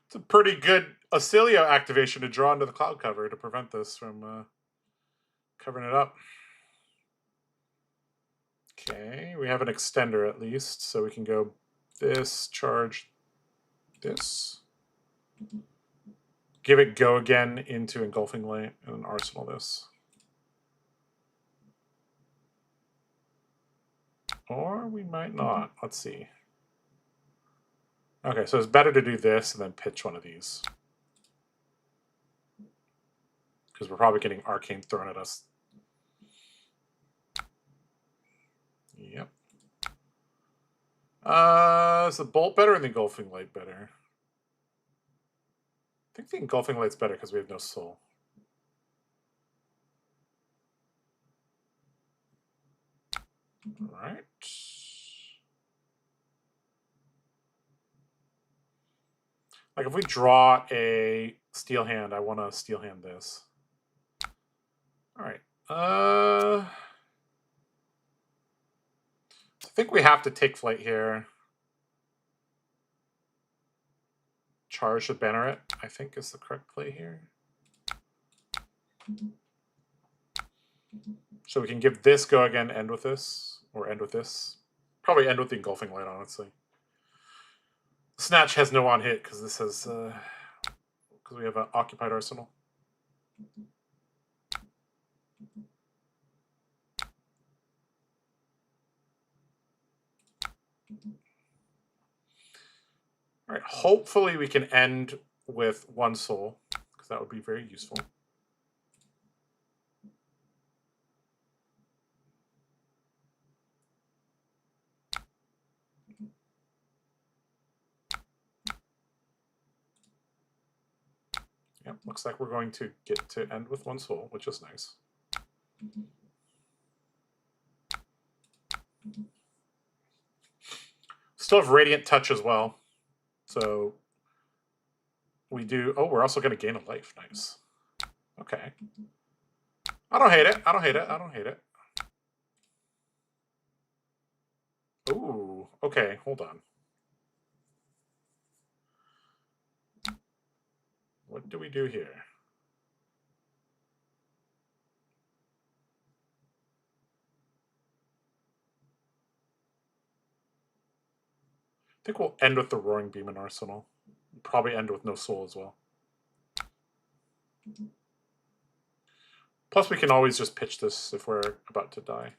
It's a pretty good Acilio activation to draw into the cloud cover to prevent this from covering it up. Okay, we have an extender at least, so we can go this, charge this. Give it go again into Engulfing Light and arsenal this. Or we might not. Let's see. Okay, so it's better to do this and then pitch one of these. Because we're probably getting Arcane thrown at us. Yep. Is the Bolt better or the Engulfing Light better? I think the Engulfing Light's better because we have no soul. All right. Like if we draw a Steel Hand, I want to Steel Hand this. All right. I think we have to take flight here. Charge the Banneret, I think, is the correct play here. So we can give this go again, end with this, or end with this. Probably end with the Engulfing Light, honestly. Snatch has no on hit because this has because we have an occupied arsenal. All right, hopefully we can end with one soul because that would be very useful. Yep, looks like we're going to get to end with one soul, which is nice. Still have Radiant Touch as well. So we do... Oh, we're also going to gain a life. Nice. Okay. I don't hate it. I don't hate it. I don't hate it. Ooh, okay, hold on. What do we do here? I think we'll end with the Roaring Beam and Arsenal. Probably end with no soul as well. Plus, we can always just pitch this if we're about to die.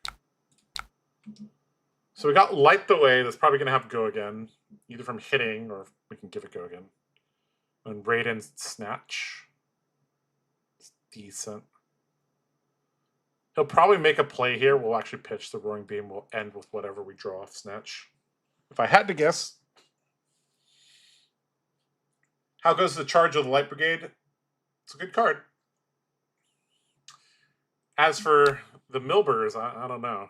So we got Light the Way. That's probably going to have go again, either from hitting or we can give it go again. And Raydn Snatch. It's decent. He'll probably make a play here. We'll actually pitch the Roaring Beam. We'll end with whatever we draw off Snatch. If I had to guess, how goes the Charge of the Light Brigade? It's a good card. As for the Milbers, I don't know.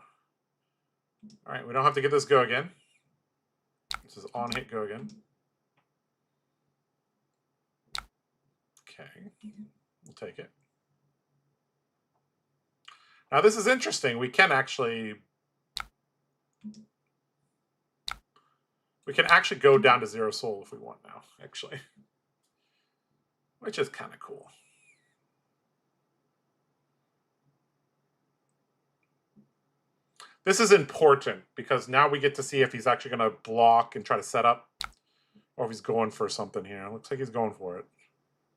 All right, we don't have to get this go again. This is on hit go again. Okay, we'll take it. Now this is interesting. We can actually go down to 0 soul if we want now, actually. Which is kind of cool. This is important because now we get to see if he's actually going to block and try to set up, or if he's going for something here. Looks like he's going for it.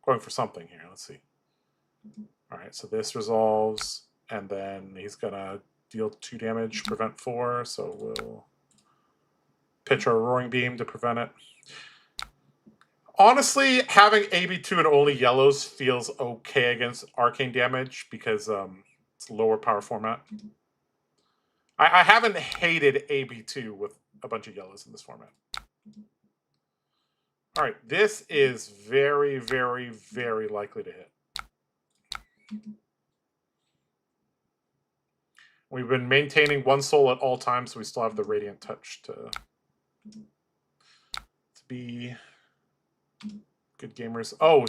Going for something here. Let's see. All right, so this resolves, and then he's going to deal 2 damage, prevent 4, so we'll pitch our Roaring Beam to prevent it. Honestly, having AB2 and only yellows feels okay against arcane damage because it's a lower power format. I haven't hated AB2 with a bunch of yellows in this format. All right, this is very, very, very likely to hit. We've been maintaining 1 soul at all times, so we still have the Radiant Touch to be good gamers. Oh,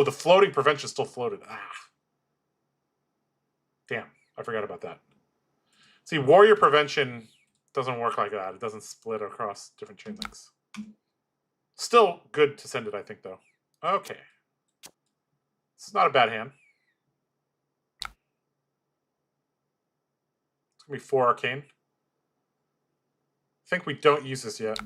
the floating prevention still floated. Damn, I forgot about that. See, warrior prevention doesn't work like that. It doesn't split across different chain links. Still good to send it, I think, though. Okay. It's not a bad hand. It's going to be 4 arcane. I think we don't use this yet.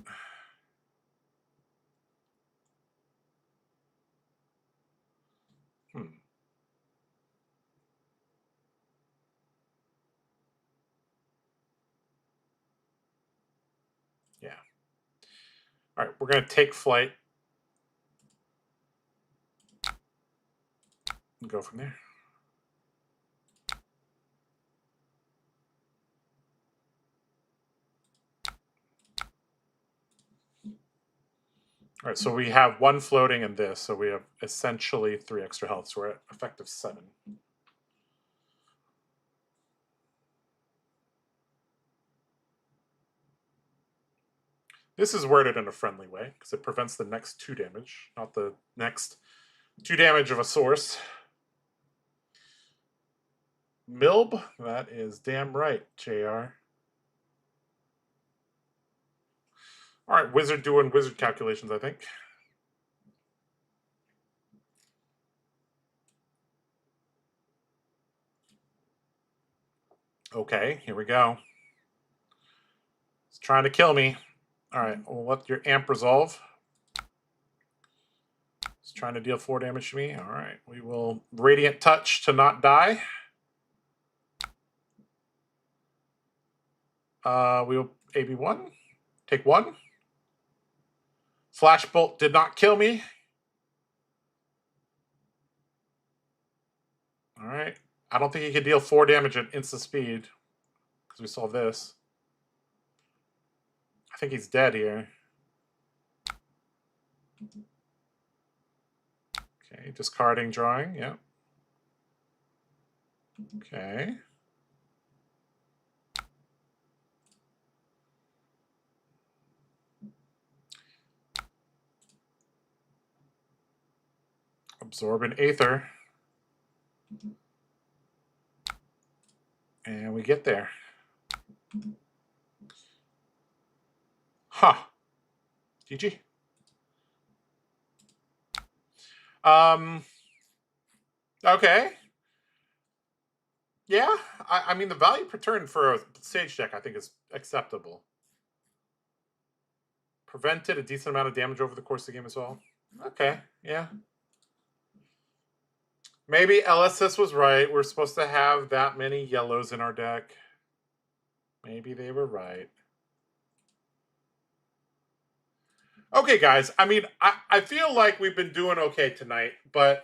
Yeah. All right, we're going to take flight and go from there. All right, so we have 1 floating in this, so we have essentially 3 extra health, so we're at effective 7. This is worded in a friendly way, because it prevents the next 2 damage, not the next 2 damage of a source. Milb? That is damn right, JR. All right, wizard doing wizard calculations, I think. Okay, here we go. It's trying to kill me. All right, we'll let your amp resolve. It's trying to deal 4 damage to me. All right, we will Radiant Touch to not die. We will AB1. Take 1. Flash Bolt did not kill me. All right. I don't think he could deal 4 damage at instant speed because we saw this. I think he's dead here. Okay, discarding, drawing. Yeah. Okay. Absorb an Aether. And we get there. Huh. GG. Okay. Yeah, I mean, the value per turn for a Sage deck, I think, is acceptable. Prevented a decent amount of damage over the course of the game as well. Okay, yeah. Maybe LSS was right. We're supposed to have that many yellows in our deck. Maybe they were right. Okay, guys. I mean, I feel like we've been doing okay tonight, but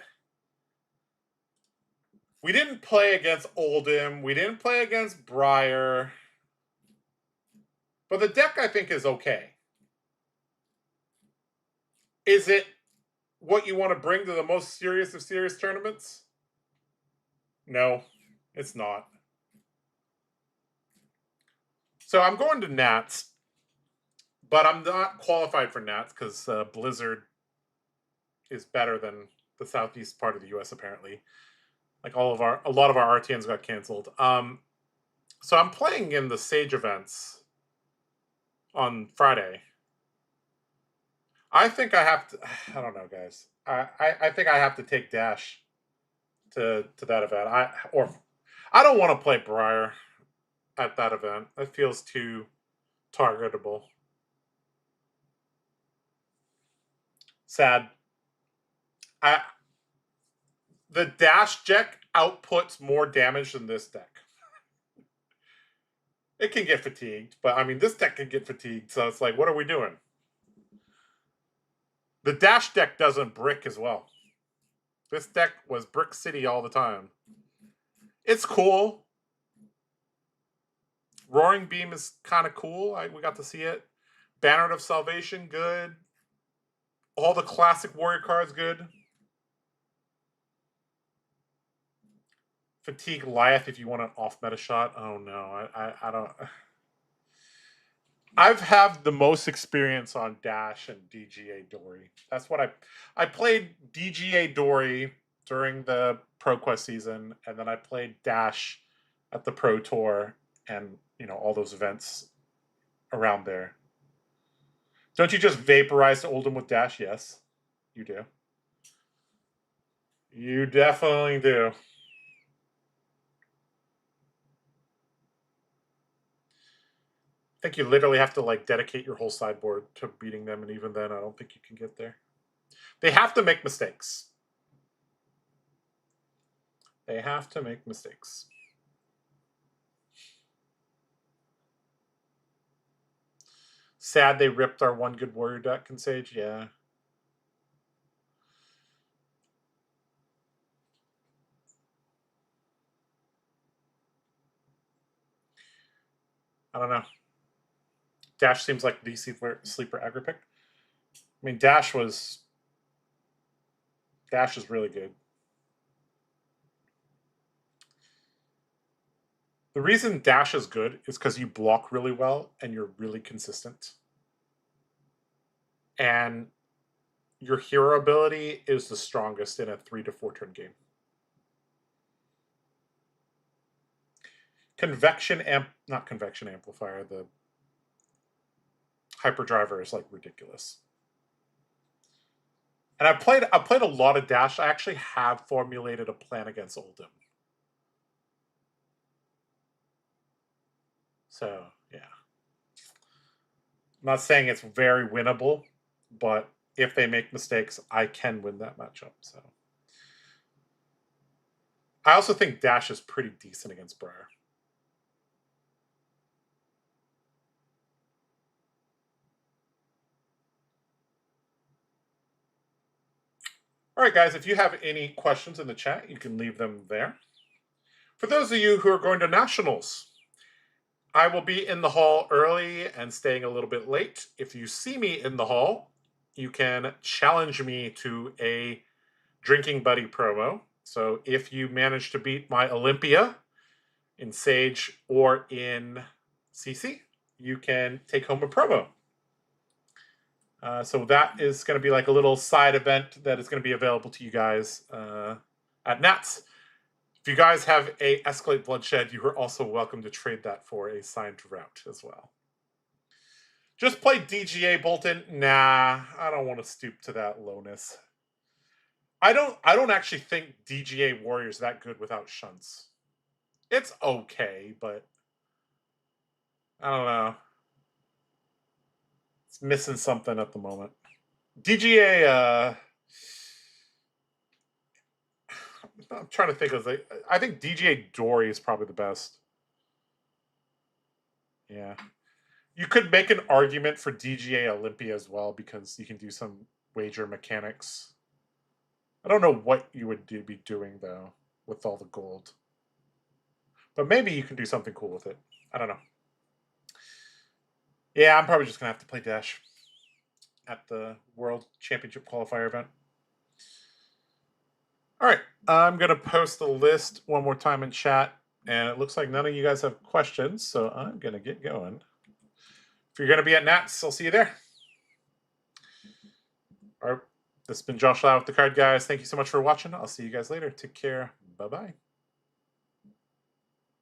we didn't play against Oldham. We didn't play against Briar. But the deck, I think, is okay. Is it what you want to bring to the most serious of serious tournaments? No, it's not. So I'm going to Nats, but I'm not qualified for Nats because Blizzard is better than the southeast part of the U.S. apparently. Like a lot of our RTNs got canceled. So I'm playing in the Sage events on Friday. I think I have to. I don't know, guys. I think I have to take Dash to that event. I don't want to play Briar. at that event. That feels too targetable. Sad. The dash deck outputs more damage than this deck. It can get fatigued, but I mean, this deck can get fatigued, so it's like, what are we doing? The dash deck doesn't brick as well. This deck was Brick City all the time. It's cool. Roaring Beam is kind of cool. We got to see it. Banner of Salvation, good. All the classic warrior cards, good. Fatigue Lyeth if you want an off-meta shot. Oh no, I don't. I've had the most experience on Dash and DGA Dory. That's what I played DGA Dory during the ProQuest season, and then I played Dash at the Pro Tour and, you know, all those events around there. Don't you just vaporize to Oldham with Dash? Yes, you do. You definitely do. I think you literally have to like dedicate your whole sideboard to beating them, and even then, I don't think you can get there. They have to make mistakes. They have to make mistakes. Sad they ripped our one good warrior deck in Sage. Yeah. I don't know. Dash seems like the sleeper aggro pick. I mean, Dash is really good. The reason Dash is good is because you block really well and you're really consistent. And your hero ability is the strongest in a 3 to 4 turn game. Not convection amplifier, the hyperdriver is like ridiculous. And I've played a lot of Dash. I actually have formulated a plan against Oldham. So yeah. I'm not saying it's very winnable, but if they make mistakes, I can win that matchup. So I also think Dash is pretty decent against Briar. All right, guys, if you have any questions in the chat, you can leave them there. For those of you who are going to Nationals, I will be in the hall early and staying a little bit late. If you see me in the hall, you can challenge me to a Drinking Buddy promo. So if you manage to beat my Olympia in Sage or in CC, you can take home a promo. So that is going to be like a little side event that is going to be available to you guys at Nats. If you guys have a Escalate Bloodshed, you are also welcome to trade that for a signed route as well. Just play DGA Boltyn. Nah, I don't want to stoop to that lowness. I don't actually think DGA Warrior's that good without shunts. It's okay, but I don't know. It's missing something at the moment. DGA, I'm trying to think of I think DGA Dory is probably the best. Yeah. You could make an argument for DGA Olympia as well because you can do some wager mechanics. I don't know what you would be doing, though, with all the gold. But maybe you can do something cool with it. I don't know. Yeah, I'm probably just going to have to play Dash at the World Championship Qualifier event. All right, I'm going to post the list one more time in chat. And it looks like none of you guys have questions, so I'm going to get going. If you're going to be at Nats, I'll see you there. All right, this has been Josh Lau with The Card Guys. Thank you so much for watching. I'll see you guys later. Take care. Bye-bye.